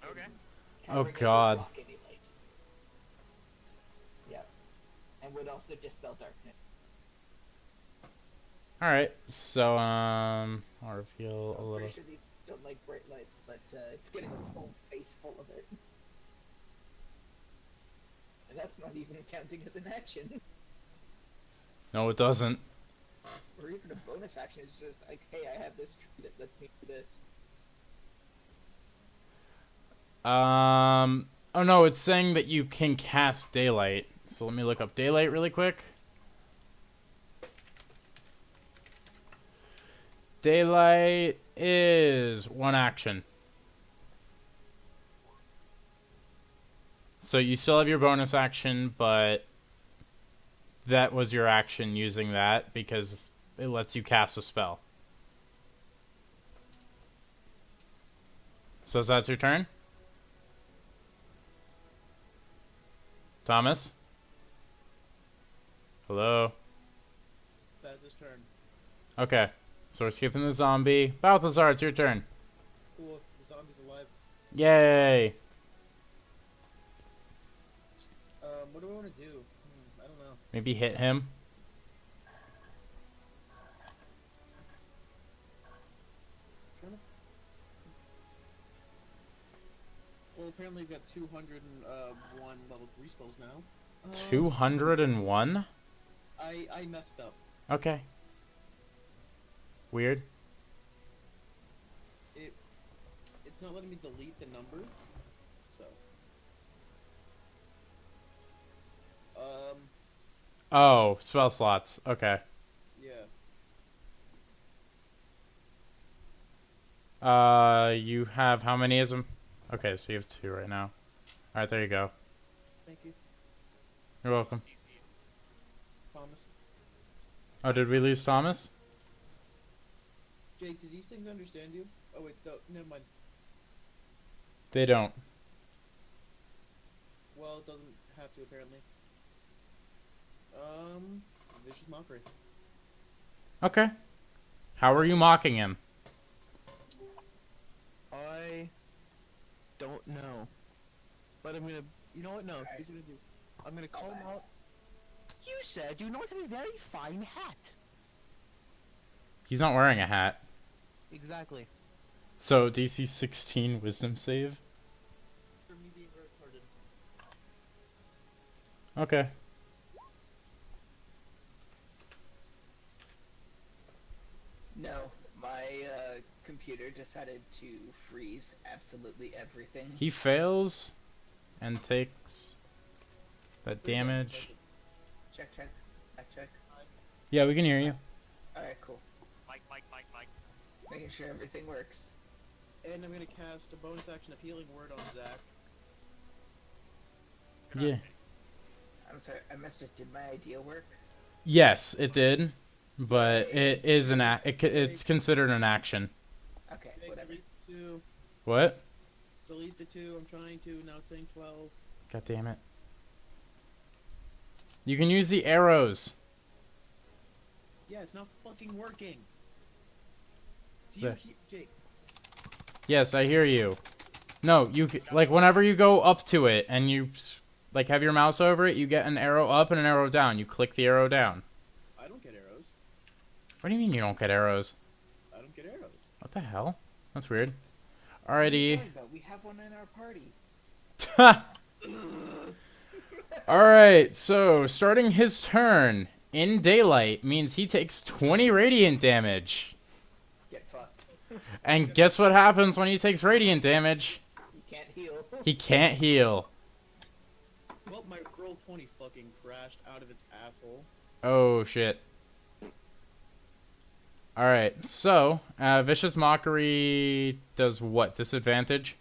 Okay. Covering it God. would block any light. Yeah. And would also dispel darkness. Alright, so, I'll reveal So a I'm little. pretty sure these don't like bright lights, but it's getting a whole face full of it. And that's not even counting as an action. No, it doesn't. Or even a bonus action. It's just like, hey, I have this tree that lets me do this. Oh no, it's saying that you can cast daylight. So let me look up daylight really quick. Daylight is 1 action. So you still have your bonus action, but that was your action using that because it lets you cast a spell. So that's your turn? Thomas? Hello? That's his turn. Okay. So we're skipping the zombie. Balthazar, it's your turn. Cool. The zombie's alive. Yay! What do I want to do? I don't know. Maybe hit him. Well, apparently we've got 201 level 3 spells now. 201? I messed up. Okay. Weird. It's not letting me delete the number. So. Oh, spell slots. Okay. Yeah. You have how many is them? Okay, so you have 2 right now. Alright, there you go. Thank you, You're welcome. Thomas. Oh, did we lose Thomas? Jake, do these things understand you? Oh wait, never mind. They don't. Well, it doesn't have to apparently. Vicious mockery. Okay. How are you mocking him? I don't know. But I'm gonna... You know what? No. Here's what I'm gonna do. I'm gonna call him out. You said you not have a very fine hat. He's not wearing a hat. Exactly. So, DC 16 wisdom save? For me being retarded. Okay. No, my computer decided to freeze absolutely everything. He fails and takes that damage. Check. Yeah, we can hear you. Alright, cool. Mike. Making sure everything works. And I'm gonna cast a bonus action of healing word on Zac. Yeah. I'm sorry, I missed it. Did my idea work? Yes, it did. But it is it's considered an action. Okay, Jake, whatever. delete the 2. What? Delete the 2. I'm trying to. Now it's saying 12. God damn it. You can use the arrows. Yeah, it's not fucking working. Do you There. hear, Jake? Yes, I hear you. No, like whenever you go up to it and you like have your mouse over it, you get an arrow up and an arrow down. You click the arrow down. I don't get arrows. What do you mean you don't get arrows? I don't get arrows. What the hell? That's weird. What are you Alrighty. talking about? We have one in our party. Alright, so starting his turn in daylight means he takes 20 radiant damage. Get fucked. And guess what happens when he takes radiant damage? You can't heal. He can't heal. Well, my roll 20 fucking crashed out of its asshole. Oh shit. Alright, so Vicious Mockery does what? Disadvantage?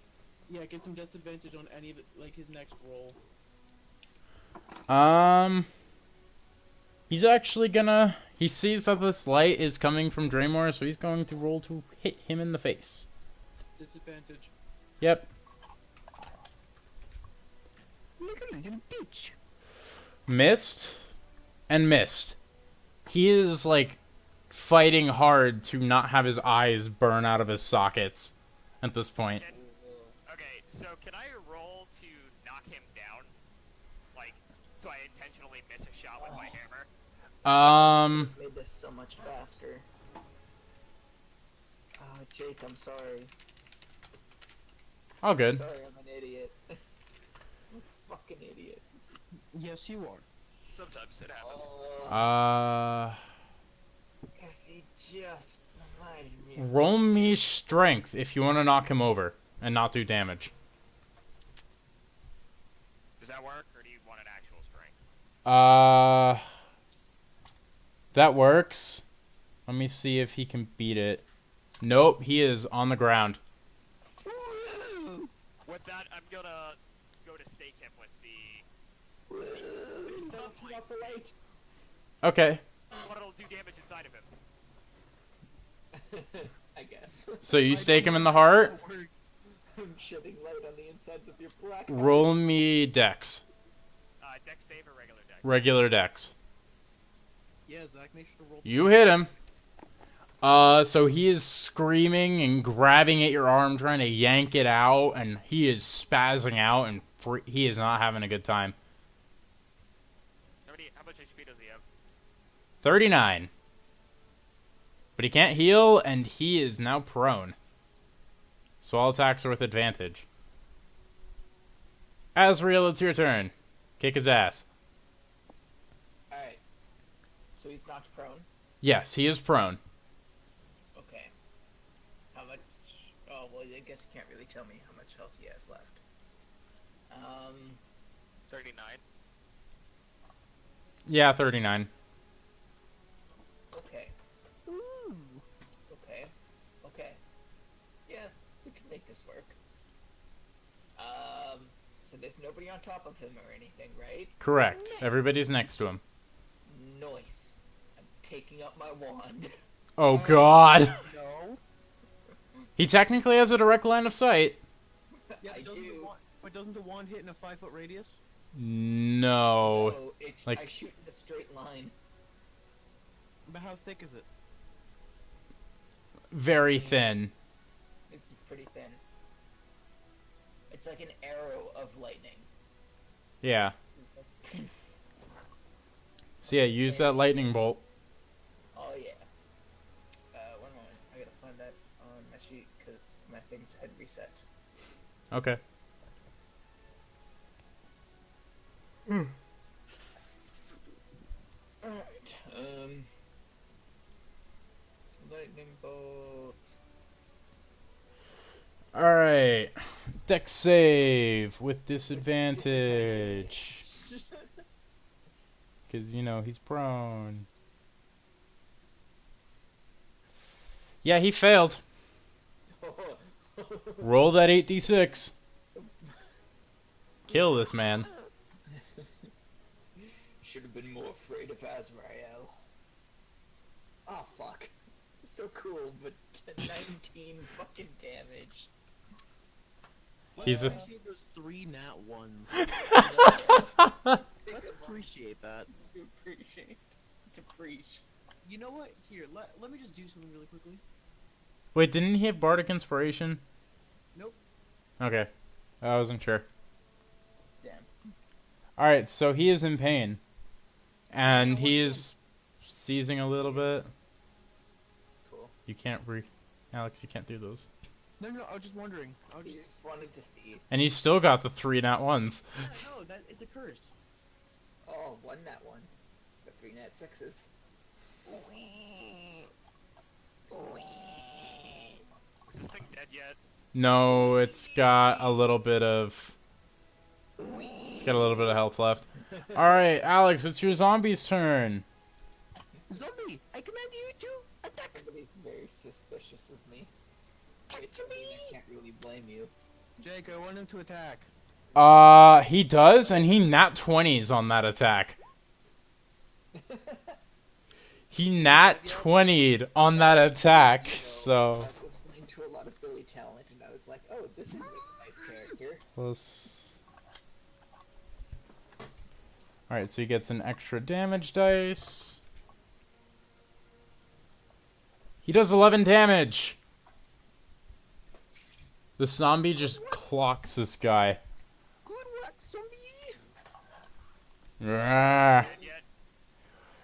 Yeah, it gives him disadvantage on any of it, like his next roll. He's actually gonna... He sees that this light is coming from Dramor, so he's going to roll to hit him in the face. Disadvantage. Yep. Look at little bitch. Missed. And missed. He is, like, fighting hard to not have his eyes burn out of his sockets at this point. Okay, so can I roll to knock him down? Like, so I intentionally miss a shot with my hammer? Made this so much faster. Jake, I'm sorry. All good. Sorry, I'm an idiot. I'm a fucking idiot. Yes, you are. Sometimes it happens. Guess he just reminded me. Roll me strength if you want to knock him over and not do damage. Does that work, or do you want an actual strength? That works. Let me see if he can beat it. Nope, he is on the ground. With that, I'm gonna go to stake him with the sunlight. Okay, What'll do damage inside of him? I guess. so you stake him in the heart? I'm shedding light on the insides of your black. Roll me dex. Dex save or regular dex? Regular dex. Yeah, Zach, make sure to roll. You hit him. So he is screaming and grabbing at your arm, trying to yank it out, and he is spazzing out, and he is not having a good time. How much HP does he have? 39. But he can't heal, and he is now prone. So all attacks are with advantage. Azrael, it's your turn. Kick his ass. Alright. So he's knocked prone. Yes, he is prone. Okay. How much? Oh, well, I guess you can't really tell me how much health he has left. 39. Yeah, 39. Okay. Ooh. Okay. Okay. Yeah, we can make this work. So there's nobody on top of him or anything, right? Correct. Everybody's next to him. Nice. I'm taking up my wand. Oh, God. No. He technically has a direct line of sight. Yeah, I doesn't do. but doesn't the wand hit in a 5-foot radius? No. Oh, like- I shoot in a straight line. But how thick is it? Very thin. It's pretty thin. It's like an arrow of lightning. Yeah. So yeah, use that lightning bolt. Oh yeah. One moment. I gotta find that on my sheet because my things had reset. Okay. Alright, lightning bolt. Alright. Dex save with disadvantage. Because, you know, he's prone. Yeah, he failed. Roll that 8d6. Kill this man. Should have been more afraid of Azrael. Oh fuck. So cool, but 19 fucking damage. He's a- Appreciate those 3 nat ones. Let's appreciate that. Appreciate. You know what? Here, let me just do something really quickly. Wait, didn't he have Bardic Inspiration? Nope. Okay. I wasn't sure. Damn. Alright, so he is in pain. And he is seizing a little bit. Cool. You can't Alex, you can't do those. No, I was just wondering. I was I just... just wanted to see. And he's still got the 3 nat ones. Yeah, no, it's a curse. Oh, one nat one. The 3 nat 6s. Is this thing dead yet? No, it's got a little bit of... It's got a little bit of health left. Alright, Alex, it's your zombie's turn. Zombie, I command you to attack. Somebody's very suspicious of me. Which, I mean, I can't really blame you. Jake, I want him to attack. He does, and he nat 20s on that attack. He nat 20'd on that attack, I so... was listening to a lot of Billy Talent, and I was like, oh, this is a nice character. Let's... Alright, so he gets an extra damage dice. He does 11 damage! The zombie just clocks this guy. Good work, zombie. Rah. Dead yet?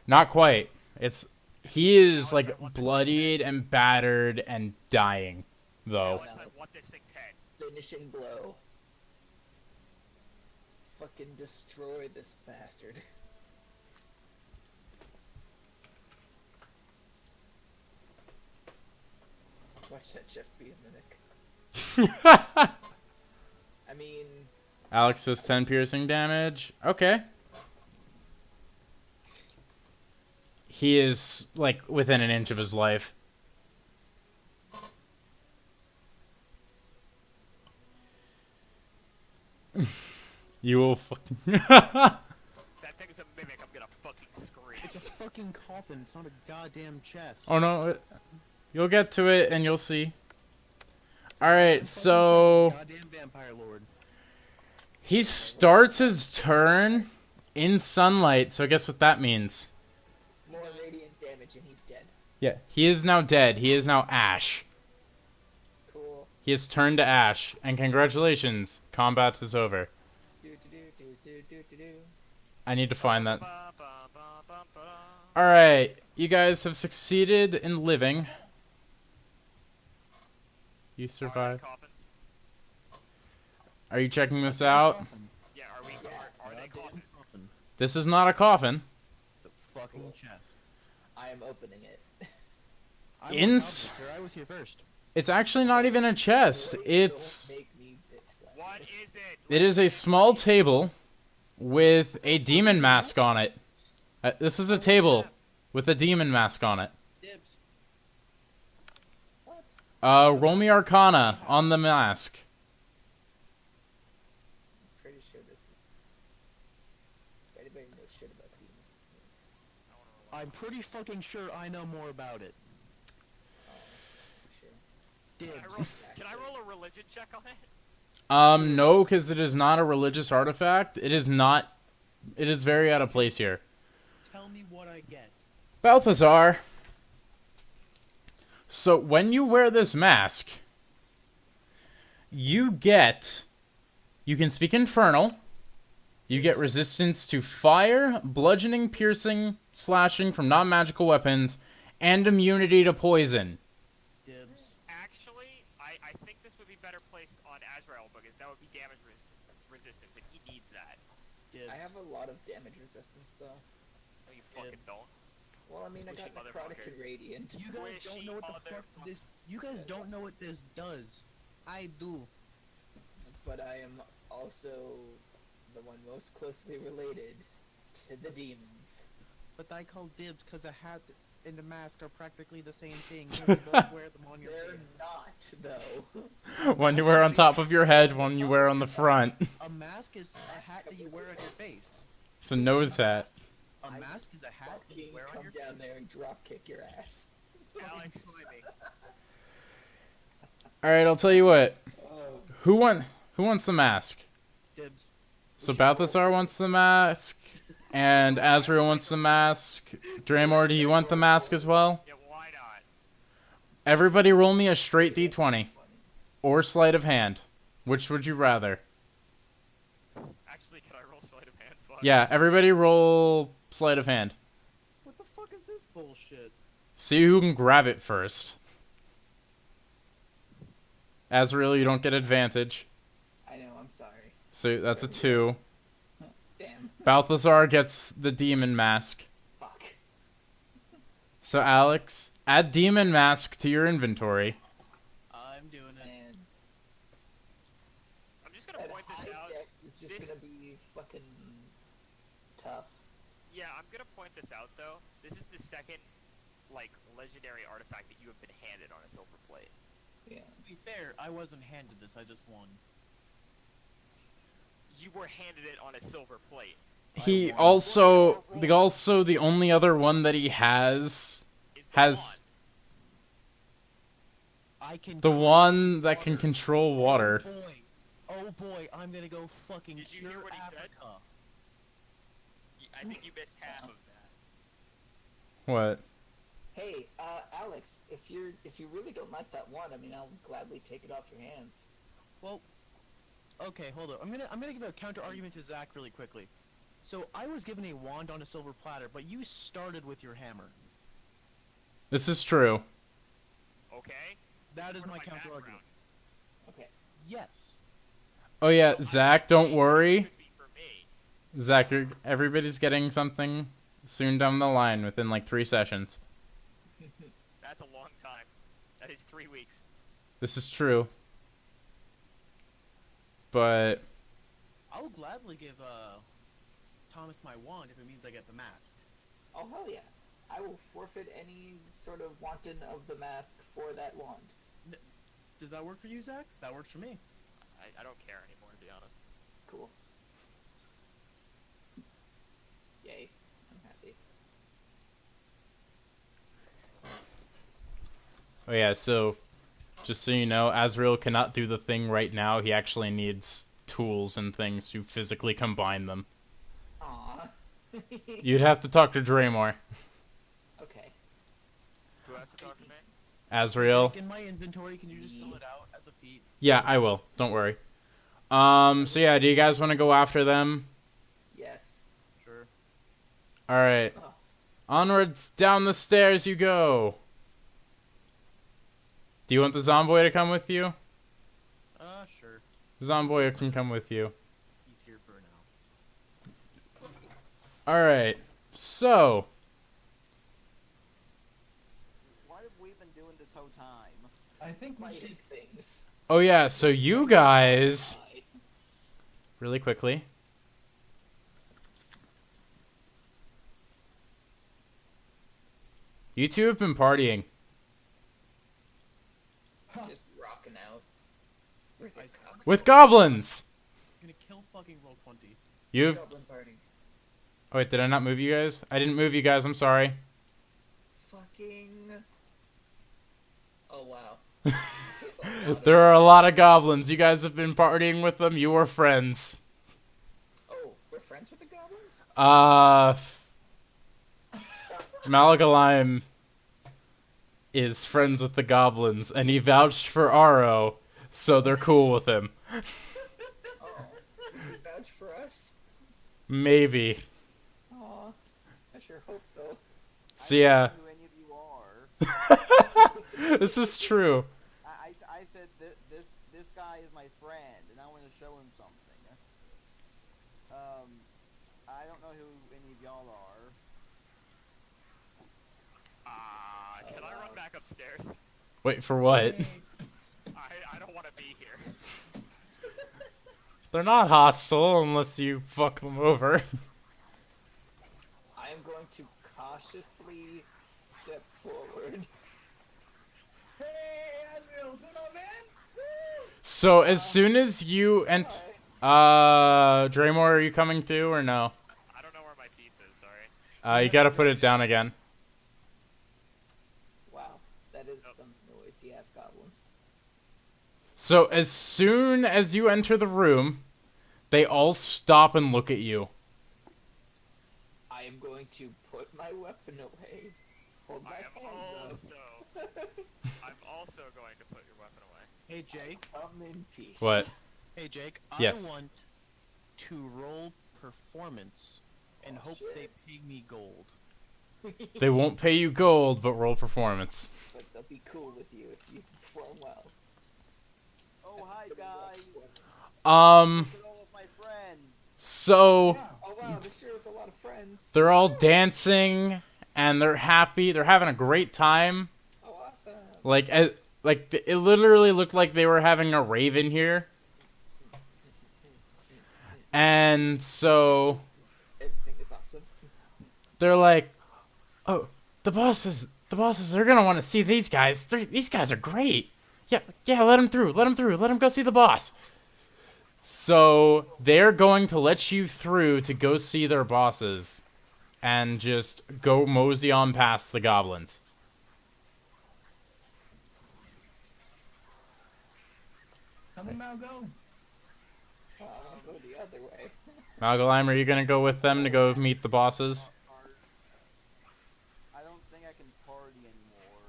Not quite. He is like bloodied and battered and dying, though. Alex, I want this thing's head. Finishing blow. Fucking destroy this bastard. Watch that just be a mimic. I mean, Alex does 10 piercing damage. Okay. He is like within an inch of his life. You will fucking... That thing's a mimic, I'm gonna fucking scream. It's a fucking coffin. It's not a goddamn chest. Oh no, you'll get to it and you'll see. Alright, so Goddamn vampire lord. he starts his turn in sunlight, so guess what that means? More radiant damage and he's dead. Yeah, he is now dead. He is now ash. Cool. He has turned to ash, and congratulations, combat is over. I need to find that. Ba, ba, ba, ba, ba. Alright, you guys have succeeded in living. You Are survived. they coffins? Are you checking this out? Yeah, are they coffins? This is not a coffin. The fucking chest. I am opening it. I Ins- sir. I was here first. It's actually not even a chest. It's... Don't make me bitch slap. What is it? It is a small table with a demon mask on it. This is a table with a demon mask on it. Dibs. Roll me Arcana on the mask. I'm pretty sure this is. If anybody knows shit about demons, it's me. I'm pretty fucking sure I know more about it. Sure. Dibs. Can I roll a religion check on it? No, because it is not a religious artifact. It is not... It is very out of place here. Tell me what I get. Balthazar. So when you wear this mask, you get... You can speak Infernal. You get resistance to fire, bludgeoning, piercing, slashing from non-magical weapons, and immunity to poison. Dibs. Actually, I think this would be better placed on Azrael because that would be damage resistance, and he needs that. Dibs. I have a lot of damage resistance though. No, you fucking don't. Well, I mean, I Squishy got necrotic motherfucker. and radiant. You guys don't know what the fuck this. You guys don't know what this does. I do. But I am also the one most closely related to the demons. But I call dibs because a hat and a mask are practically the same thing. You both wear them on your They're head. not, though. One you wear on top of your head, one you wear on the front. A mask is a hat that you wear on your face. It's a nose hat. A mask is a hat that you Fucking wear on come your down face. there and drop kick your ass. Alex, Alright, I'll tell you what. Oh, Who wants the mask? Dibs. So Balthazar wants the mask, and Azrael wants the mask. Dramor, do you want the mask as well? yeah, why not? Everybody roll me a straight d20. Or sleight of hand. Which would you rather? Actually, can I roll sleight of hand? Fuck. Yeah, everybody roll sleight of hand. What the fuck is this bullshit? See who can grab it first. Azrael, you don't get advantage. I know, I'm sorry. So that's a 2. Damn. Balthazar gets the demon mask. Fuck. So Alex, add demon mask to your inventory. I'm doing it. And I'm just gonna that point this high out. dex is just This- gonna be fucking tough. Yeah, I'm gonna point this out though. This is the second, like, legendary artifact that you have been handed on a silver plate. Yeah. To be fair, I wasn't handed this. I just won. You were handed it on a silver plate. He also the only other one that he has Is the has I can. the one that can control water. Oh boy, I'm gonna go fucking Did you hear cure what he said? Africa. I think you missed half of that. What? Hey, Alex, if you really don't like that one, I mean, I'll gladly take it off your hands. Well, okay, hold up. I'm gonna give a counter argument to Zach really quickly. So I was given a wand on a silver platter, but you started with your hammer. This is true. Okay. That is What my am I counter background? argument. Okay. Yes. Oh yeah, So Zach, don't worry. Could be for me. Zach, everybody's getting something soon down the line within like 3 sessions. That's a long time. That is 3 weeks. This is true. But I'll gladly give Thomas my wand if it means I get the mask. Oh, hell yeah. I will forfeit any sort of wanton of the mask for that wand. Does that work for you, Zach? That works for me. I don't care anymore, to be honest. Cool. Yay. I'm happy. oh yeah, so Just so you know, Azrael cannot do the thing right now. He actually needs tools and things to physically combine them. Aw. You'd have to talk to Dramor. Okay. Who has to talk to me? Azrael. Jake, in my inventory, can you just fill it out as a feat? Yeah, I will. Don't worry. So yeah, do you guys want to go after them? Yes. Sure. Alright. Onwards, down the stairs you go. Do you want the Zomboy to come with you? Sure. The Zomboy can come with you. He's here for now. Alright, so... What have we been doing this whole time? I think we should. Fighting things. Oh yeah, so you guys... Really quickly. You two have been partying. Just rocking out. With goblins! I'm gonna kill fucking roll 20. You've... Goblin party. Oh wait, did I not move you guys? I didn't move you guys, I'm sorry. Fucking. Oh wow. There are a lot of goblins. You guys have been partying with them. You are friends. Oh, we're friends with the goblins? Malgoliem is friends with the goblins, and he vouched for Aro, so they're cool with him. Oh, you can vouch for us? Maybe. Aw, I sure hope so. So yeah, Who any of you are? this is true. I said this guy is my friend, and I want to show him something. I don't know who any of y'all are. Can I run back upstairs? Wait, for what? I don't want to be here. They're not hostile unless you fuck them over. I am going to cautiously step forward. Hey, Azrael, what's going on, man? Woo! So as soon as you Dramor, are you coming too or no? I don't know where my piece is, sorry. You gotta put it down again. Wow, that is some noisy ass goblins. So as soon as you enter the room, they all stop and look at you. I am going to put my weapon away. Hold my hands I'm also going to put your weapon away. Hey, Jake. up. Come in peace. What? Hey, Jake. Yes. I want to roll performance and hope shit. they pay me gold. They won't pay you gold, but roll performance. But they'll be cool with you if you perform well. Oh, That's a hi pretty guys. Um, Look at all of my friends. so Oh wow, this sure is a lot of friends. they're all dancing and they're happy. They're having a great time. Oh awesome. Like, it literally looked like they were having a rave in here. And so Everything is awesome. they're like, "Oh, the bosses are gonna want to see these guys. These guys are great. Yeah, let them through. Let them go see the boss." So they're going to let you through to go see their bosses, and just go mosey on past the goblins. Come on, Malgo. I'll go the other way. Malgoliem, are you gonna go with them to go meet the bosses? I don't think I can party anymore.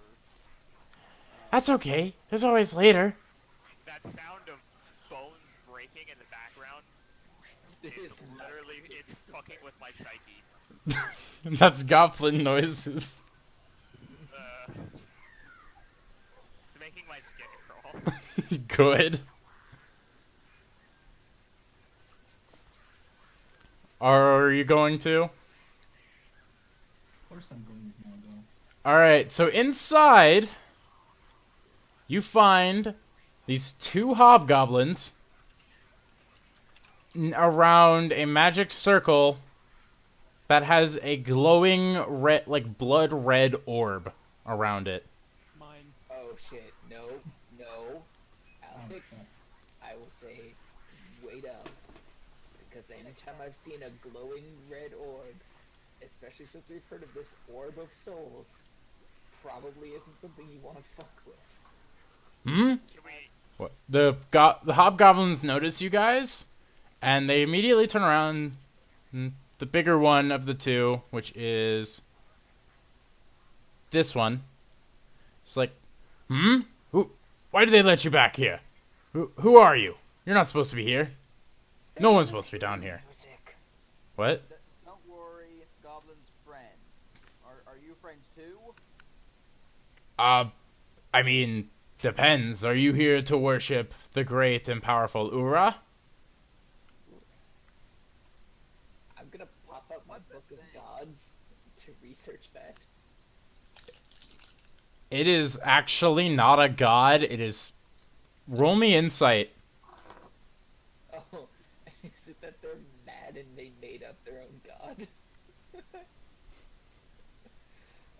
That's okay. There's always later. That sound of bones breaking in the background is literally, it's fucking with my psyche. That's goblin noises. It's making my skin crawl. Good. Are you going to? Of course I'm going with Malgo. Alright, so inside, you find these two hobgoblins around a magic circle that has a glowing red, like blood red orb around it. Mine. Oh shit, no. Alex, I will say, wait up. Because anytime I've seen a glowing red orb, especially since we've heard of this orb of souls, probably isn't something you want to fuck with. Hmm? Can we? What? The hobgoblins notice you guys, and they immediately turn around. And the bigger one of the two, which is this one, it's like, hmm? Why did they let you back here? Who are you? You're not supposed to be here. No one's supposed to be down here. Music. What? Don't worry, Goblin's friends. Are you friends too? I mean, depends. Are you here to worship the great and powerful Ura? I'm gonna pop up my book of gods to research that. It is actually not a god. It is... Roll me insight. Oh, is it that they're mad and they made up their own god?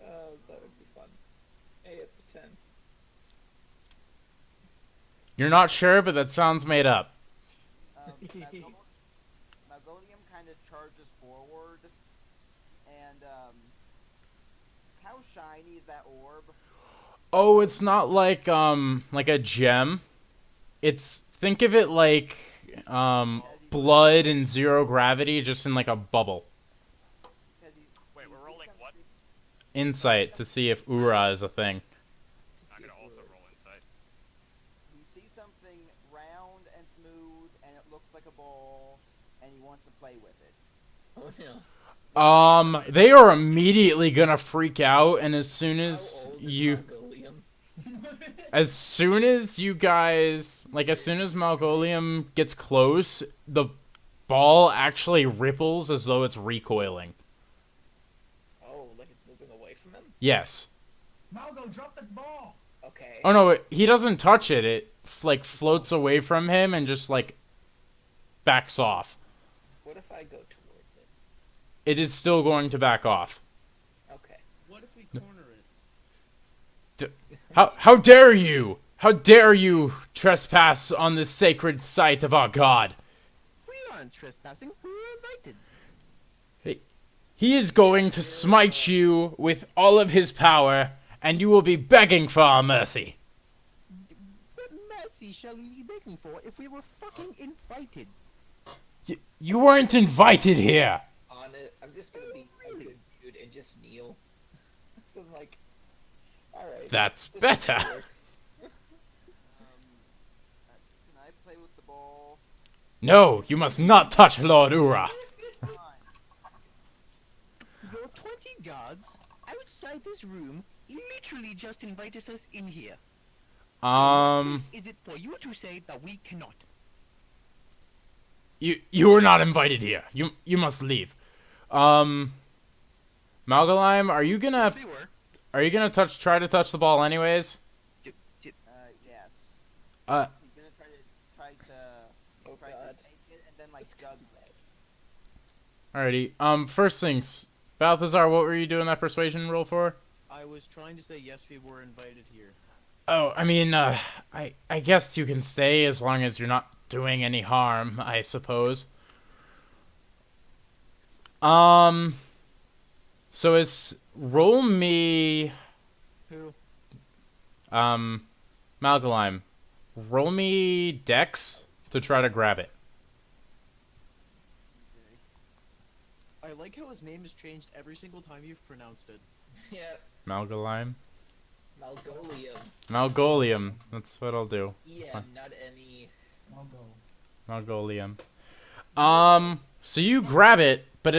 Oh, that would be fun. Hey, it's a 10. You're not sure, but that sounds made up. Malgolium kind of charges forward, and how shiny is that orb? Oh, it's not like a gem. It's... Think of it like, blood and zero gravity, just in like a bubble. Wait, we're rolling what? Insight to see if Ura is a thing. I'm gonna also roll insight. He sees something round and smooth, and it looks like a ball, and he wants to play with it. Oh no. They are immediately gonna freak out, and as soon as How old is you... Malgolium? As soon as you guys... Like, as soon as Malgolium gets close, the ball actually ripples as though it's recoiling. Oh, like it's moving away from him? Yes. Malgo, drop the ball! Okay. Oh no, he doesn't touch it. It, like, floats away from him and just, like, backs off. What if I go towards it? It is still going to back off. Okay. What if we corner it? How dare you? How dare you trespass on the sacred site of our god? We aren't trespassing. We were invited. He is going to smite you with all of his power, and you will be begging for our mercy. What mercy shall we be begging for if we were fucking invited? You weren't invited here. On it, I'm just gonna be a good dude and just kneel. So I'm like, alright. That's this better. works. Can I play with the ball? No, you must not touch Lord Ura. Fine. Your 20 guards outside this room literally just invited us in here. Is Is it for you to say that we cannot? You were not invited here. You must leave. Malgoliem, are you gonna If we were, try to touch the ball anyways? Yes. Uh, He's gonna try Oh to god. take it and then like jug it. Alrighty. First things, Balthazar, what were you doing that persuasion roll for? I was trying to say yes, we were invited here. Oh, I mean, I guess you can stay as long as you're not doing any harm, I suppose. So roll me, Who? Malgoliem, roll me Dex to try to grab it. I like how his name has changed every single time you've pronounced it. Yeah, Malgoliem? Malgolium. Malgolium, that's what I'll do. Yeah, Huh. not any. Malgolium. So you grab it, but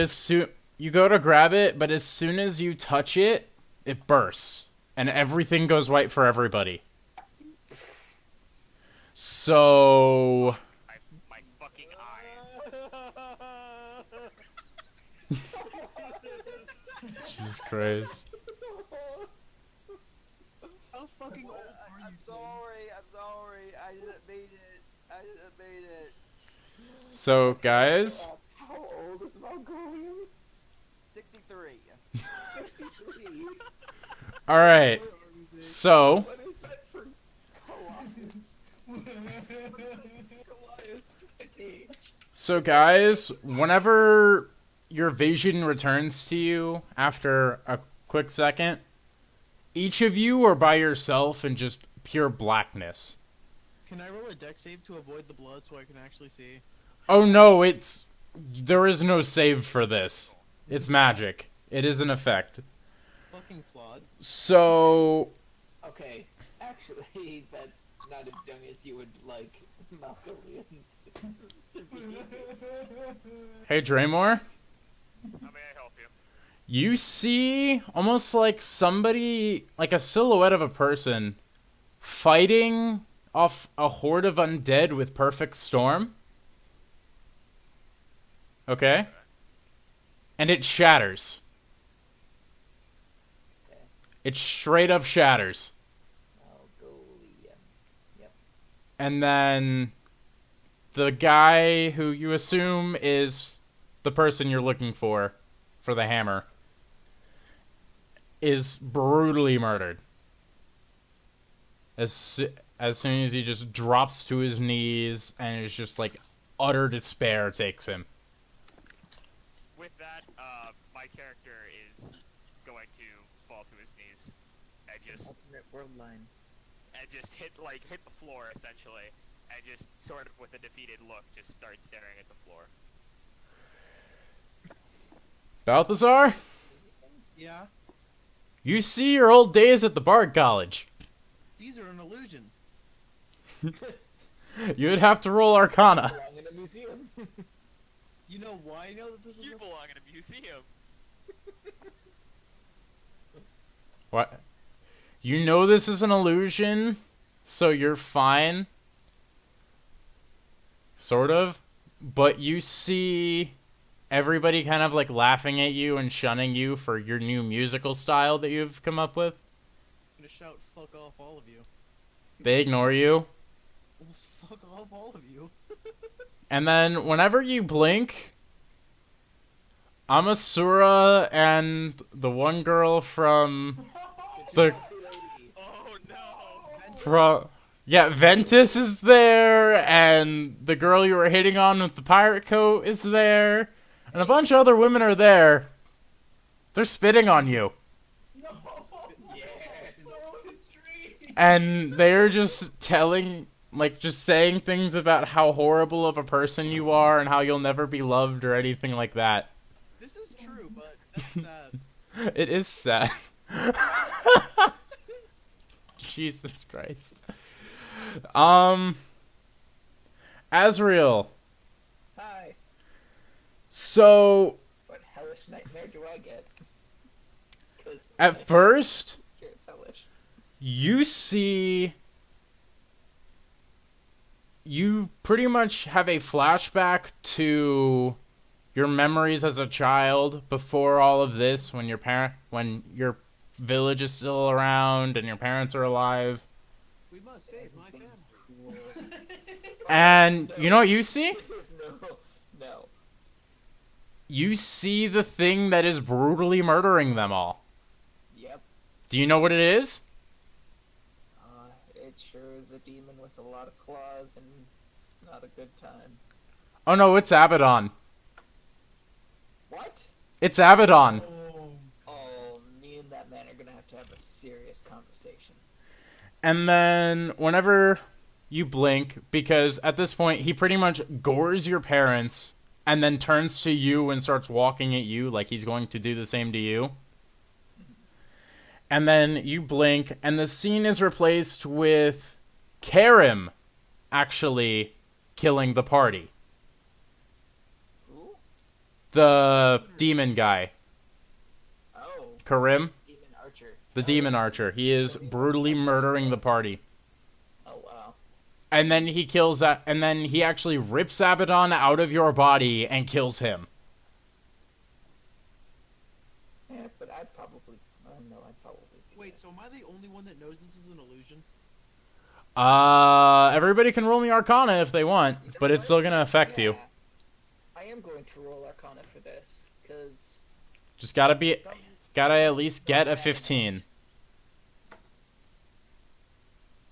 you go to grab it, but as soon as you touch it, it bursts, and everything goes white for everybody. So My fucking eyes. Jesus Christ. How fucking old are you? I'm sorry. I didn't mean it. So guys, How old is Malgolium? 63. 63. all right. So What is that for Goliath age? So guys, whenever your vision returns to you after a quick second, each of you are by yourself and just pure blackness. Can I roll a dex save to avoid the blood so I can actually see? Oh no, there is no save for this. It's magic. It is an effect. Fucking flawed. So, Okay, actually, that's not as young as you would like Malgoliem to be. hey Dramor, How may I help you? you see almost like somebody, like a silhouette of a person, fighting off a horde of undead with perfect storm. Okay? And it shatters. Okay. It straight up shatters. Malgoliem. Yep. And then the guy who you assume is the person you're looking for the hammer is brutally murdered. As soon as he just drops to his knees and it's just like utter despair takes him. With that, my character is going to fall to his knees and Alternate world line. just hit the floor essentially, and just sort of with a defeated look, just start staring at the floor. Balthazar, Yeah? you see your old days at the Bard College. These are an illusion. You would have to roll Arcana. Belong in a museum. You know why I know that this is You a... belong in a museum. What? You know this is an illusion, so you're fine. Sort of. But you see everybody kind of like laughing at you and shunning you for your new musical style that you've come up with. I'm gonna shout, fuck off all of you. They ignore you. Well, fuck off all of you. And then whenever you blink, Amasura and the one girl from the Oh no! Ventus is there, and the girl you were hitting on with the pirate coat is there, and a bunch of other women are there. They're spitting on you. No! His dream! And they're just just saying things about how horrible of a person you are and how you'll never be loved or anything like that. This is true, but that's sad. It is sad. Jesus Christ. Azrael. Hi. So, What hellish nightmare do I get? 'Cause at first, here it's hellish. you pretty much have a flashback to your memories as a child before all of this, when your village is still around and your parents are alive. We must save my family. Cool. And you know what you see? No. You see the thing that is brutally murdering them all. Yep. Do you know what it is? It sure is a demon with a lot of claws and not a good time. Oh no, it's Abaddon. What? It's Abaddon. Oh, me and that man are gonna have a serious conversation. And then whenever you blink, because at this point he pretty much gores your parents and then turns to you and starts walking at you like he's going to do the same to you. And then you blink and the scene is replaced with Karim actually killing the party. Who? The demon guy. Oh, Karim, demon archer. the demon archer. He is brutally murdering the party. Oh wow. And then he kills that, and then he actually rips Abaddon out of your body and kills him. Yeah, but I'd probably. I don't know. I'd probably. Do Wait, that. so am I the only one that knows this is an illusion? Everybody can roll me Arcana if they want, but it's still gonna affect you. Yeah. I am going to roll Arcana for this, because Just gotta at least get a 15.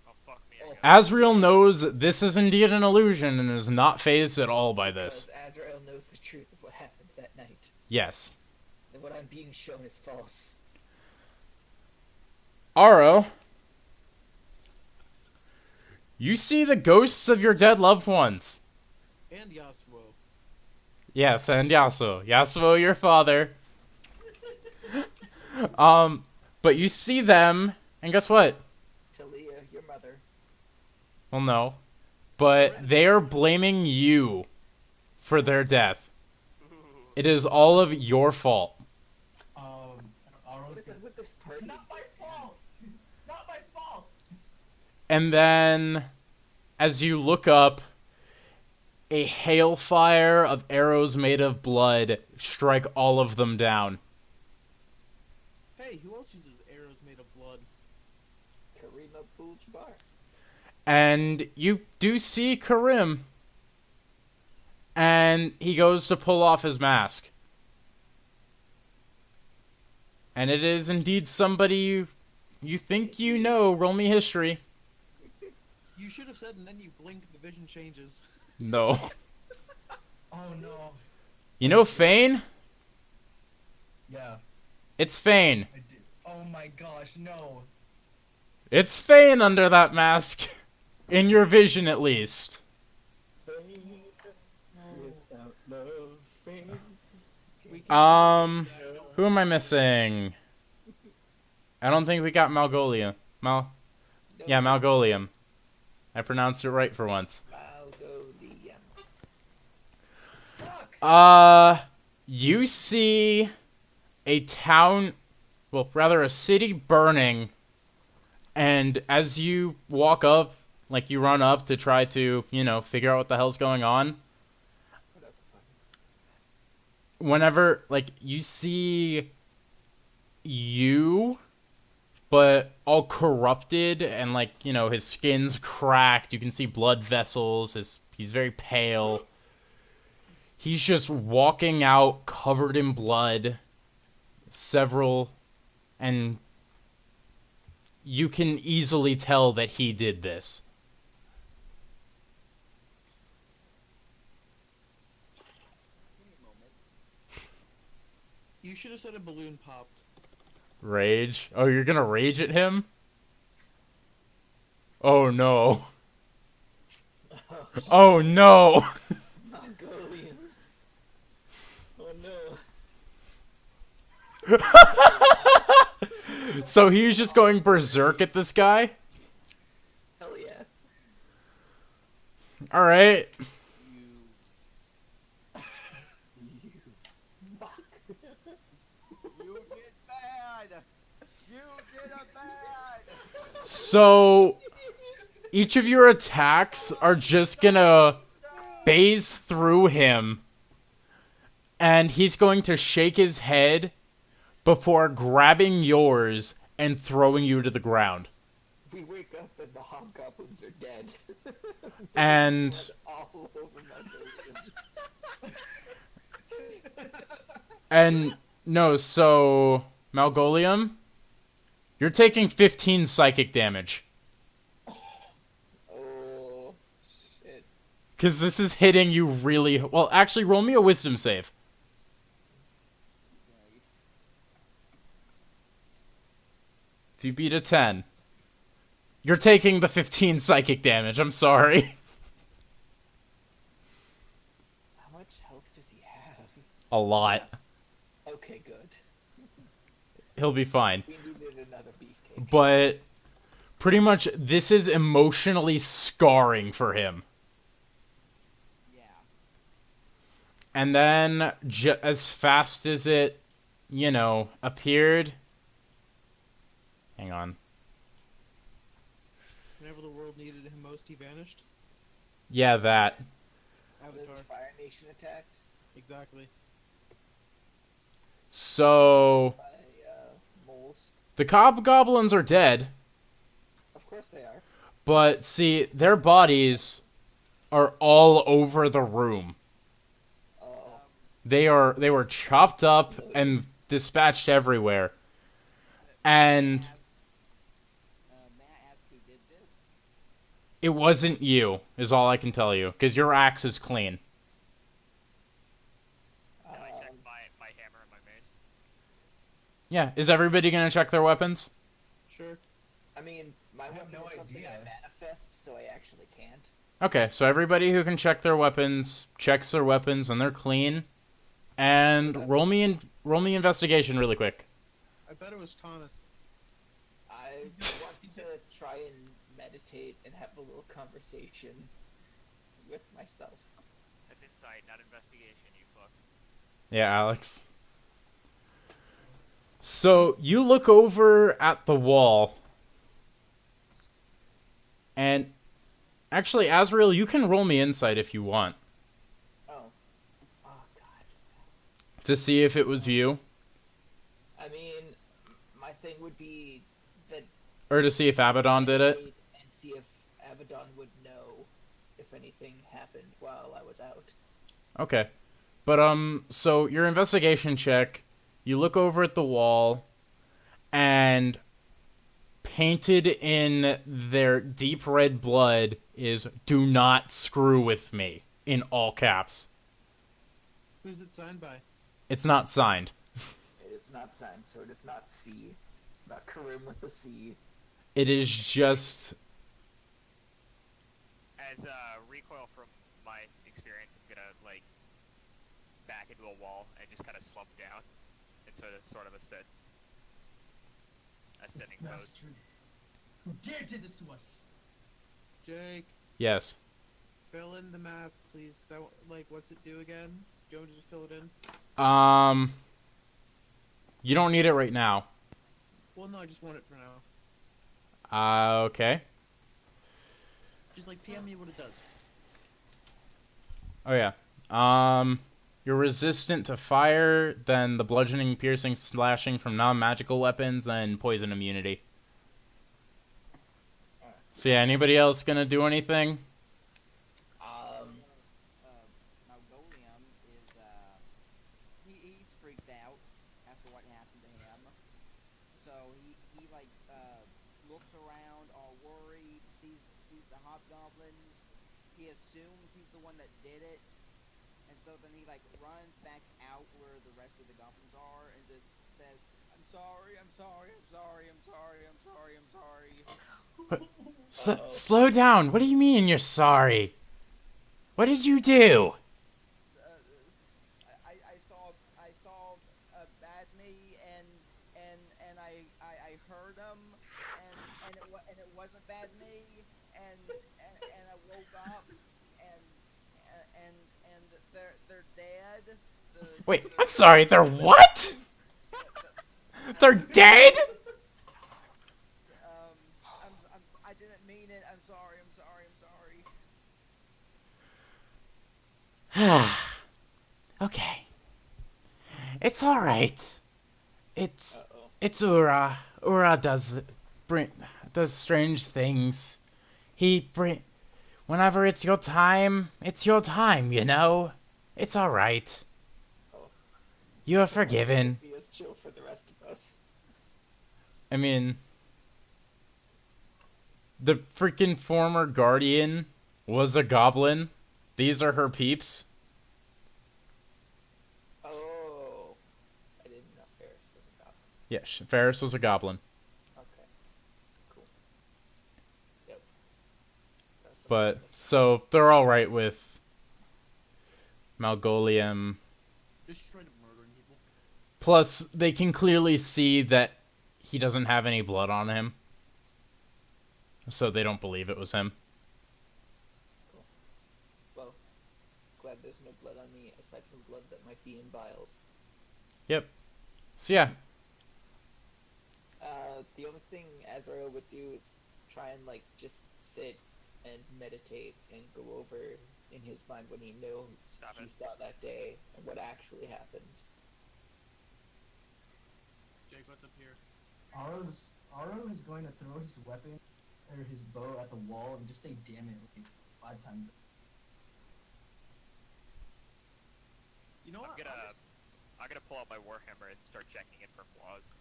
Oh fuck me! I got Azrael knows this is indeed an illusion and is not fazed at all by this. Azrael knows the truth of what happened that night, Yes. and what I'm being shown is false. Aro, You see the ghosts of your dead loved ones. And Yasuo. Yes, and Yasuo. Yasuo, your father. But you see them, and guess what? Talia, your mother. Well, no. But they are blaming you for their death. It is all of your fault. Aro's What is it with this party? It's not my fault! It's not my fault! And then, as you look up, a hailfire of arrows made of blood strike all of them down. Hey, who else uses arrows made of blood? Kareem Abdul-Jabbar. And you do see Karim. And he goes to pull off his mask. And it is indeed somebody you think you know. Roll me history. You should have said, and then you blink, the vision changes. No. Oh no. You know Fane? Yeah, It's Fane. I did. Oh my gosh, no. It's Fane under that mask. In your vision, at least. Without love, fame. Who am I missing? I don't think we got Malgoliem. Yeah, Malgoliem. I pronounced it right for once. Malgoliem. You see a town, well, rather a city burning, and as you walk up, like you run up to try to, figure out what the hell's going on, whenever, like, you see you, but all corrupted, and, like, his skin's cracked, you can see blood vessels, he's very pale. He's just walking out covered in blood, and you can easily tell that he did this. You should have said a balloon popped. Rage? Oh, you're gonna rage at him? Oh no. Oh no! Mongolian. Oh no. So he's just going berserk at this guy? Hell yeah. Alright. Fuck. You did bad! You did a bad! So, each of your attacks are just gonna phase through him. And he's going to shake his head before grabbing yours and throwing you to the ground. We wake up and the hobgoblins are dead. And All over my person. no, so Malgoliem, you're taking 15 psychic damage. Oh, shit. Because this is hitting you really... Well, actually, roll me a wisdom save. If you beat a 10, you're taking the 15 psychic damage. I'm sorry. How much health does he have? A lot. Okay, good. He'll be fine. We needed another beefcake. But pretty much this is emotionally scarring for him. Yeah. And then, as fast as it, appeared... Hang on. Whenever the world needed him most, he vanished. Yeah, that. Avatar. The Fire Nation attacked Exactly. So, by moles. the hobgoblins are dead, Of course they are. but see, their bodies are all over the room. Oh. They were chopped up and dispatched everywhere. And May I ask who did this? it wasn't you, is all I can tell you, because your axe is clean. Can I check my hammer and my mace? Yeah, is everybody gonna check their weapons? Sure. I mean, my I have weapon no is something idea. I fest, so I actually can't. Okay, so everybody who can check their weapons checks their weapons and they're clean. And roll me investigation really quick. I bet it was Thomas. I want to try and meditate and have a little conversation with myself. That's insight, not investigation, you fuck. Yeah, Alex. So you look over at the wall, and actually, Azrael, you can roll me insight if you want Oh. Oh, God. to see if it was you, I mean, my thing would be that... or to see if Abaddon did it. And see if Abaddon would know if anything happened while I was out. Okay. But, so your investigation check, you look over at the wall, and painted in their deep red blood is "Do not screw with me" in all caps. Who's it signed by? It's not signed. It is not signed, so it is not C. Not Karim with a C. It is just... As recoil from my experience, I'm gonna like back into a wall and just kind of slump down into sort of a sitting pose. Bastard. Who dared do this to us? Jake, Yes. fill in the mask, please. Cause what's it do again? Do you want me to just fill it in? You don't need it right now. Well, no, I just want it for now. Okay. Just PM me what it does. Oh, yeah. You're resistant to fire, then the bludgeoning, piercing, slashing from non-magical weapons, and poison immunity. So yeah, anybody else gonna do anything? Malgoliem is, he's freaked out after what happened to him. So he looks around all worried, sees the hobgoblins. He assumes he's the one that did it. And so then he runs back out where the rest of the goblins are and just says, I'm sorry. Slow down. What do you mean you're sorry? What did you do? I saw Badme and I heard him and it wasn't Badme and I woke up and they're dead. Wait, I'm sorry, they're what? They're dead? I didn't mean it. I'm sorry. Okay. It's alright. It's Ura. Ura does strange things. Whenever it's your time, you know? It's alright. You're forgiven. Be as chill for the rest of us. I mean, the freaking former guardian was a goblin. These are her peeps. Oh. I didn't know Ferris was a goblin. Yeah, Ferris was a goblin. Okay. Cool. Yep. But, so, they're alright with Malgoliem. Just straight up murdering people. Plus, they can clearly see that he doesn't have any blood on him. So they don't believe it was him. Cool. Well, glad there's no blood on me aside from blood that might be in vials. Yep. So yeah. The only thing Azrael would do is try and just sit and meditate and go over in his mind what he knows he saw that day and what actually happened. Jake, what's up here? Aro is going to throw his weapon or his bow at the wall and just say "damn it" 5 times. You know what? I'm gonna pull out my warhammer and start checking it for flaws.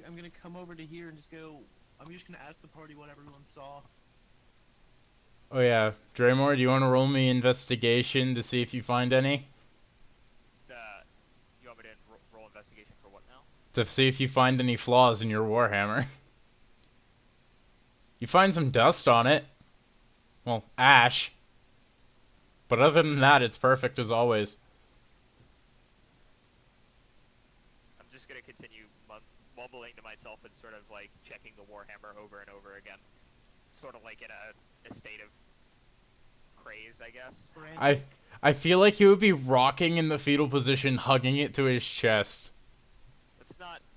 I'm gonna come over to here and just go. I'm just gonna ask the party what everyone saw. Oh yeah. Dramor, do you want to roll me investigation to see if you find any? You want me to roll investigation for what now? To see if you find any flaws in your warhammer. You find some dust on it. Well, ash. But other than that, it's perfect as always. I'm just gonna continue mumbling to myself and sort of like checking the warhammer over and over again, sort of like in a state of craze, I guess. I feel like he would be rocking in the fetal position, hugging it to his chest.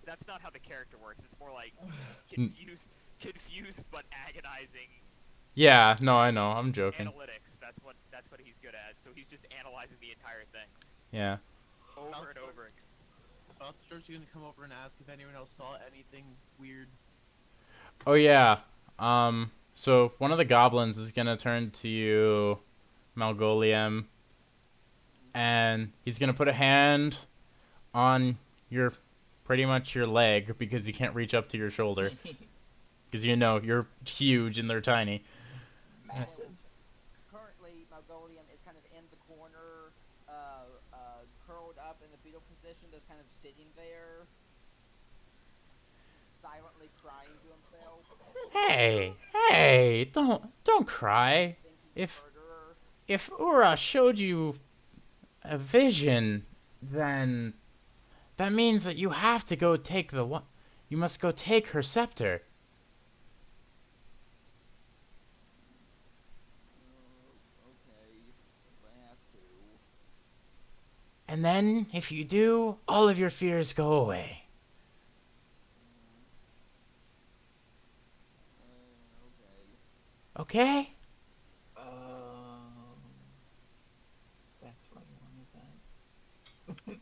That's not how the character works. It's more like confused but agonizing. Yeah, no, I know. I'm joking. Analytics. That's what he's good at. So he's just analyzing the entire thing Yeah. over and over again. Balthazar's gonna come over and ask if anyone else saw anything weird. Oh yeah. So one of the goblins is gonna turn to you, Malgoliem, and he's gonna put a hand on pretty much your leg because he can't reach up to your shoulder. Because you know you're huge and they're tiny. Massive. Currently, Malgoliem is kind of in the corner, curled up in the fetal position, just kind of sitting there, silently crying to himself. Hey, don't cry. Thinking If Ura showed you a vision, then that means that you have to go take you must go take her scepter. Okay, I have to. And then, if you do, all of your fears go away. Okay? That's why you wanted that.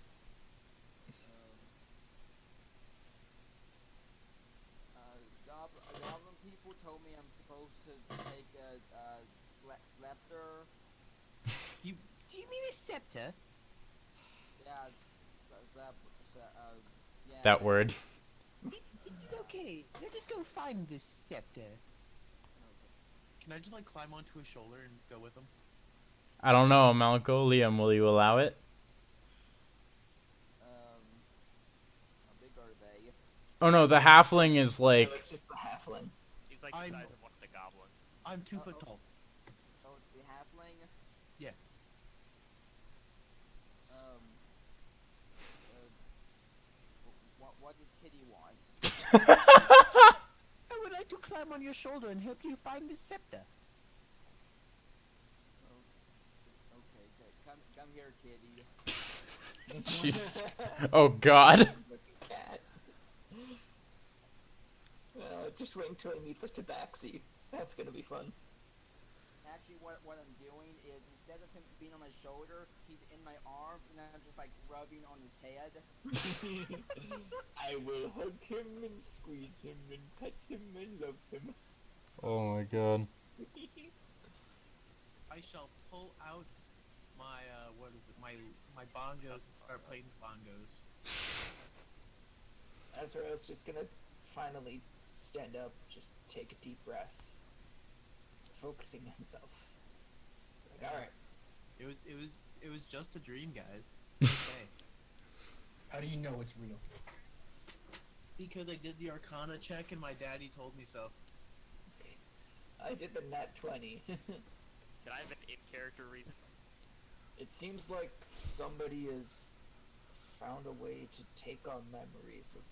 Goblin people told me I'm supposed to take a scepter. Do you mean a scepter? Yeah, yeah. That word. It's okay. Let us go find this scepter. Can I just like climb onto his shoulder and go with him? I don't know, Malgoliem, will you allow it? How big are they? Oh no, the halfling is No, like... it's just the halfling. He's like the I'm- size of one of the goblins. I'm 2 foot tall. Oh, it's the halfling? Yeah. What does Kitty want? I would like to climb on your shoulder and help you find this scepter. Okay, come here, Kitty. Jeez. Oh god. Cat. Just wait until he meets a tabaxi. That's gonna be fun. Actually, what I'm doing is, instead of him being on my shoulder, he's in my arms, and I'm just, like, rubbing on his head. I will hug him and squeeze him and pet him and love him. Oh my god. I shall pull out my my bongos and start playing the bongos. Azrael's just gonna finally stand up, just take a deep breath, focusing himself. Like, all right. It was just a dream, guys. Okay. How do you know it's real? Because I did the Arcana check and my daddy told me so. I did the nat 20. Can I have an in-character reason? It seems like somebody has found a way to take our memories of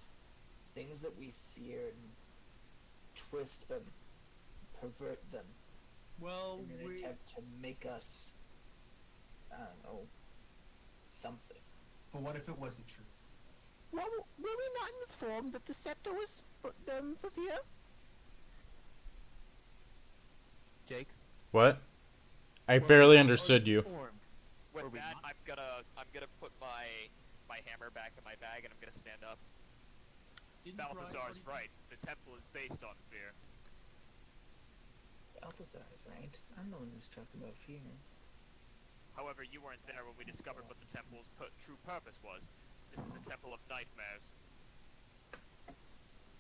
things that we fear and twist them, pervert them, Well, in an attempt to make us, I don't know, something. But what if it wasn't true? were we not informed that the scepter was for fear? Jake? What? I barely understood you. With Or we that, not? I'm gonna put my hammer back in my bag and I'm gonna stand up. Balthazar's right. The temple is based on fear. Balthazar's right. I'm the one who's talking about fear. However, you weren't there when we discovered what the temple's true purpose was. This is a temple of nightmares.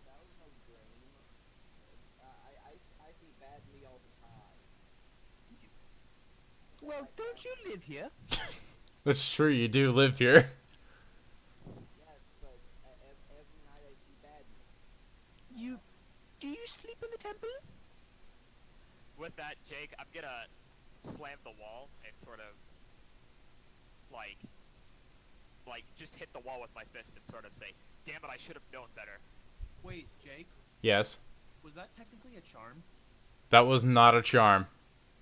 That was no dream. I see badly all the time. Well, don't you live here? That's true, you do live here. Yes, but every night I see badly. Do you sleep in the temple? with that, Jake, I'm gonna slam the wall and sort of like just hit the wall with my fist and sort of say, "Damn it, I should have known better." Wait, Jake, Yes. was that technically a charm? That was not a charm.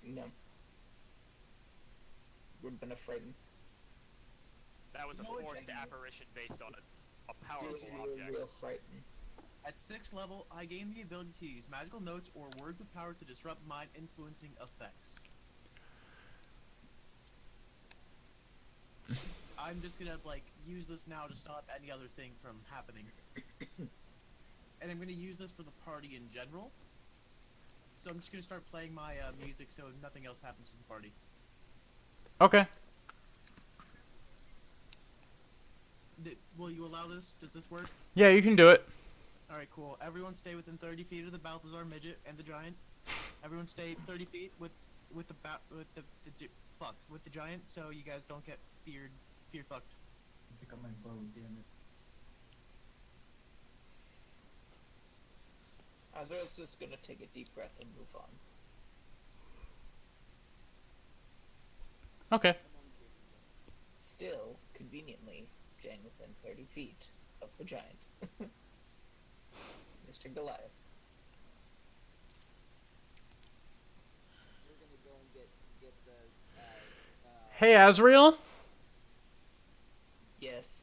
No. Would have been a frighten. That was a No, it's forced actually- apparition based on a Dude, powerful you were object. real frighten. At 6th level, I gain the ability to use magical notes or words of power to disrupt mind-influencing effects. I'm just gonna, like, use this now to stop any other thing from happening. And I'm gonna use this for the party in general. So I'm just gonna start playing my music so nothing else happens to the party. Okay. Will you allow this? Does this work? Yeah, you can do it. Alright, cool. Everyone stay within 30 feet of the Balthazar midget and the giant. Everyone stay 30 feet with the giant, so you guys don't get fear fucked. Pick up my bow, damn it. Azrael's just gonna take a deep breath and move on. Okay. Still, conveniently, staying within 30 feet of the giant. Mr. Goliath. We're gonna go and get the Hey, Azrael. Yes.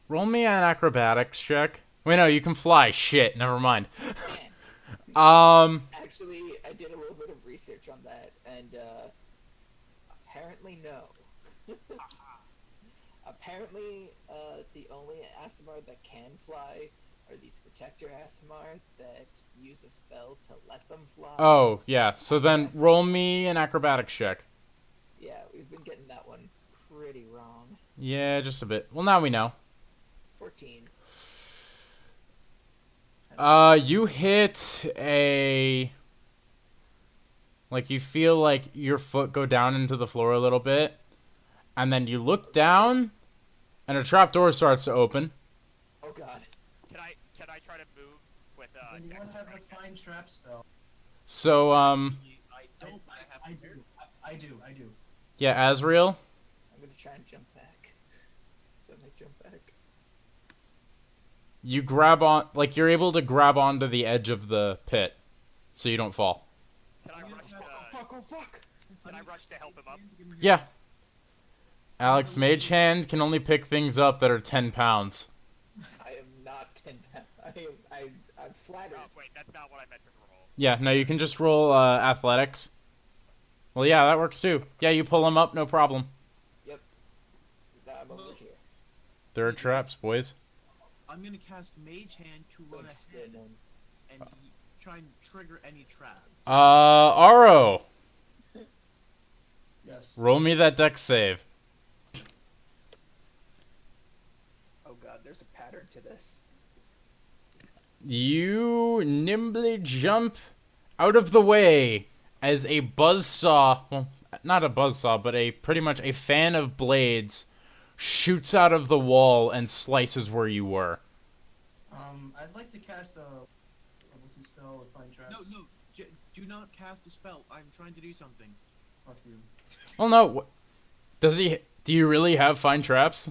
Roll me an acrobatics check. Wait, no, you can fly. Shit, never mind. Man. Actually, I did a little bit of research on that, and apparently no. Apparently, the only Aasimar that can fly are these protector Aasimar that use a spell to let them fly. Oh, yeah. So then roll me an acrobatics check. Yeah, we've been getting that one pretty wrong. Yeah, just a bit. Well, now we know. 14. You hit a... Like, you feel like your foot go down into the floor a little bit, and then you look down, and a trapdoor starts to open. Oh god. Can I try to move with Does anyone have a find trap spell? So, I don't, but I have I prepared. do. I do. yeah, Azrael, I'm gonna try and jump back. So I jump back. you grab on... Like, you're able to grab onto the edge of the pit, so you don't fall. Can I rush to Oh fuck! can I rush to help him up? Yeah. Alex, Mage Hand can only pick things up that are 10 pounds. I am not 10 pounds. I'm flattered. Oh wait, that's not what I meant to roll. Yeah, no, you can just roll athletics. Well, yeah, that works too. Yeah, you pull him up, no problem. Yep. I'm over here. There are traps, boys. I'm gonna cast Mage Hand to run Thanks, ahead Damon. and try and trigger any trap. Aro, Yes. roll me that dex save. Oh god, there's a pattern to this. You nimbly jump out of the way as a buzzsaw, well, not a buzzsaw, but pretty much a fan of blades shoots out of the wall and slices where you were. I'd like to cast a level 2 spell with find traps. No, do not cast a spell. I'm trying to do something. Fuck you. Well, no, does he? Do you really have find traps?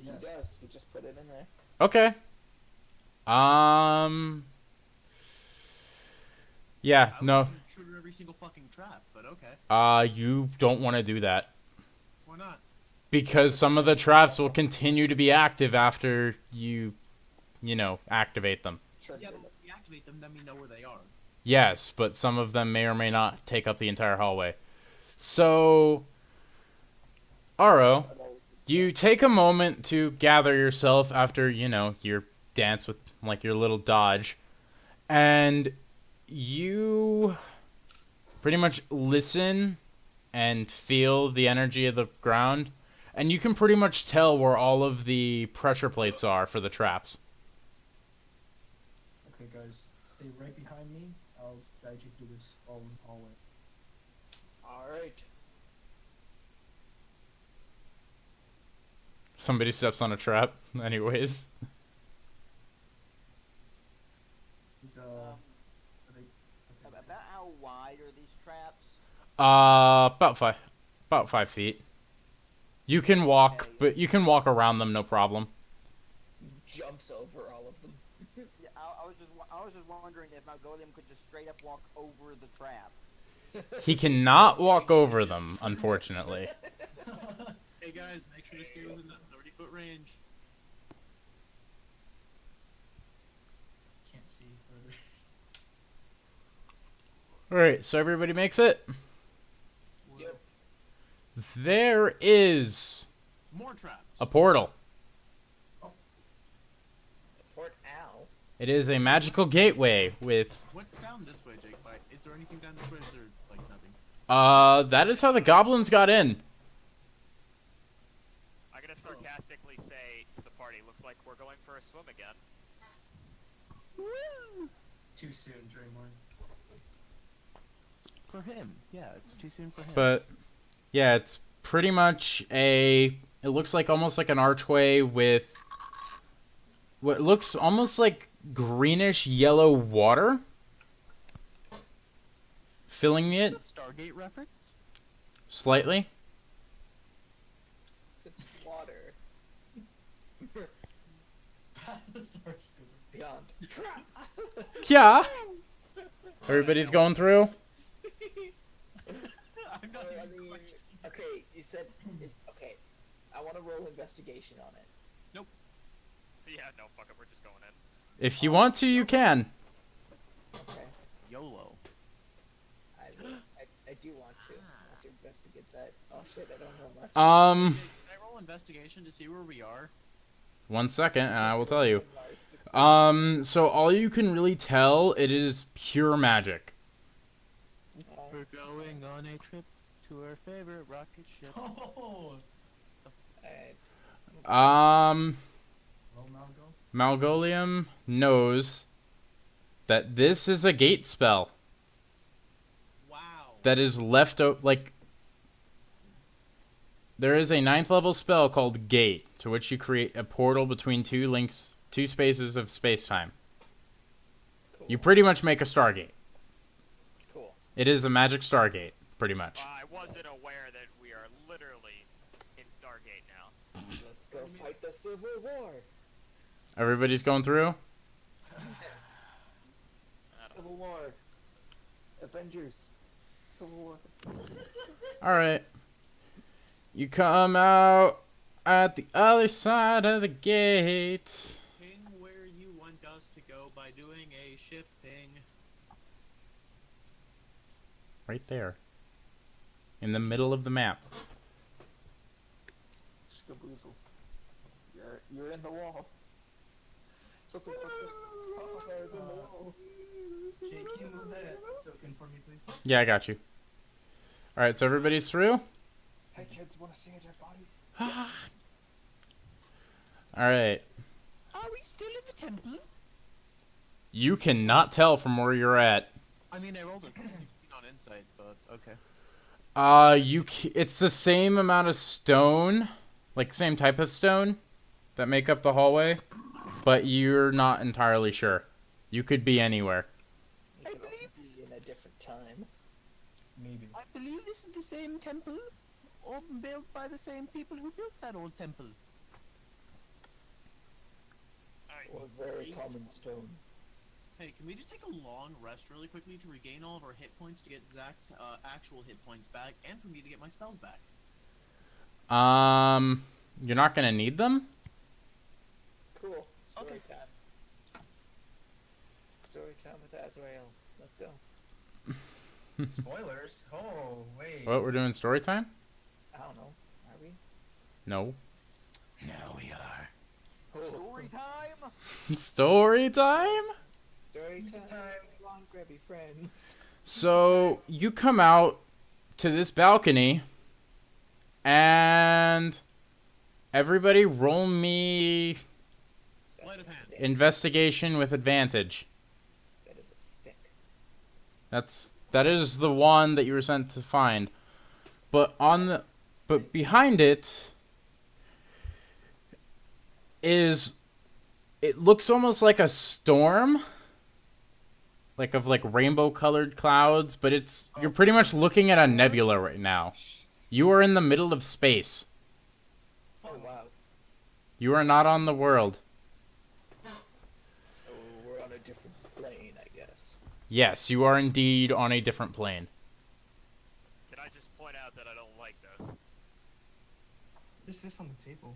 Yes. He does. He just put it in there. Okay. Yeah, I no. was gonna trigger every single fucking trap, but okay. You don't want to do that. Why not? Because some of the traps will continue to be active after you activate them. Yeah, but if we activate them, then we know where they are. Yes, but some of them may or may not take up the entire hallway. So, Aro, you take a moment to gather yourself after, your dance with, like, your little dodge. And you pretty much listen and feel the energy of the ground. And you can pretty much tell where all of the pressure plates are for the traps. Okay, guys, stay right behind me. I'll guide you through this hallway. Alright. Somebody steps on a trap, anyways. It's About how wide About 5 feet. You can walk, but you can walk around them, no problem. Jumps over all of them. Yeah, I was just wondering if Malgoliem could just straight up walk over the trap. He cannot walk over them, unfortunately. Hey guys, make sure to stay within that 30-foot range. Can't see further. Alright, so everybody makes it? Yep. There is More traps. a portal. Port Al. It is a magical gateway with... What's down this way, Jake? Is there anything down this way? Or is there like nothing? That is how the goblins got in. I'm gonna sarcastically say to the party, looks like we're going for a swim again. Too soon, Dramor. For him, yeah, it's too soon for him. But, yeah, it's pretty much a... It looks like almost like an archway with... what looks almost like greenish yellow water filling it Is this a Stargate reference? slightly. It's water. Beyond. Yeah. Everybody's going through. I'm not I even mean, okay, you said, okay, I want to roll investigation on it. Yeah, no, fuck it, we're just going in. If you want to, you can. Okay, YOLO. I do want to. I want to investigate that. Oh shit, I don't know much. Can I roll investigation to see where we are? 1 second, and I will tell you. Just- uh, So all you can really tell, it is pure magic. We're going on a trip to our favorite rocket ship. Oh! alright. Well, Malgo? Malgolium knows that this is a gate spell Wow. that is left like there is a 9th level spell called Gate, to which you create a portal between two spaces of space-time. Cool. You pretty much make a Stargate. Cool. It is a magic Stargate, pretty much. I wasn't aware that we are literally in Stargate now. Let's go fight the Civil War. Everybody's going through? Civil War. Avengers. Civil War. Alright. You come out at the other side of the gate. Ping where you want us to go by doing a shift ping. Right there. In the middle of the map. Skaboozle. You're in the wall. Something Balthazar's in the wall. Jake, can you move that token for me, please? Yeah, I got you. Alright, so everybody's through? Hey kids, wanna see a dead body? Alright. Are we still in the temple? You cannot tell from where you're at. I mean, I rolled a 16 on insight, but okay. It's the same amount of stone, like same type of stone that make up the hallway, but you're not entirely sure. You could be anywhere. You could also be in a different time. Maybe. I believe this is the same temple, or built by the same people who built that old temple. Or very common stone. Hey, can we just take a long rest really quickly to regain all of our hit points to get Zach's actual hit points back, and for me to get my spells back? You're not gonna need them? Cool. Story Okay. time. Story time with Azrael. Let's go. Spoilers? Oh, wait. What, we're doing story time? I don't know. Are we? No. Now we are. Story time! Story time? Story Pizza time. time. Come on, grabby friends. So, you come out to this balcony, and everybody roll me Sleight of hand. investigation with advantage. That is a stick. That is the one that you were sent to find. But behind it it looks almost like a storm. like rainbow-colored clouds, but you're pretty much looking at a nebula right now. You are in the middle of space. Oh wow. You are not on the world. So we're on a different plane, I guess. Yes, you are indeed on a different plane. Can I just point out that I don't like this? What's this on the table?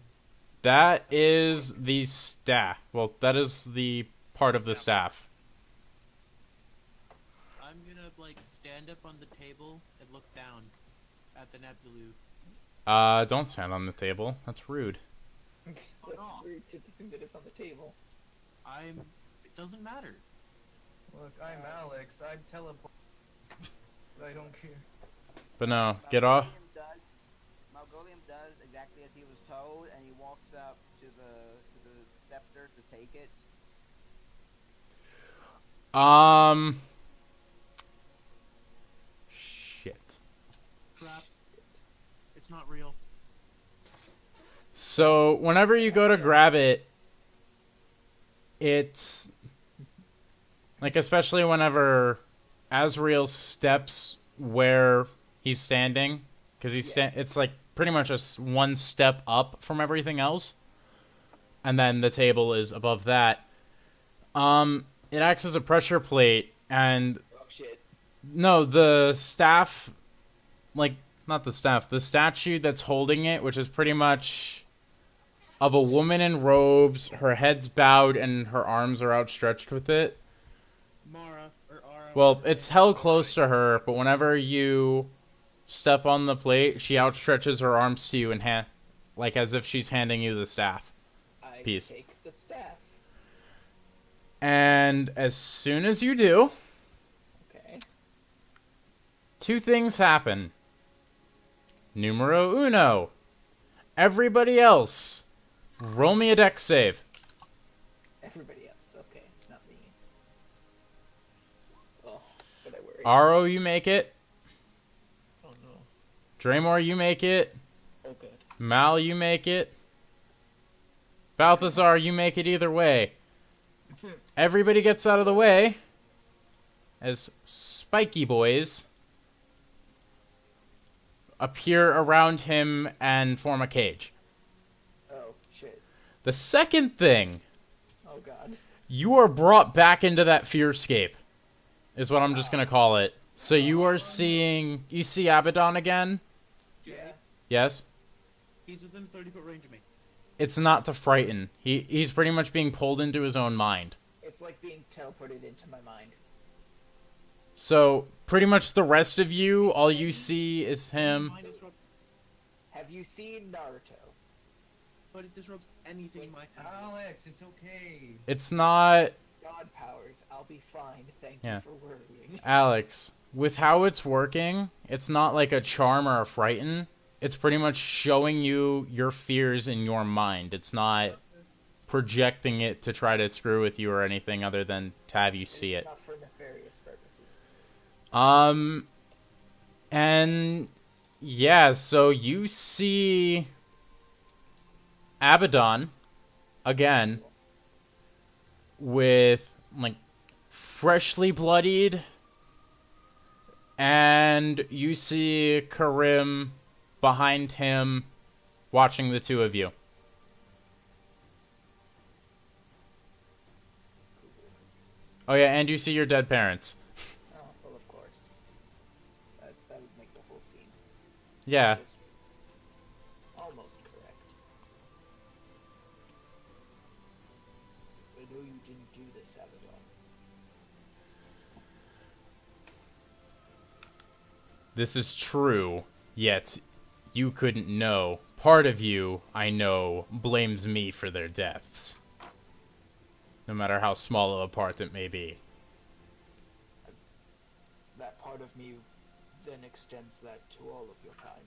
That is the staff. Well, that is the part of the staff. I'm gonna like stand up on the table and look down at the Nebzaloo. Don't stand on the table. That's rude. That's rude to the thing that is on the table. It doesn't matter. Look, I'm Alex. I'm teleport. I don't care. But no, get off. Malgoliem does exactly as he was told, and he walks up to the scepter to take it. Shit. Crap. It's not real. So, whenever you go to grab it, it's like, especially whenever Azrael steps where he's standing, because it's like pretty much one step up from everything else, and then the table is above that. It acts as a pressure plate, and Oh shit. no, the staff, like, not the staff, the statue that's holding it, which is pretty much of a woman in robes, her head's bowed, and her arms are outstretched with it. Mara or Ara. Well, it's held close to her, but whenever you step on the plate, she outstretches her arms to you and like as if she's handing you the staff. I Peace. take the staff. And as soon as you do, Okay. two things happen. Numero uno. Everybody else, roll me a dex save. Everybody else. Okay, not me. Oh, but I worry. Aro, you make it. Oh no. Dramor, you make it. Oh good. Mal, you make it. Balthazar, you make it either way. Everybody gets out of the way as spiky boys appear around him and form a cage. Oh shit. The second thing, Oh god. you are brought back into that fearscape, is what I'm just going to call it. So you see Abaddon again? Yeah. Yes? He's within 30-foot range of me. It's not to frighten. He's pretty much being pulled into his own mind. It's like being teleported into my mind. So, pretty much the rest of you, all you see is him. Mine disrupts, Have you seen Naruto? but it disrupts anything in my time. Alex, it's okay. It's not... God powers. I'll be fine. Thank Yeah. you for worrying. Alex, with how it's working, it's not like a charm or a frighten. It's pretty much showing you your fears in your mind. It's not projecting it to try to screw with you or anything other than to have you see it. Not for nefarious purposes. And yeah, so you see Abaddon again with like freshly bloodied, and you see Karim behind him watching the two of you. Oh yeah, and you see your dead parents. Oh, well, of course. That would make the whole scene. Yeah. Almost correct. I know you didn't do this, Abaddon. This is true, yet you couldn't know. Part of you, I know, blames me for their deaths. No matter how small of a part it may be. That part of me then extends that to all of your kind.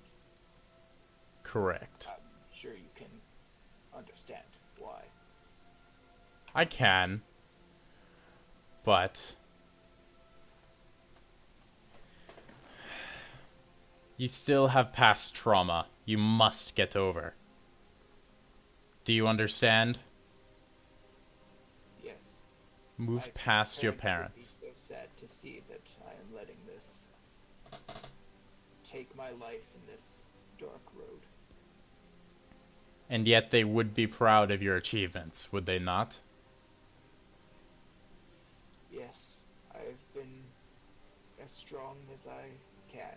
Correct. I'm sure you can understand why. I can. But... you still have past trauma you must get over. Do you understand? Yes. Move My past your would parents. be so sad to see that I am letting this take my life in this dark road. And yet they would be proud of your achievements, would they not? Yes, I've been as strong as I can,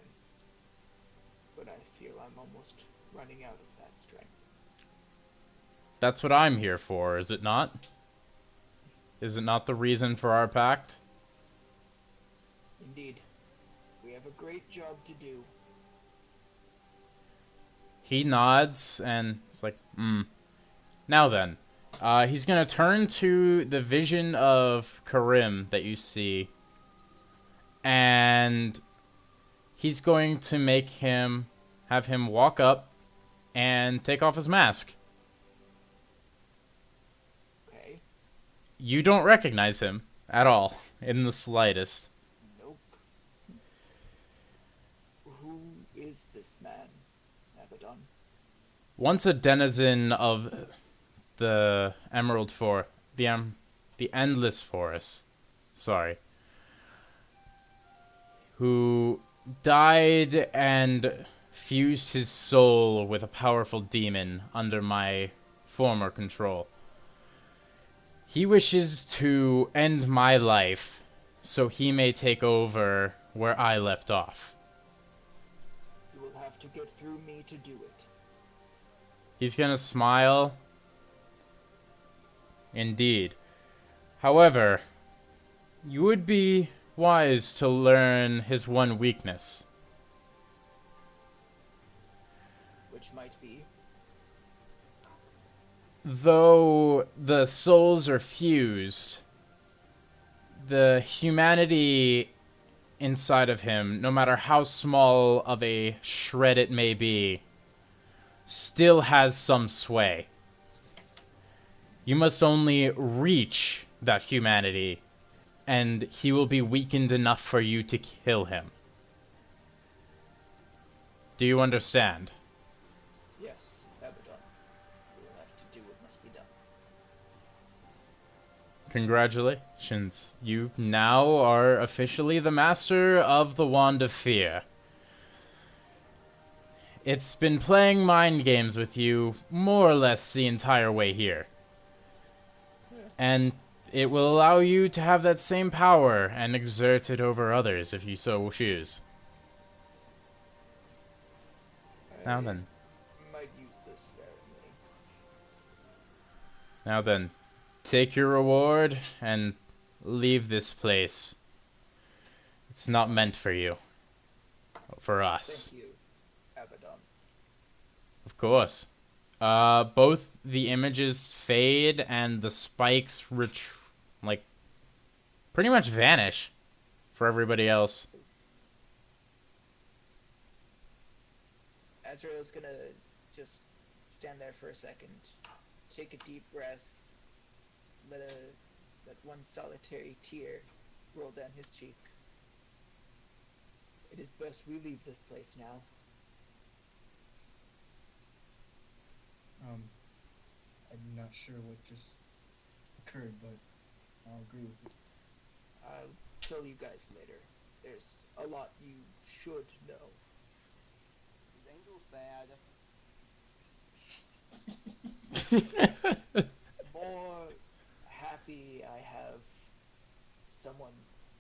but I feel I'm almost running out of that strength. That's what I'm here for, is it not? Is it not the reason for our pact? Indeed, we have a great job to do. He nods, and it's like, Now then, he's gonna turn to the vision of Karim that you see, and he's going to have him walk up and take off his mask. Okay? You don't recognize him at all, in the slightest. Nope. Who is this man, Abaddon? Once a denizen of the the Endless Forest, who died and fused his soul with a powerful demon under my former control. He wishes to end my life so he may take over where I left off. You will have to get through me to do it. He's gonna smile. Indeed. However, you would be wise to learn his one weakness. Which might be? Though the souls are fused, the humanity inside of him, no matter how small of a shred it may be, still has some sway. You must only reach that humanity, and he will be weakened enough for you to kill him. Do you understand? Yes, Abaddon. We will have to do what must be done. Congratulations. You now are officially the master of the Wand of Fear. It's been playing mind games with you more or less the entire way here. And it will allow you to have that same power and exert it over others if you so choose. Now then. Might use this sparingly. Now then. Take your reward and leave this place. It's not meant for you. For us. Thank you, Abaddon. Of course. Both the images fade and the spikes pretty much vanish for everybody else. Azrael's gonna just stand there for a second, take a deep breath, let one solitary tear roll down his cheek. It is best we leave this place now. I'm not sure what just occurred, but I'll agree with it. I'll tell you guys later. There's a lot you should know. Is Angel sad? More happy I have someone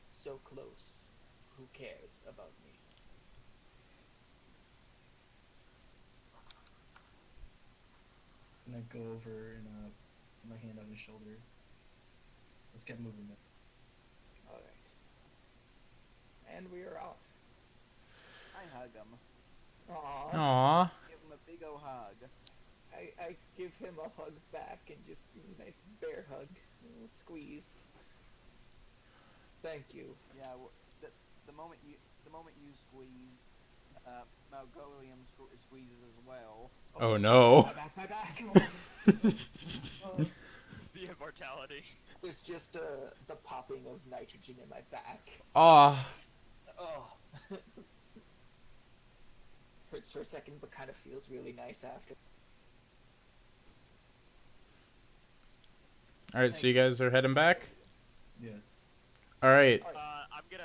so close who cares about me. And I go over and put my hand on his shoulder. Let's get moving then. Alright. And we are off. I hug him. Aww. Aww. Give him a big ol' hug. I give him a hug back and just a nice bear hug. A little squeeze. Thank you. Yeah, the moment you squeeze, Malgoliem squeezes as well. Oh no. My back. The immortality. There's just the popping of nitrogen in my back. Aw. Oh. Hurts for a second, but kind of feels really nice after. Alright, so you guys are heading back? Yeah. Alright. I'm gonna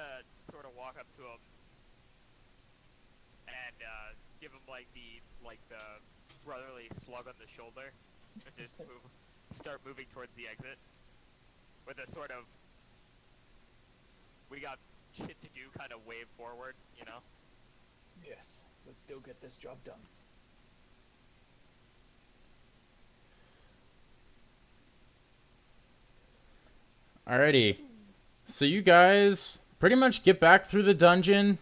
walk up to him and give him like the brotherly slug on the shoulder, and just start moving towards the exit with a sort of we got shit to do kind of wave forward, you know. Yes, let's go get this job done. Alrighty. So you guys pretty much get back through the dungeon,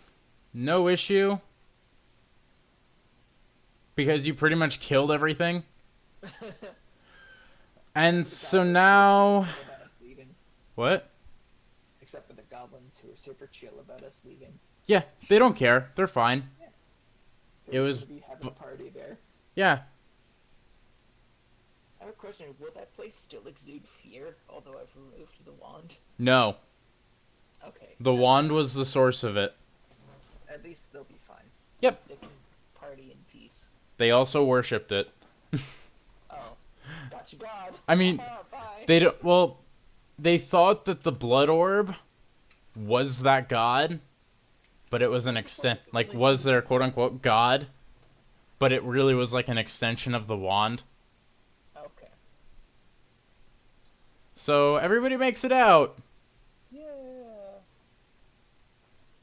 no issue. Because you pretty much killed everything. And so now... About us leaving, What? except for the goblins who are super chill about us leaving. Yeah, they don't care. They're fine. They're It just was gonna be having a party there. Yeah. I have a question. Will that place still exude fear, although I've removed the wand? No. Okay. The wand was the source of it. At least they'll be fine. Yep. They can party in peace. They also worshipped it. Oh. Gotcha, God. I mean, Bye. they don't, well, they thought that the blood orb was that god, but it was an was their quote-unquote god, but it really was like an extension of the wand. Okay. So everybody makes it out. Yeah.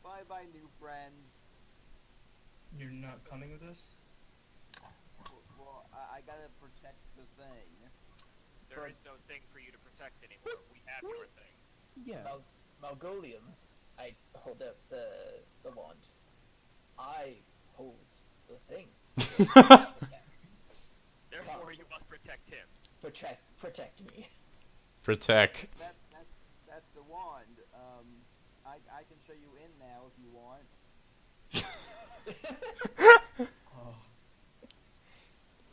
Bye-bye, new friends. You're not coming with us? Well, I gotta protect the thing. There is no thing for you to protect anymore. We have your thing. Yeah. Malgoliem, I hold up the wand. I hold the thing. Therefore, you must protect him. Protect me. Protect. That's the wand. I can show you in now if you want.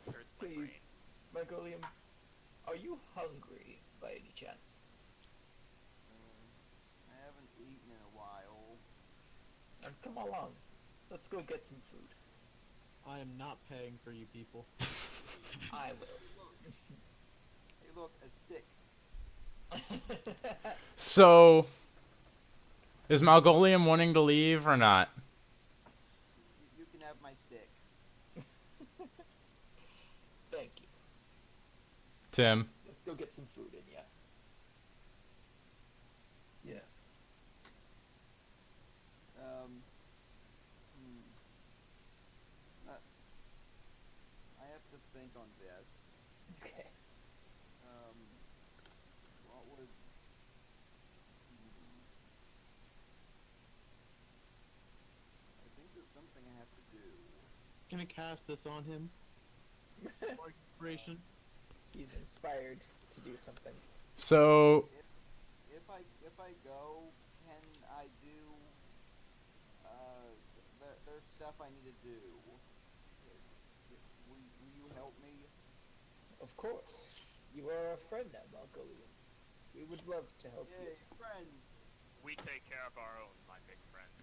This hurts my brain. Please, Malgoliem, are you hungry by any chance? I haven't eaten in a while. Come along. Let's go get some food. I am not paying for you people. I will. Hey, look, a stick. So, is Malgolium wanting to leave or not? You can have my stick. Thank you. Tim. Let's go get some food in ya. Yeah. I have to think on this. Okay. What would... I think there's something I have to do. Can I cast this on him? For inspiration? He's inspired to do something. So, If I go, can I do... there's stuff I need to do. Will you help me? Of course. You are a friend now, Malgoliem. We would love to help Yay, you. friends! We take care of our own, my big friend.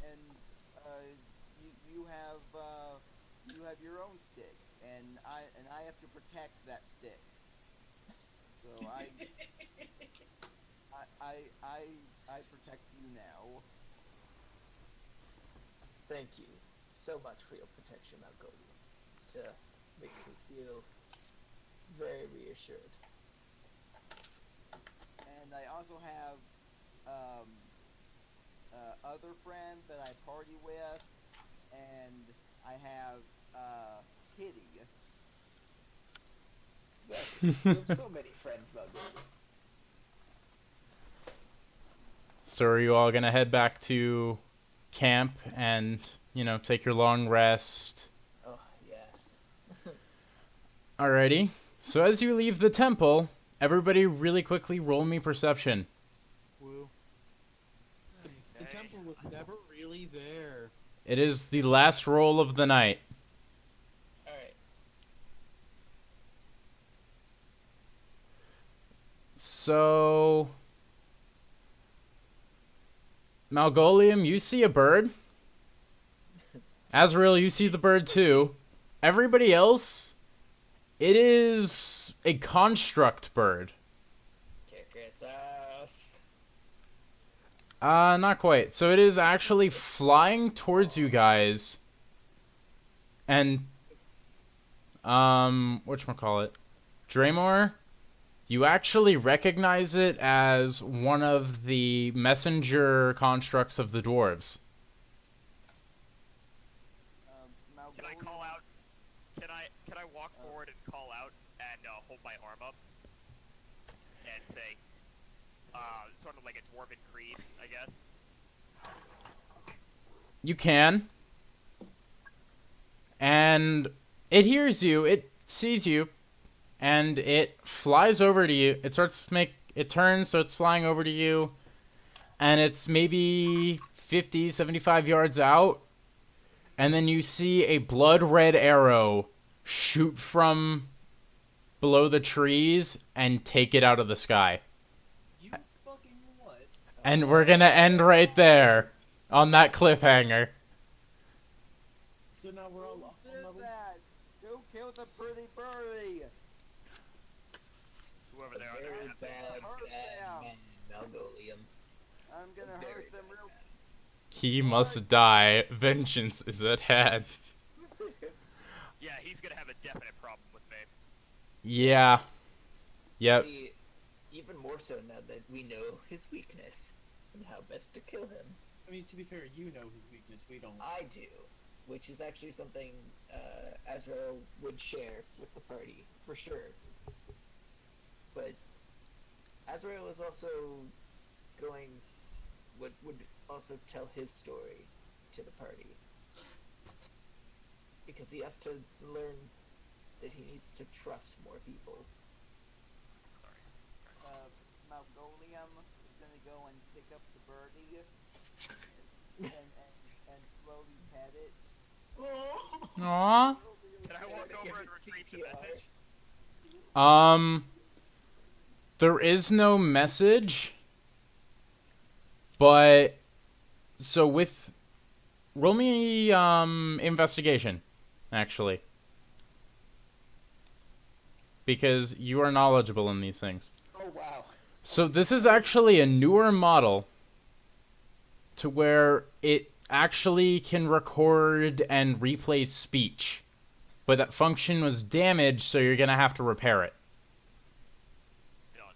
And, you have your own stick, and I have to protect that stick. So I protect you now. Thank you so much for your protection, Malgoliem. It makes me feel very reassured. And I also have other friend that I party with, and I have Kitty. You have so many friends, Malgoliem. So are you all gonna head back to camp and, take your long rest? Oh, yes. Alrighty. So as you leave the temple, everybody really quickly roll me perception. Woo. The temple was never really there. It is the last roll of the night. Alright. So, Malgolium, you see a bird. Azrael, you see the bird too. Everybody else, it is a construct bird. Kick its ass. Not quite. So it is actually flying towards you guys. And, whatchamacallit? Dramor, you actually recognize it as one of the messenger constructs of the dwarves. Can I call out? Can I walk forward and call out and hold my arm up and say, sort of like a dwarven creed, I guess. You can. And it hears you, it sees you, and it flies over to you. It turns, so it's flying over to you, and it's maybe 50, 75 yards out, and then you see a blood-red arrow shoot from below the trees and take it out of the sky. You fucking what? And we're gonna end right there, on that cliffhanger. So now we're all off Who on did level. that? Who killed the pretty birdie? Whoever they are, they're Very gonna have bad, Hurt bad them. man, Malgoliem. I'm gonna Very hurt them real. He must die. Vengeance is at hand. Yeah, he's gonna have a definite problem with me. Yeah. Yep. See, even more so now that we know his weakness and how best to kill him. I mean, to be fair, you know his weakness. We don't. I do, which is actually something Azrael would share with the party, for sure. But Azrael is also would also tell his story to the party. Because he has to learn that he needs to trust more people. Malgoliem is gonna go and pick up the birdie and slowly pet it. Aww. Can I walk over and retrieve the message? There is no message, but so roll me investigation, actually, because you are knowledgeable in these things. Oh wow. So this is actually a newer model to where it actually can record and replay speech, but that function was damaged, so you're gonna have to repair it.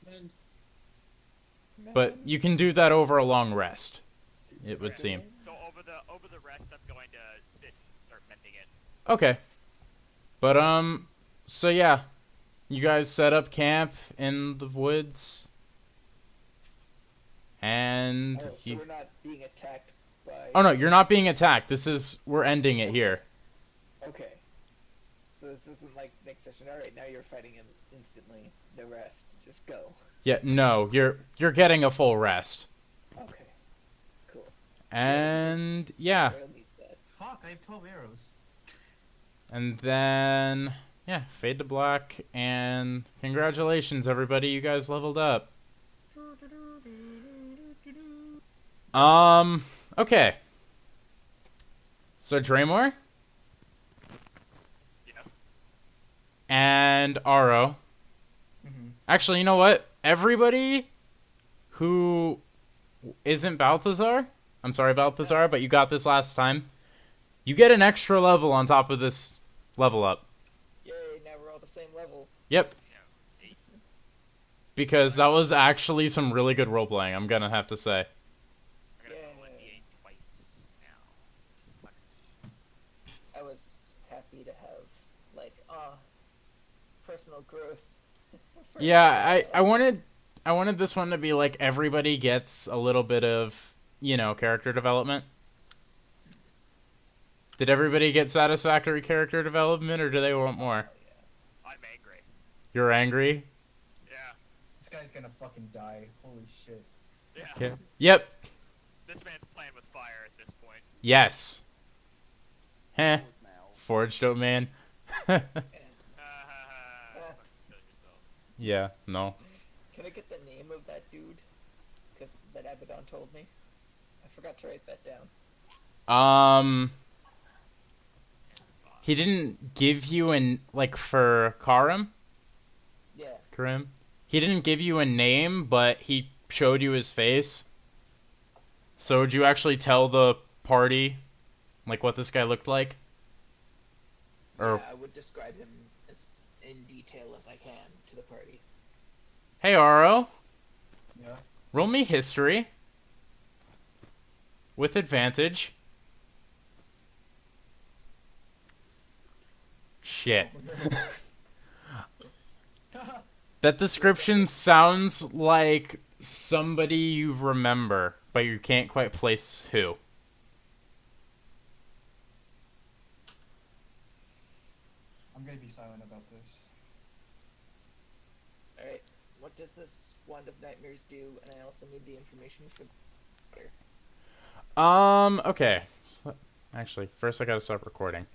And But you can do that over a long rest, it would seem. So over the rest, I'm going to sit and start mending it. Okay. But, so yeah. You guys set up camp in the woods. And Oh, so we're not being attacked by... oh no, you're not being attacked. We're ending it here. Okay. So this isn't like next session. Alright, now you're fighting him instantly. The rest, just go. Yeah, no, you're getting a full rest. Okay. Cool. And yeah. Azrael needs that. Fuck, I have 12 arrows. And then yeah, fade to black, and congratulations everybody, you guys leveled up. Okay. So Dramor Yes. and Aro. Actually, you know what? Everybody who isn't Balthazar, I'm sorry Balthazar, but you got this last time, you get an extra level on top of this level up. Yay, now we're all the same level. Yep. Yeah. 8. Because that was actually some really good roleplaying, I'm gonna have to say. I'm gonna roll an D8 twice now. Fuck. I was happy to have, like, personal growth. for Yeah, Azrael. I wanted this one to be like everybody gets a little bit of, character development. Did everybody get satisfactory character development, or do they want more? I'm angry. You're angry? Yeah. This guy's gonna fucking die. Holy shit. Yeah. Okay. Yep. This man's playing with fire at this point. Yes. Heh. With Mal. Forged oat man. Fucking kill yourself. Yeah, no. Can I get the name of that dude? Because that Abaddon told me. I forgot to write that down. He didn't give you for Karim? Yeah. Karim? He didn't give you a name, but he showed you his face. So would you actually tell the party, like, what this guy looked like? Or, Yeah, I would describe him as in detail as I can to the party. hey, Aro, Yeah. roll me history. With advantage. Shit. That description sounds like somebody you remember, but you can't quite place who. I'm gonna be silent about this. Alright, what does this Wand of Nightmares do? And I also need the information for Okay. Actually, first I gotta stop recording.